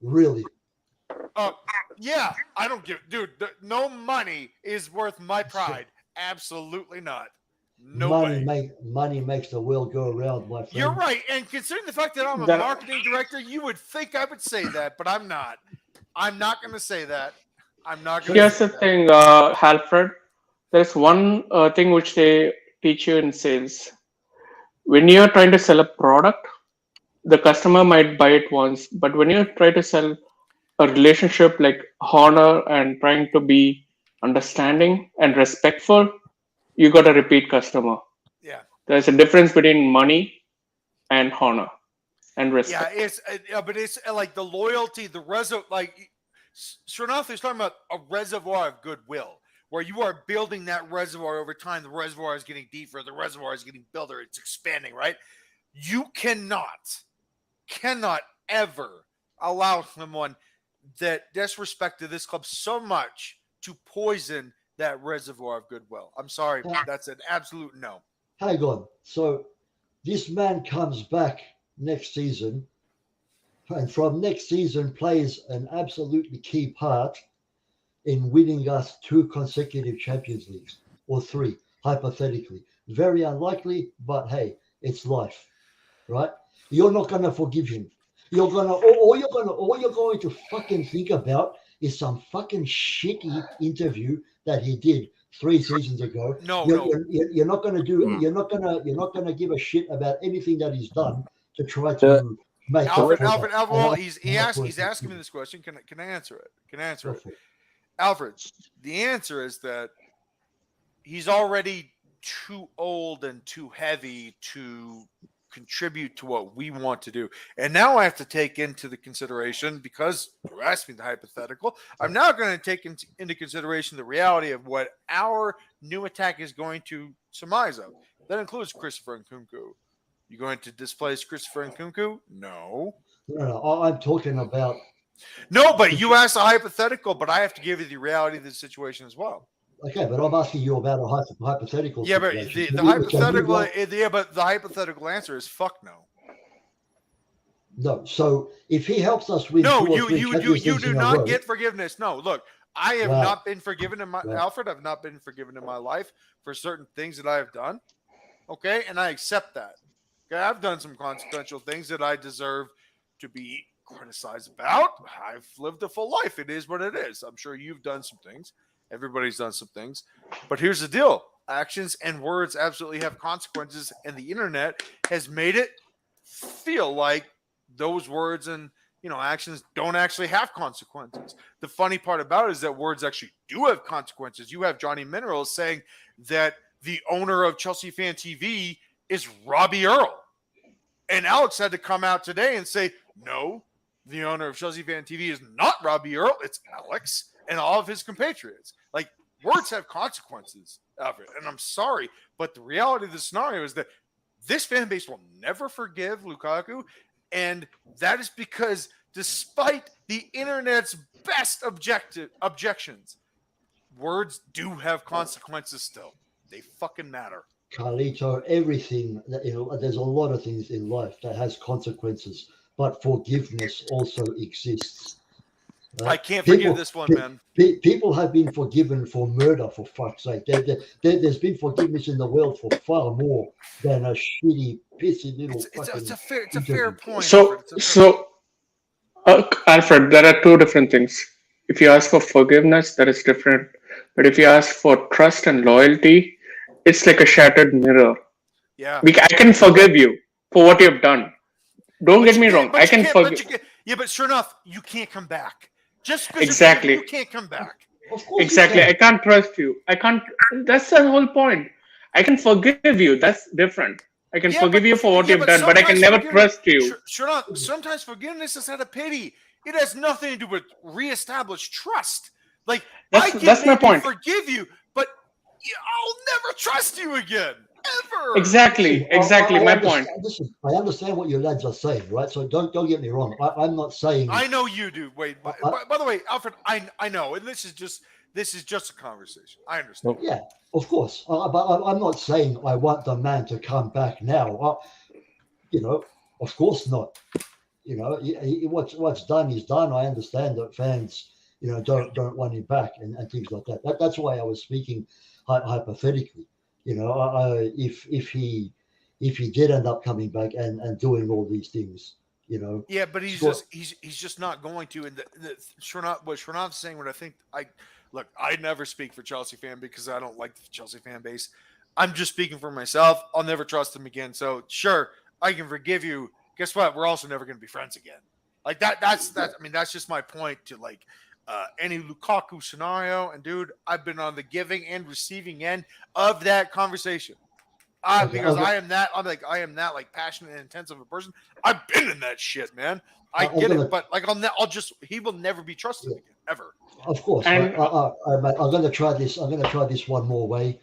Really? Yeah, I don't give, dude, no money is worth my pride. Absolutely not. No way. Money makes the world go around, my friend. You're right. And considering the fact that I'm a marketing director, you would think I would say that, but I'm not. I'm not going to say that. I'm not going to Here's the thing, Alfred. There's one thing which they teach you in sales. When you're trying to sell a product, the customer might buy it once, but when you try to sell a relationship like honor and trying to be understanding and respectful, you got a repeat customer. Yeah. There's a difference between money and honor and respect. Yeah, but it's like the loyalty, the like Srinath is talking about a reservoir of goodwill. where you are building that reservoir over time. The reservoir is getting deeper. The reservoir is getting builder. It's expanding, right? You cannot ever allow someone that disrespected this club so much to poison that reservoir of goodwill. I'm sorry. That's an absolute no. Hang on. So this man comes back next season, and from next season plays an absolutely key part in winning us 2 consecutive Champions Leagues, or 3, hypothetically. Very unlikely, but hey, it's life, right? You're not going to forgive him. You're going to, all you're going to fucking think about is some fucking shitty interview that he did 3 seasons ago. You're not going to do. You're not going to give a shit about anything that he's done to try to make. Alfred. Well, he's asking me this question. Can I answer it? Can I answer it? Alfred, the answer is that he's already too old and too heavy to contribute to what we want to do. And now I have to take into the consideration, because you asked me the hypothetical, I'm now going to take into consideration the reality of what our new attack is going to surmise of. That includes Christopher Nkunku. You going to displace Christopher Nkunku? No. No, I'm talking about. No, but you asked a hypothetical, but I have to give you the reality of the situation as well. Okay, but I'm asking you about a hypothetical. Yeah, but the hypothetical answer is fuck no. No, so if he helps us win, you do not get forgiveness. No, look, I have not been forgiven in my Alfred. I've not been forgiven in my life for certain things that I have done. Okay, and I accept that. Okay, I've done some consequential things that I deserve to be criticized about. I've lived a full life. It is what it is. I'm sure you've done some things. Everybody's done some things. But here's the deal. Actions and words absolutely have consequences, and the internet has made it feel like those words and actions don't actually have consequences. The funny part about it is that words actually do have consequences. You have Johnny Minerals saying that the owner of Chelsea Fan TV is Robbie Earl. And Alex had to come out today and say, no, the owner of Chelsea Fan TV is not Robbie Earl. It's Alex and all of his compatriots. Like, words have consequences, Alfred. And I'm sorry, but the reality of the scenario is that this fan base will never forgive Lukaku. And that is because despite the internet's best objections, words do have consequences still. They fucking matter. Carlito, everything, there's a lot of things in life that has consequences, but forgiveness also exists. I can't forgive this one, man. People have been forgiven for murder, for fuck's sake. There's been forgiveness in the world for far more than a shitty, pissy little. It's a fair point. So, Alfred, there are 2 different things. If you ask for forgiveness, that is different. But if you ask for trust and loyalty, it's like a shattered mirror. Yeah. I can forgive you for what you have done. Don't get me wrong. I can forgive. Yeah, but sure enough, you can't come back. Just because exactly. You can't come back. Exactly. I can't trust you. I can't. That's the whole point. I can forgive you. That's different. I can forgive you for what you've done, but I can never trust you. Sure enough, sometimes forgiveness is out of pity. It has nothing to do with reestablish trust. Like, that's my point. Forgive you, but I'll never trust you again. Ever. Exactly. My point. Listen, I understand what your lads are saying, right? So don't get me wrong. I'm not saying. I know you do. Wait. By the way, Alfred, I know, and this is just a conversation. I understand. Yeah, of course. But I'm not saying I want the man to come back now. Of course not. What's done is done. I understand that fans, don't want him back and things like that. That's why I was speaking hypothetically. If he did end up coming back and doing all these things, Yeah, but he's just not going to. And what Shrinath's saying, what I think, I never speak for Chelsea fan because I don't like the Chelsea fan base. I'm just speaking for myself. I'll never trust him again. So sure, I can forgive you. Guess what? We're also never going to be friends again. Like that. That's just my point to any Lukaku scenario. And dude, I've been on the giving and receiving end of that conversation. Because I am that passionate and intensive a person. I've been in that shit, man. I get it, but he will never be trusted again. ever. Of course, And- mate, I'm going to try this. I'm going to try this one more way,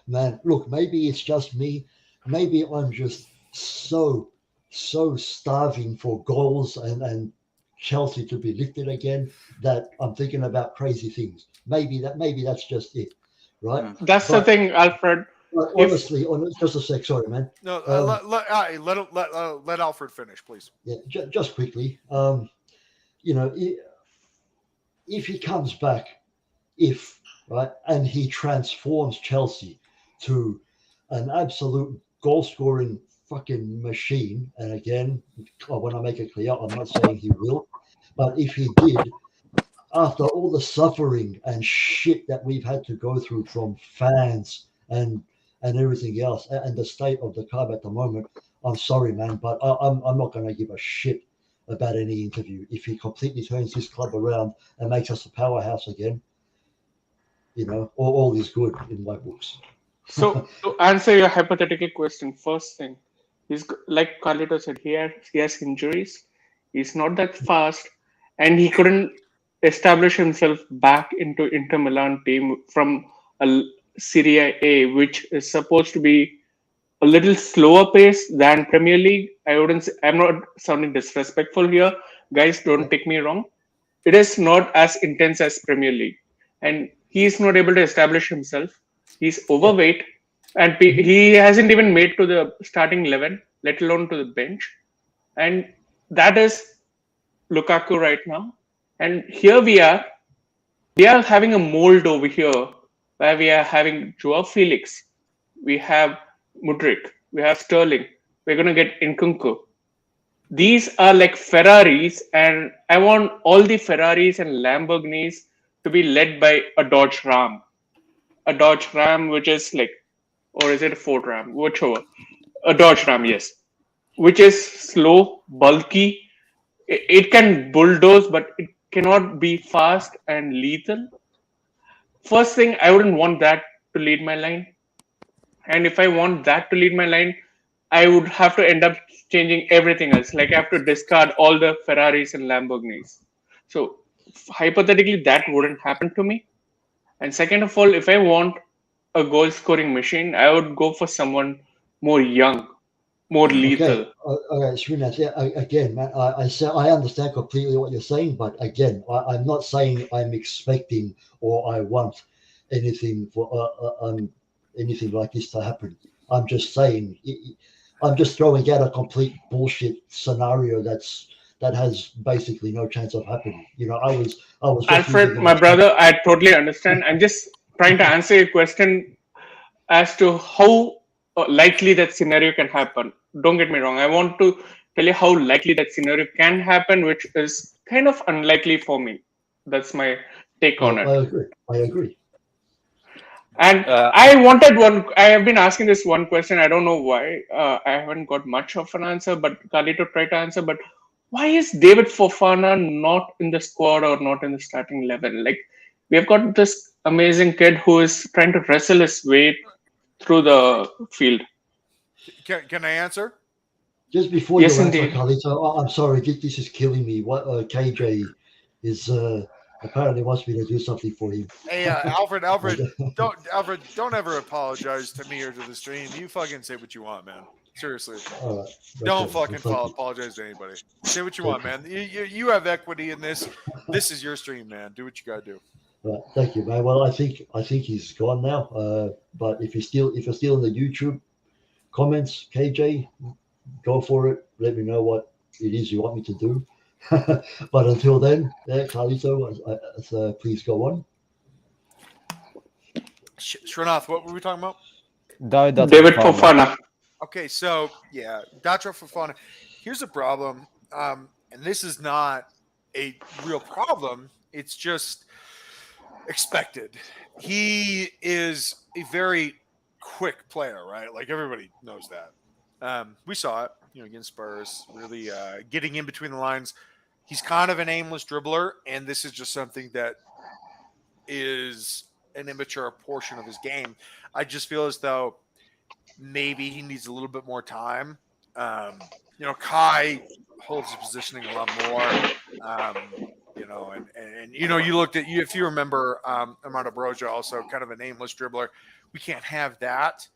man. Look, maybe it's just me. Maybe I'm just so starving for goals and Chelsea to be lifted again that I'm thinking about crazy things. Maybe that's just it, right? That's the thing, Alfred. But honestly, just a sec. Sorry, man. No, let Alfred finish, please. Yeah, just quickly. You know, if he comes back, right, and he transforms Chelsea to an absolute goal-scoring fucking machine, and again, I want to make it clear, I'm not saying he will, but if he did, after all the suffering and shit that we've had to go through from fans and everything else, and the state of the club at the moment, I'm sorry, man, but I'm not going to give a shit about any interview. If he completely turns this club around and makes us a powerhouse again, you know, all is good in my books. So to answer your hypothetical question, first thing, he's like Carlito said, he has injuries. He's not that fast, and he couldn't establish himself back into Inter Milan team from a Serie A, which is supposed to be a little slower pace than Premier League. I'm not sounding disrespectful here, guys. Don't take me wrong. It is not as intense as Premier League, and he is not able to establish himself. He's overweight, and he hasn't even made to the starting 11, let alone to the bench. And that is Lukaku right now. And here we are having a mold over here where we are having Joao Felix, we have Mudryk, we have Sterling, we're going to get Nkunku. These are like Ferraris, and I want all the Ferraris and Lamborghinis to be led by a Dodge Ram. A Dodge Ram, which is like, or is it a Ford Ram? Whichever. A Dodge Ram, yes. Which is slow, bulky. It can bulldoze, but it cannot be fast and lethal. First thing, I wouldn't want that to lead my line. And if I want that to lead my line, I would have to end up changing everything else. Like I have to discard all the Ferraris and Lamborghinis. So hypothetically, that wouldn't happen to me. And second of all, if I want a goal scoring machine, I would go for someone more young, more lethal. Okay, Srinath, yeah, again, man, I understand completely what you're saying, but again, I'm not saying I'm expecting or I want anything anything like this to happen. I'm just saying, I'm just throwing out a complete bullshit scenario that has basically no chance of happening. You know, I was. Alfred, my brother, I totally understand. I'm just trying to answer your question as to how likely that scenario can happen. Don't get me wrong. I want to tell you how likely that scenario can happen, which is kind of unlikely for me. That's my take on it. I agree. And I have been asking this one question. I don't know why. I haven't got much of an answer, but Carlito tried to answer. But why is David Fofana not in the squad or not in the starting 11? Like, we have got this amazing kid who is trying to wrestle his way through the field. Can I answer? Just before you answer, Carlito, I'm sorry, this is killing me. What KJ is apparently wants me to do something for him. Hey, Alfred, don't ever apologize to me or to the stream. You fucking say what you want, man. Seriously. All right. Don't fucking apologize to anybody. Say what you want, man. You have equity in this. This is your stream, man. Do what you gotta do. Right, thank you, man. Well, I think he's gone now. But if you're still in the YouTube comments, KJ, go for it. Let me know what it is you want me to do. But until then, Carlito, please go on. Srinath, what were we talking about? David Fofana. Okay, so yeah, David Fofana. Here's a problem, and this is not a real problem. It's just expected. He is a very quick player, right? Like everybody knows that. We saw it, against Spurs, really getting in between the lines. He's kind of an aimless dribbler, and this is just something that is an immature portion of his game. I just feel as though maybe he needs a little bit more time. Kai holds his positioning a lot more. you know, and you know, you looked at you if you remember Armando Broja, also kind of a nameless dribbler. We can't have that,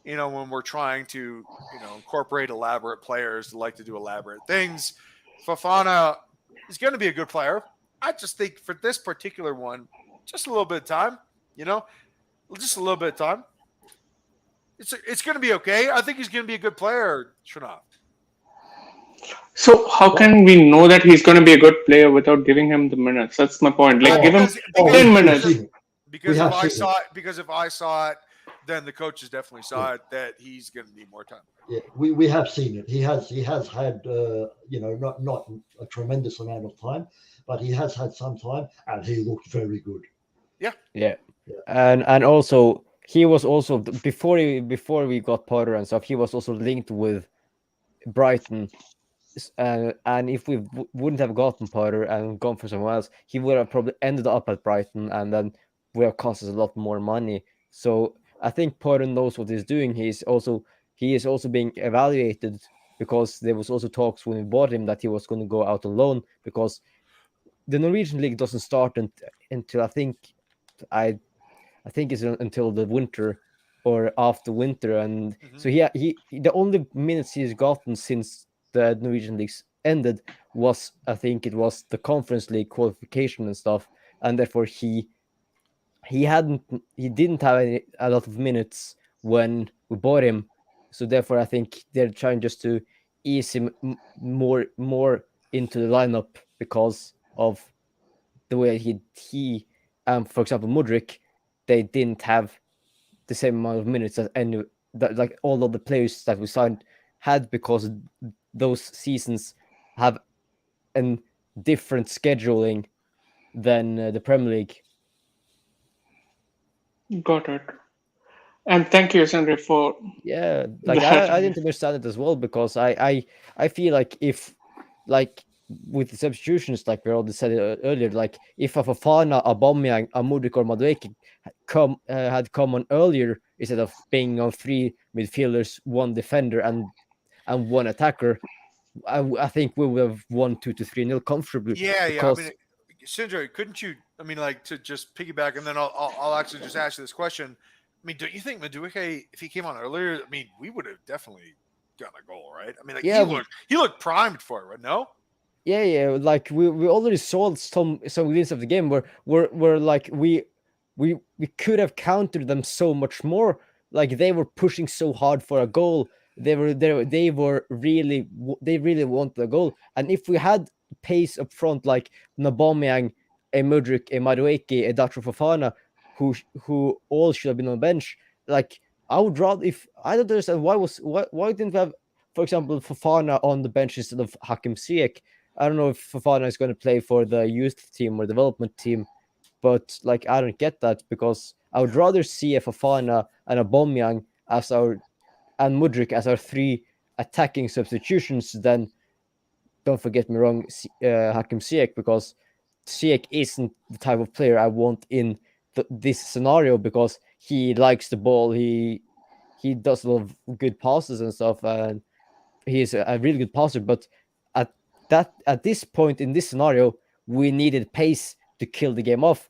you know, when we're trying to, you know, incorporate elaborate players that like to do elaborate things. Fofana is going to be a good player. I just think for this particular one, just a little bit of time, you know, just a little bit of time. It's going to be okay. I think he's going to be a good player, Shrinath. So how can we know that he's going to be a good player without giving him the minutes? That's my point. Like, give him 10 minutes. Because if I saw it, then the coaches definitely saw it that he's going to need more time. Yeah, we have seen it. He has had you know, not a tremendous amount of time, but he has had some time, and he looked very good. Yeah. And also he was also before we got Potter and stuff, he was also linked with Brighton. And if we wouldn't have gotten Potter and gone for someone else, he would have probably ended up at Brighton, and then would have cost us a lot more money. So I think Potter knows what he's doing. He is also being evaluated, because there was also talks when we bought him that he was going to go out on loan, because the Norwegian league doesn't start until I think it's until the winter or after winter, and so he the only minutes he's gotten since the Norwegian leagues ended was, I think it was the Conference League qualification and stuff, and therefore he didn't have a lot of minutes when we bought him. So therefore I think they're trying just to ease him more into the lineup, because of the way he for example Mudryk, they didn't have the same amount of minutes as like all of the players that we signed had, because those seasons have a different scheduling than the Premier League. Got it. And thank you, Sandra, for like I didn't understand it as well, because I feel like if, like with the substitutions, like we already said earlier, like if a Fofana, a Aubameyang, a Mudryk or Madueke had come on earlier, instead of being on 3 midfielders, 1 defender and 1 attacker, I think we would have won 2-3-0 comfortably. Yeah. I mean, Sindre, couldn't you? I mean, like, to just piggyback, and then I'll actually just ask you this question. I mean, don't you think Madueke, if he came on earlier, I mean, we would have definitely gotten a goal, right? I mean, like, he looked primed for it, right? No. Yeah. Like we already saw some glimpses of the game where like we could have countered them so much more. Like they were pushing so hard for a goal. They really wanted a goal. And if we had pace up front, like Aubameyang, a Mudryk, a Madueke, a Dacho Fofana, who all should have been on the bench, like I would rather, I don't understand why didn't we have, for example, Fofana on the bench instead of Hakim Ziyech. I don't know if Fofana is going to play for the youth team or development team, but like I don't get that, because I would rather see a Fofana and a Aubameyang and Mudryk as our 3 attacking substitutions than, don't forget me wrong, Hakim Ziyech, because Ziyech isn't the type of player I want in this scenario, because he likes the ball, he does a lot of good passes and stuff, and he's a really good passer. But at this point in this scenario, we needed pace to kill the game off,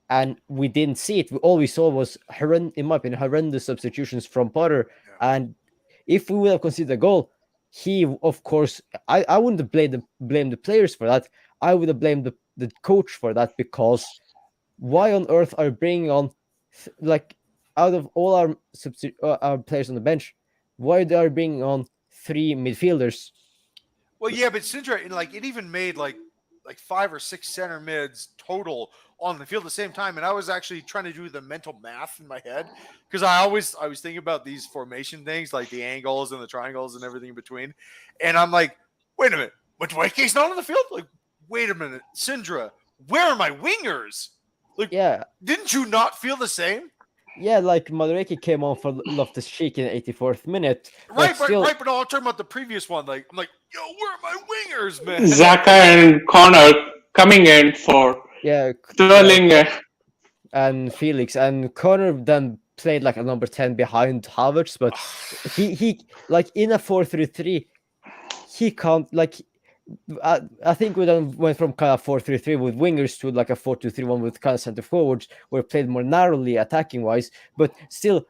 and we didn't see it. All we saw was, in my opinion, horrendous substitutions from Potter. And if we would have conceded a goal, he, of course, I wouldn't blame the players for that. I would have blamed the coach for that, because why on earth are you bringing on, like, out of all our players on the bench, why they are bringing on 3 midfielders? Well, yeah, but Sindra, like, it even made like 5 or 6 center mids total on the field at the same time, and I was actually trying to do the mental math in my head, because I was thinking about these formation things, like the angles and the triangles and everything in between, and I'm like, wait a minute, Madueke's not on the field? Like, wait a minute, Sindra, where are my wingers? Like, yeah, didn't you not feel the same? Yeah, like Madueke came on for Loftus-Cheek in the 84th minute. Right, but no, I'm talking about the previous one. Like, I'm like, yo, where are my wingers, man? Xhaka and Connor coming in for Sterling and Felix, and Connor then played like a number 10 behind Havertz, but he like in a 4-3-3, he can't, like, I think we then went from kind of 4-3-3 with wingers to like a 4-2-3-1 with kind of center forwards, where we played more narrowly attacking wise. But still,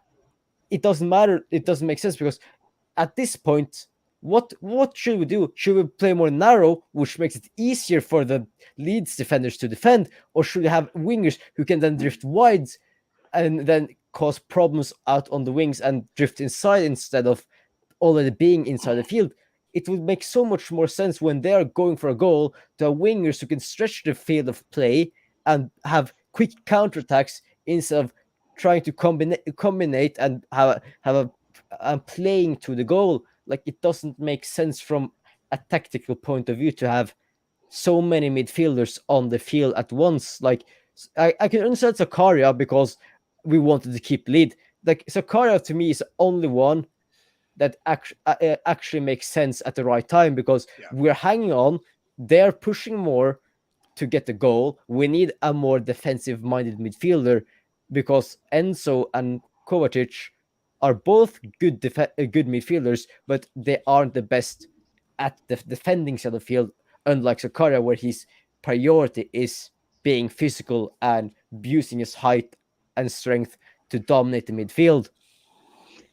it doesn't matter. It doesn't make sense because at this point, what should we do? Should we play more narrow, which makes it easier for the Leeds defenders to defend, or should we have wingers who can then drift wide and then cause problems out on the wings and drift inside instead of already being inside the field? It would make so much more sense when they are going for a goal to have wingers who can stretch the field of play and have quick counterattacks instead of trying to combine and have playing to the goal. Like, it doesn't make sense from a tactical point of view to have so many midfielders on the field at once. Like, I can understand Zakaria because we wanted to keep lead. Like, Zakaria to me is the only one that actually makes sense at the right time because we're hanging on. They're pushing more to get the goal. We need a more defensive-minded midfielder because Enzo and Kovacic are both good midfielders, but they aren't the best at the defending side of the field, unlike Zakaria, where his priority is being physical and using his height and strength to dominate the midfield.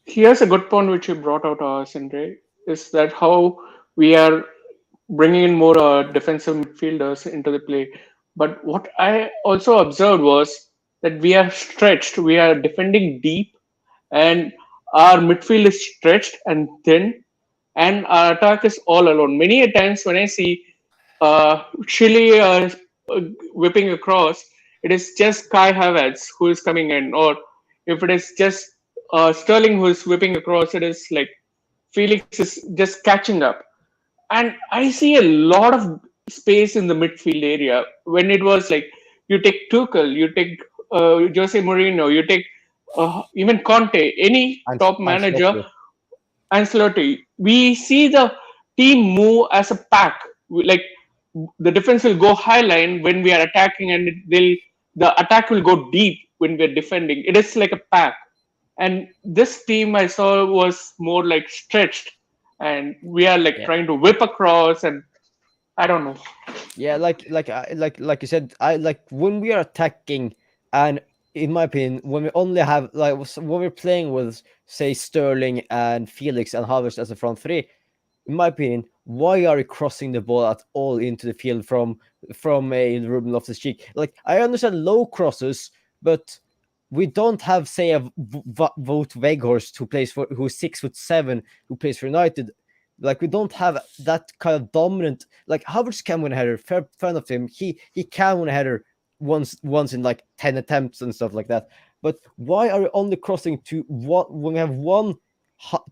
Here's a good point which you brought out, Sindre, is that how we are bringing in more defensive midfielders into the play. But what I also observed was that we are stretched. We are defending deep, and our midfield is stretched and thin, and our attack is all alone. Many a times when I see Chile whipping across, it is just Kai Havertz who is coming in, or if it is just Sterling who is whipping across, it is like Felix is just catching up. And I see a lot of space in the midfield area when it was like you take Tuchel, you take Jose Mourinho, you take even Conte, any top manager, Ancelotti. We see the team move as a pack. Like the defense will go high line when we are attacking, and the attack will go deep when we are defending. It is like a pack. And this team I saw was more like stretched, and we are like trying to whip across, and I don't know. Yeah, like you said, I like when we are attacking, and in my opinion, when we only have like when we're playing with say Sterling and Felix and Havertz as a front three, in my opinion, why are you crossing the ball at all into the field from a Ruben Loftus-Cheek? Like, I understand low crosses, but we don't have, say, a Wout Weghorst who's 6'7", who plays for United. Like, we don't have that kind of dominant. Like, Havertz can win a header. Fair enough to him. He can win a header once in like 10 attempts and stuff like that. But why are we only crossing to what when we have one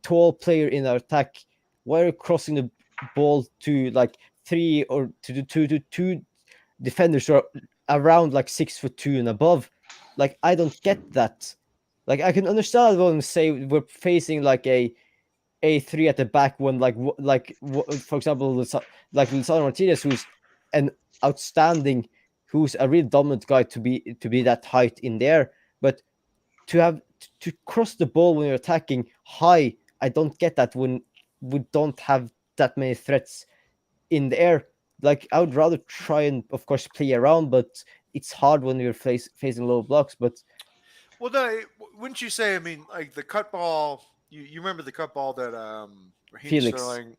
tall player in our attack? Why are we crossing the ball to like three or to two defenders who are around like 6'2" and above? Like, I don't get that. Like, I can understand when we say we're facing like a three at the back when for example like Lisandro Martinez, who's an outstanding, who's a real dominant guy to be that height in there, but to cross the ball when you're attacking high, I don't get that when we don't have that many threats in the air. Like, I would rather try and of course play around, but it's hard when you're facing low blocks. But wouldn't you say? I mean, like the cut ball. You remember the cut ball that Raheem Felix. Sterling?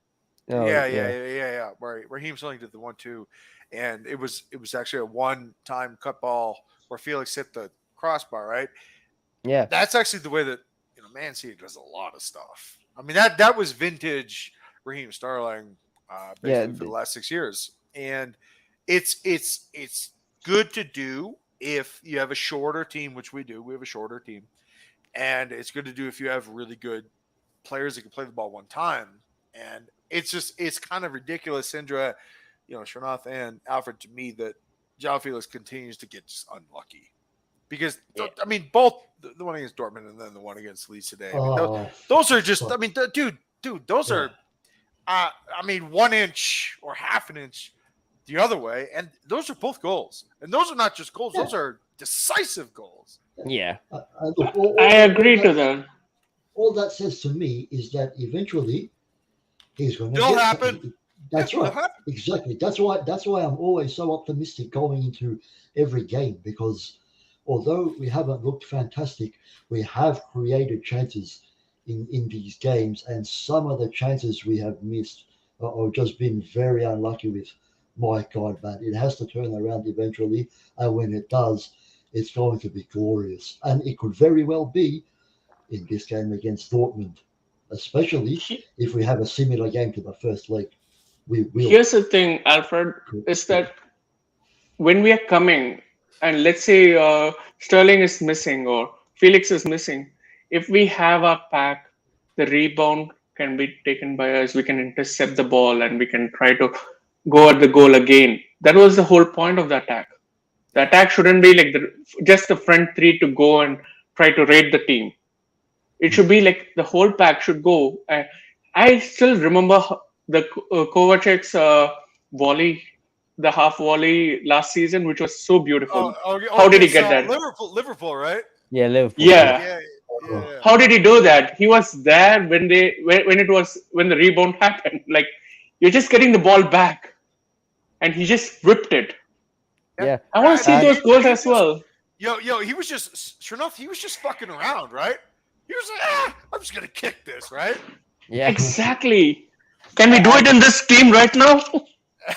Oh, yeah. Where Raheem Sterling did the 1-2, and it was actually a one-time cut ball where Felix hit the crossbar. Right? Yeah. That's actually the way that Man City does a lot of stuff. I mean that was vintage Raheem Sterling. Basically for the last 6 years, and it's good to do if you have a shorter team, which we do. We have a shorter team, and it's good to do if you have really good players that can play the ball one time. And it's kind of ridiculous, Indra, Srinath and Alfred, to me, that João Felix continues to get just unlucky because I mean both the one against Dortmund and then the one against Leeds today. I mean, those are just dude, those are. 1 inch or half an inch the other way, and those are both goals. And those are not just goals; those are decisive goals. Yeah, I agree to that. All that says to me is that eventually he's going to It'll happen. That's right. Exactly. That's why I'm always so optimistic going into every game, because although we haven't looked fantastic, we have created chances in these games, and some of the chances we have missed or just been very unlucky with. My God, man, it has to turn around eventually, and when it does, it's going to be glorious. And it could very well be in this game against Dortmund, especially if we have a similar game to the first leg. We will. Here's the thing, Alfred, is that when we are coming, and let's say Sterling is missing or Felix is missing, if we have our pack, the rebound can be taken by us. We can intercept the ball and we can try to go at the goal again. That was the whole point of the attack. The attack shouldn't be like just the front three to go and try to raid the team. It should be like the whole pack should go. I still remember the Kovacek's volley, the half volley last season, which was so beautiful. How did he get that? Liverpool, right? Yeah, Liverpool. Yeah. How did he do that? He was there when the rebound happened. Like, you're just getting the ball back, and he just ripped it. Yeah, I want to see those goals as well. Yo, he was just sure enough, he was just fucking around, right? He was like, I'm just gonna kick this, right? Yeah, exactly. Can we do it in this team right now?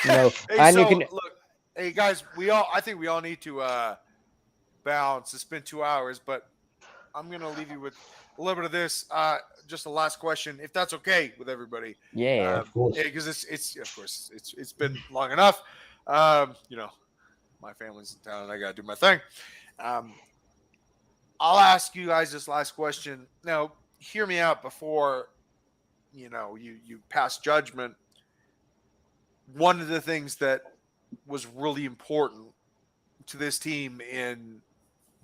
No, hey, and so, you can. Look, hey guys, I think we all need to bounce. It's been 2 hours, but I'm gonna leave you with a little bit of this. Just a last question, if that's okay with everybody. Yeah, of course. Because it's been long enough. My family's in town and I gotta do my thing. I'll ask you guys this last question. Now, hear me out before you pass judgment. One of the things that was really important to this team in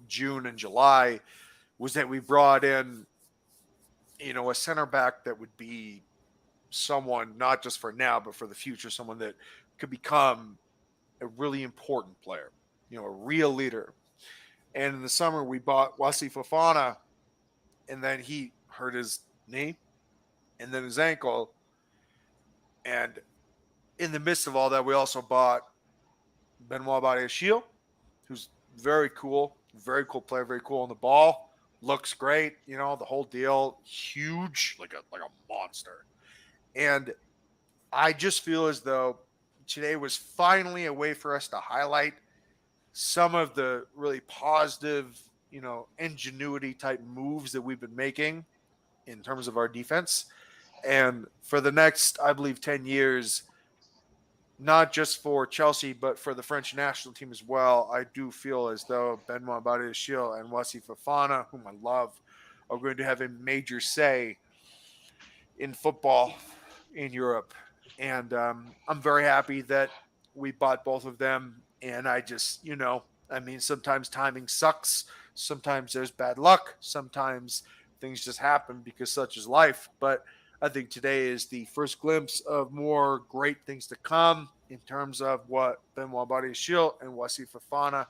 June and July was that we brought in, a center back that would be someone not just for now, but for the future, someone that could become a really important player, a real leader. And in the summer, we bought Wesley Fofana, and then he hurt his knee and then his ankle. And in the midst of all that, we also bought Benoit Badiashile, who's very cool player, very cool on the ball, looks great, the whole deal, huge, like a monster. And I just feel as though today was finally a way for us to highlight some of the really positive, ingenuity type moves that we've been making in terms of our defense. And for the next, I believe, 10 years, not just for Chelsea, but for the French national team as well, I do feel as though Benoit Badiashile and Wesley Fofana, whom I love, are going to have a major say in football in Europe. And I'm very happy that we bought both of them. And I just, sometimes timing sucks. Sometimes there's bad luck. Sometimes things just happen because such is life. But I think today is the first glimpse of more great things to come in terms of what Benoit Badiashile and Wesley Fofana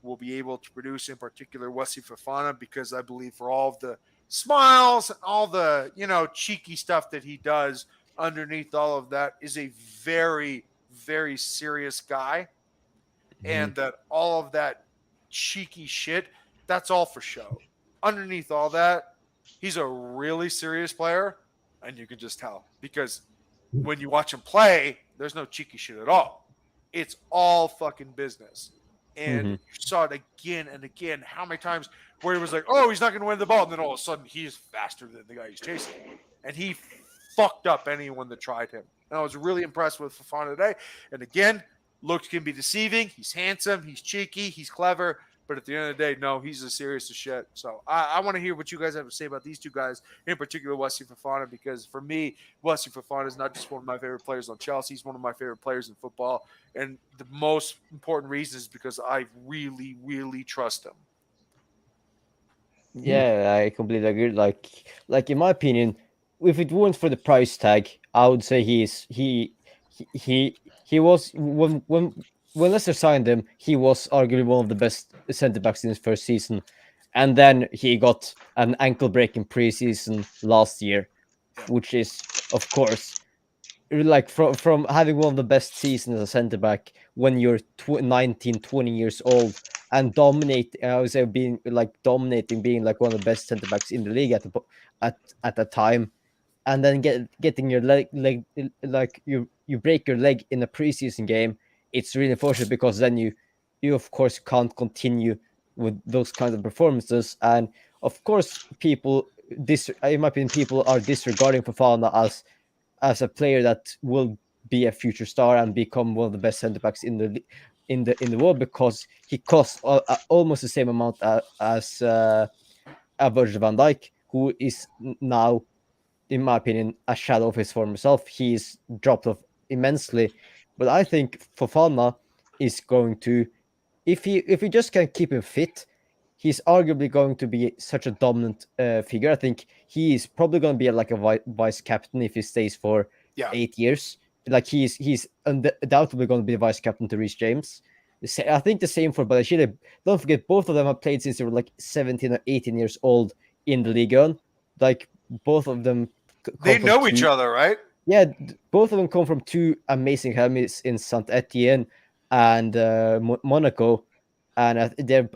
will be able to produce, in particular Wesley Fofana, because I believe for all of the smiles and all the, cheeky stuff that he does, underneath all of that is a very, very serious guy. And that all of that cheeky shit, that's all for show. Underneath all that, he's a really serious player, and you can just tell. Because when you watch him play, there's no cheeky shit at all. It's all fucking business. And you saw it again and again. How many times where he was like, oh, he's not going to win the ball. And then all of a sudden, he's faster than the guy he's chasing. And he fucked up anyone that tried him. And I was really impressed with Fofana today. And again, looks can be deceiving. He's handsome. He's cheeky. He's clever. But at the end of the day, no, he's as serious as shit. So I want to hear what you guys have to say about these two guys, in particular Wesley Fofana, because for me, Wesley Fofana is not just one of my favorite players on Chelsea. He's one of my favorite players in football. And the most important reason is because I really, really trust him. Yeah, I completely agree. Like in my opinion, if it weren't for the price tag, I would say he was when Leicester signed him, he was arguably one of the best centre backs in his first season, and then he got an ankle break in preseason last year, which is of course like from having one of the best seasons as a centre back when you're 19, 20 years old and dominating. I would say being like one of the best centre backs in the league at the time, and then getting your leg like you break your leg in a preseason game. It's really unfortunate because then you of course can't continue with those kinds of performances, and of course people in my opinion people are disregarding Fofana as a player that will be a future star and become one of the best centre backs in the world because he costs almost the same amount as Virgil van Dijk, who is now, in my opinion, a shadow of his former self. He's dropped off immensely, but I think Fofana is going to, if he just can keep him fit, he's arguably going to be such a dominant figure. I think he is probably going to be like a vice captain if he stays for 8 years. Like he's undoubtedly going to be the vice captain to Reece James. I think the same for Balashile. Don't forget, both of them have played since they were like 17 or 18 years old in the Ligue 1. Like both of them, they know each other, right? Yeah, both of them come from two amazing academies in Saint Etienne and Monaco, and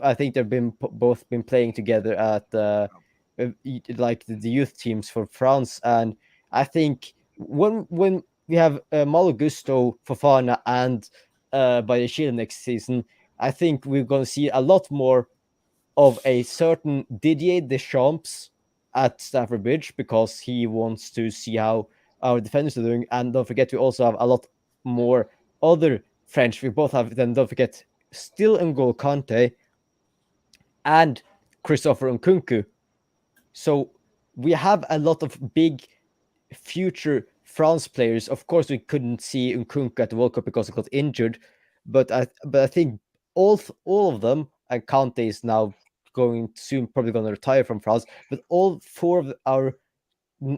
I think they've both been playing together at like the youth teams for France. And I think when we have Malo Gusto, Fofana, and Bayeshile next season, I think we're going to see a lot more of a certain Didier Deschamps at Stamford Bridge because he wants to see how our defenders are doing. And don't forget, we also have a lot more other French. We both have them. Don't forget, still N'Golo Kante and Christopher Nkunku. So we have a lot of big future France players. Of course, we couldn't see Nkunku at the World Cup because he got injured, but I think all of them, and Kante is now probably going to retire from France, but all four of our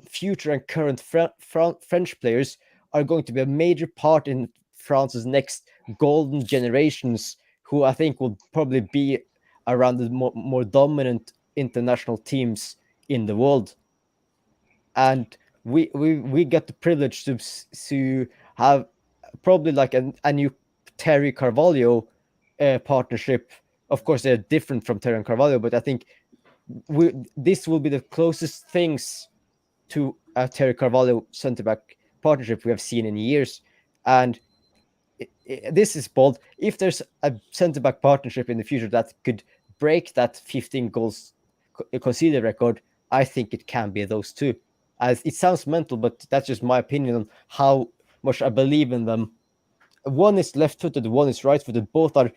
future and current French players are going to be a major part in France's next golden generations, who I think will probably be around the more dominant international teams in the world. And we get the privilege to have probably like a new Terry Carvalho partnership. Of course, they're different from Terry and Carvalho, but I think this will be the closest things to a Terry Carvalho centre-back partnership we have seen in years. And this is bold. If there's a centre-back partnership in the future that could break that 15 goals conceded record, I think it can be those two. As it sounds mental, but that's just my opinion on how much I believe in them. One is left-footed, one is right-footed. Both are,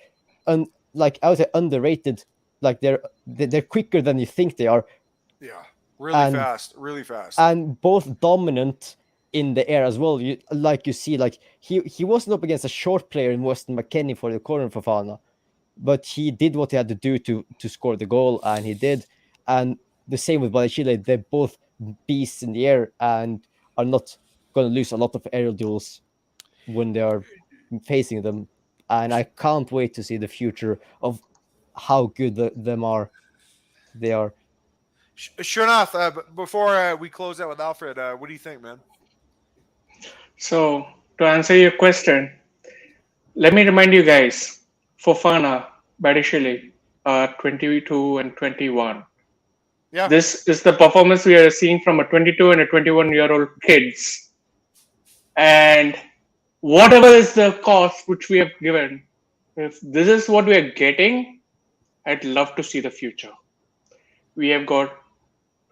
like I would say, underrated. Like they're quicker than you think they are. Yeah, really fast, and both dominant in the air as well. You see, like he wasn't up against a short player in Weston McKennie for the corner for Fofana, but he did what he had to do to score the goal, and he did. And the same with Balashile. They're both beasts in the air and are not going to lose a lot of aerial duels when they are facing them. And I can't wait to see the future of how good they are. Shrinath, before we close out with Alfred, what do you think, man? So, to answer your question, let me remind you guys, Fofana, Badiashile are 22 and 21. Yeah. This is the performance we are seeing from a 22 and a 21-year-old kids. And whatever is the cost which we have given, if this is what we are getting, I'd love to see the future. We have got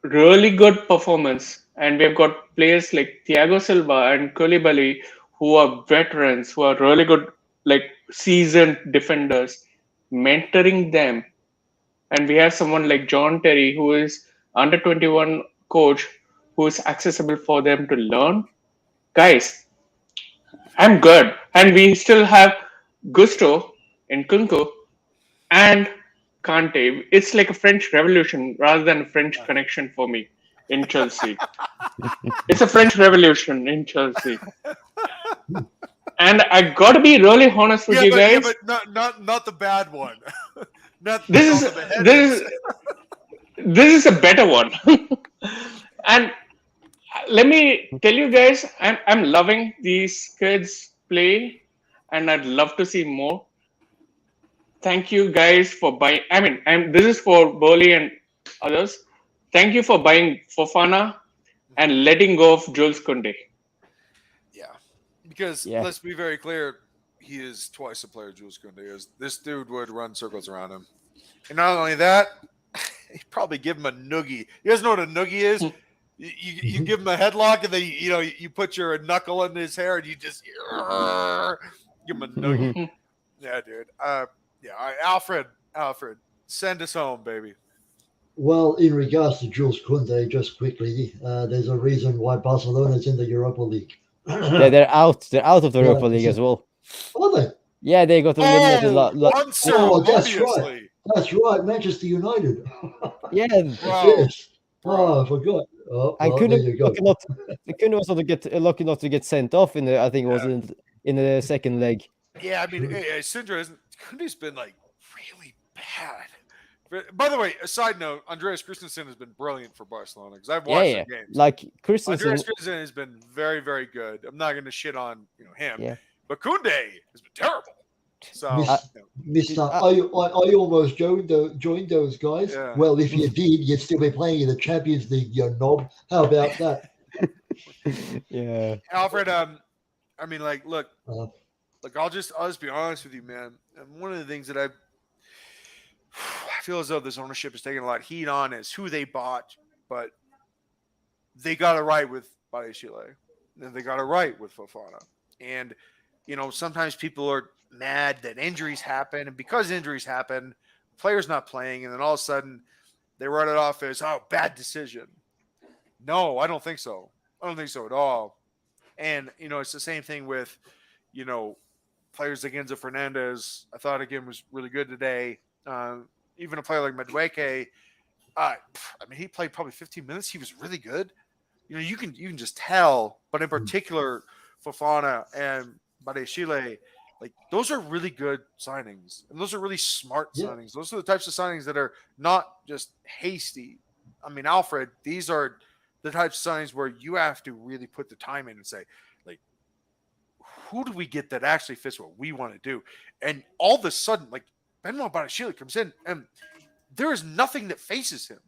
really good performance, and we've got players like Thiago Silva and Koulibaly who are veterans, who are really good, like seasoned defenders, mentoring them. And we have someone like John Terry, who is under 21 coach, who is accessible for them to learn. Guys, I'm good. And we still have Gusto and Nkunku and Kante. It's like a French Revolution rather than a French connection for me in Chelsea. It's a French Revolution in Chelsea. And I got to be really honest with you guys. Yeah, but not the bad one. This is a better one. And let me tell you guys, I'm loving these kids play, and I'd love to see more. Thank you guys for buying. I mean, this is for Burley and others. Thank you for buying Fofana and letting go of Jules Koundé. Yeah, because let's be very clear, he is twice the player Jules Koundé is. This dude would run circles around him, and not only that, he'd probably give him a noogie. You guys know what a noogie is? You give him a headlock, and then you put your knuckle in his hair, and you just give him a noogie. Yeah, dude. Alfred, send us home, baby. Well, in regards to Jules Koundé, just quickly, there's a reason why Barcelona's in the Europa League. Yeah, they're out. They're out of the Europa League as well. Are they? Yeah, they got eliminated. That's right. That's right. Manchester United. Yeah. Yes. Oh, I forgot. Oh, and well, there you go. Koundé was lucky not to get sent off in the. I think it was in the second leg. Yeah, I mean, Koundé's been like really bad. By the way, a side note: Andreas Christensen has been brilliant for Barcelona because I've watched the games. Like Christensen has been very, very good. I'm not going to shit on him, yeah. But Koundé has been terrible. So, I almost joined those guys. Yeah. Well, if you did, you'd still be playing in the Champions League, you knob. How about that? Yeah, Alfred. I mean, like, look, I'll just be honest with you, man. And one of the things that I feel as though this ownership is taking a lot of heat on is who they bought, but they got it right with Badiashile, and they got it right with Fofana. And sometimes people are mad that injuries happen, and because injuries happen, players not playing, and then all of a sudden they run it off as bad decision. No, I don't think so. I don't think so at all. And it's the same thing with players like Enzo Fernandez. I thought again was really good today. Even a player like Madueke, I mean, he played probably 15 minutes. He was really good. You can just tell. But in particular, Fofana and Badiashile, like those are really good signings, and those are really smart signings. Those are the types of signings that are not just hasty. I mean, Alfred, these are the types of signings where you have to really put the time in and say, like, who do we get that actually fits what we want to do? And all of a sudden, like, Benoit Badiashile comes in, and there is nothing that faces him,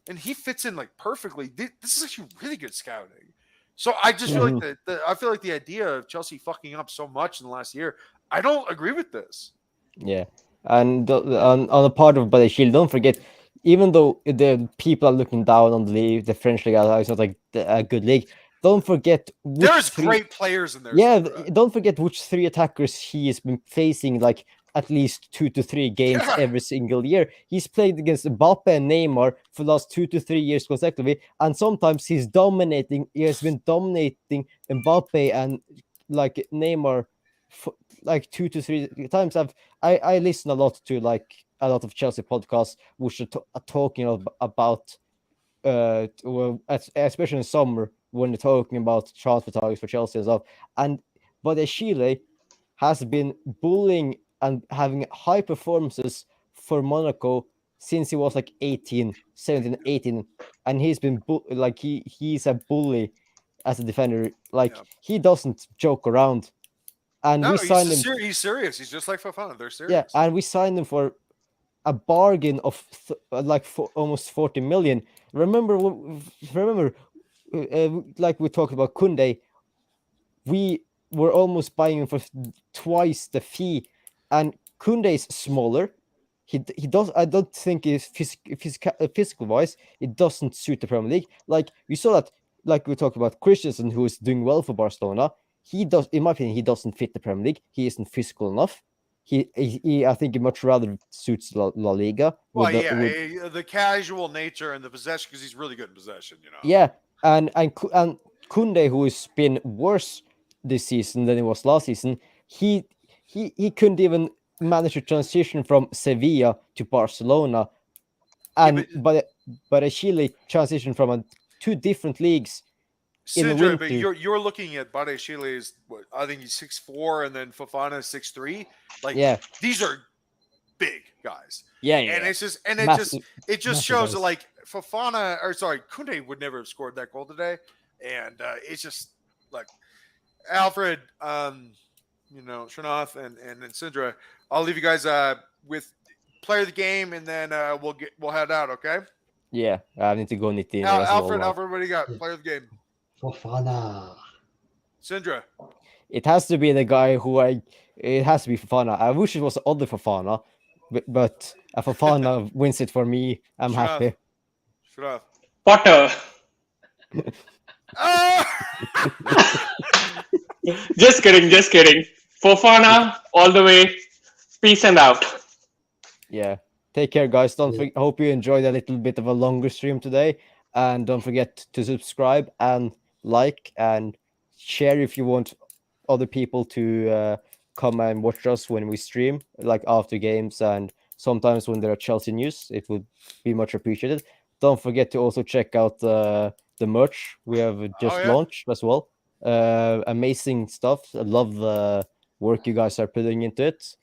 and he fits in like perfectly. This is actually really good scouting. So I just feel like I feel like the idea of Chelsea fucking up so much in the last year, I don't agree with this. Yeah, and on the part of Badiashile, don't forget, even though the people are looking down on the league, the French league, it's not like a good league. Don't forget there's great players in there. Yeah, don't forget which three attackers he has been facing, like at least 2 to 3 games every single year. He's played against Mbappe and Neymar for the last 2 to 3 years consecutively, and sometimes he's dominating. He has been dominating Mbappe and like Neymar for like 2 to 3 times. I listen a lot to like a lot of Chelsea podcasts which are talking about especially in summer when they're talking about transfer targets for Chelsea and stuff. And Badiashile has been bullying and having high performances for Monaco since he was like 17, 18, and he's been he's a bully as a defender. Like he doesn't joke around. And we signed him. He's serious. He's just like Fofana. They're serious. Yeah, and we signed him for a bargain of almost 40 million. Remember, like we talked about Koundé, we were almost buying him for twice the fee. And Koundé is smaller. He does. I don't think he's physical wise, it doesn't suit the Premier League. Like we saw that, like we talked about Christensen, who is doing well for Barcelona. He does, in my opinion, he doesn't fit the Premier League. He isn't physical enough. He I think he much rather suits La Liga. Well, the casual nature and the possession, because he's really good in possession. Yeah, and Koundé, who has been worse this season than he was last season, he couldn't even manage to transition from Sevilla to Barcelona, and but Badiashile transitioned from 2 different leagues. Sindra, but you're looking at Badiashile's, I think he's 6'4", and then Fofana is 6'3". Like, these are big guys. Yeah. And it's just, it just shows that like Koundé would never have scored that goal today. And it's just like Alfred, Shrinath and Sindra. I'll leave you guys with player of the game, and then we'll head out. Okay. Yeah, I need to go knit dinner as Alfred, well. what do you got? Player of the game. Fofana. Sindra. It has to be the guy who it has to be Fofana. I wish it was other Fofana, but a Fofana wins it for me. I'm happy. Shrinath. Potter. Just kidding. Fofana all the way. Peace and out. Yeah. Take care, guys. Hope you enjoyed a little bit of a longer stream today. And don't forget to subscribe and like and share if you want other people to come and watch us when we stream, like after games and sometimes when there are Chelsea news. It would be much appreciated. Don't forget to also check out the merch we have just launched as well. Amazing stuff. I love the work you guys are putting into it.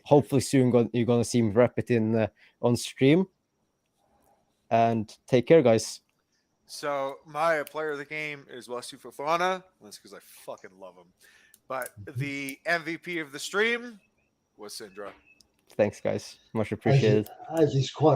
Hopefully soon you're gonna see me wrap it in on stream. And take care, guys. So my player of the game is Wesley Fofana. That's because I fucking love him. But the MVP of the stream was Sindra. Thanks, guys. Much appreciated. As is quite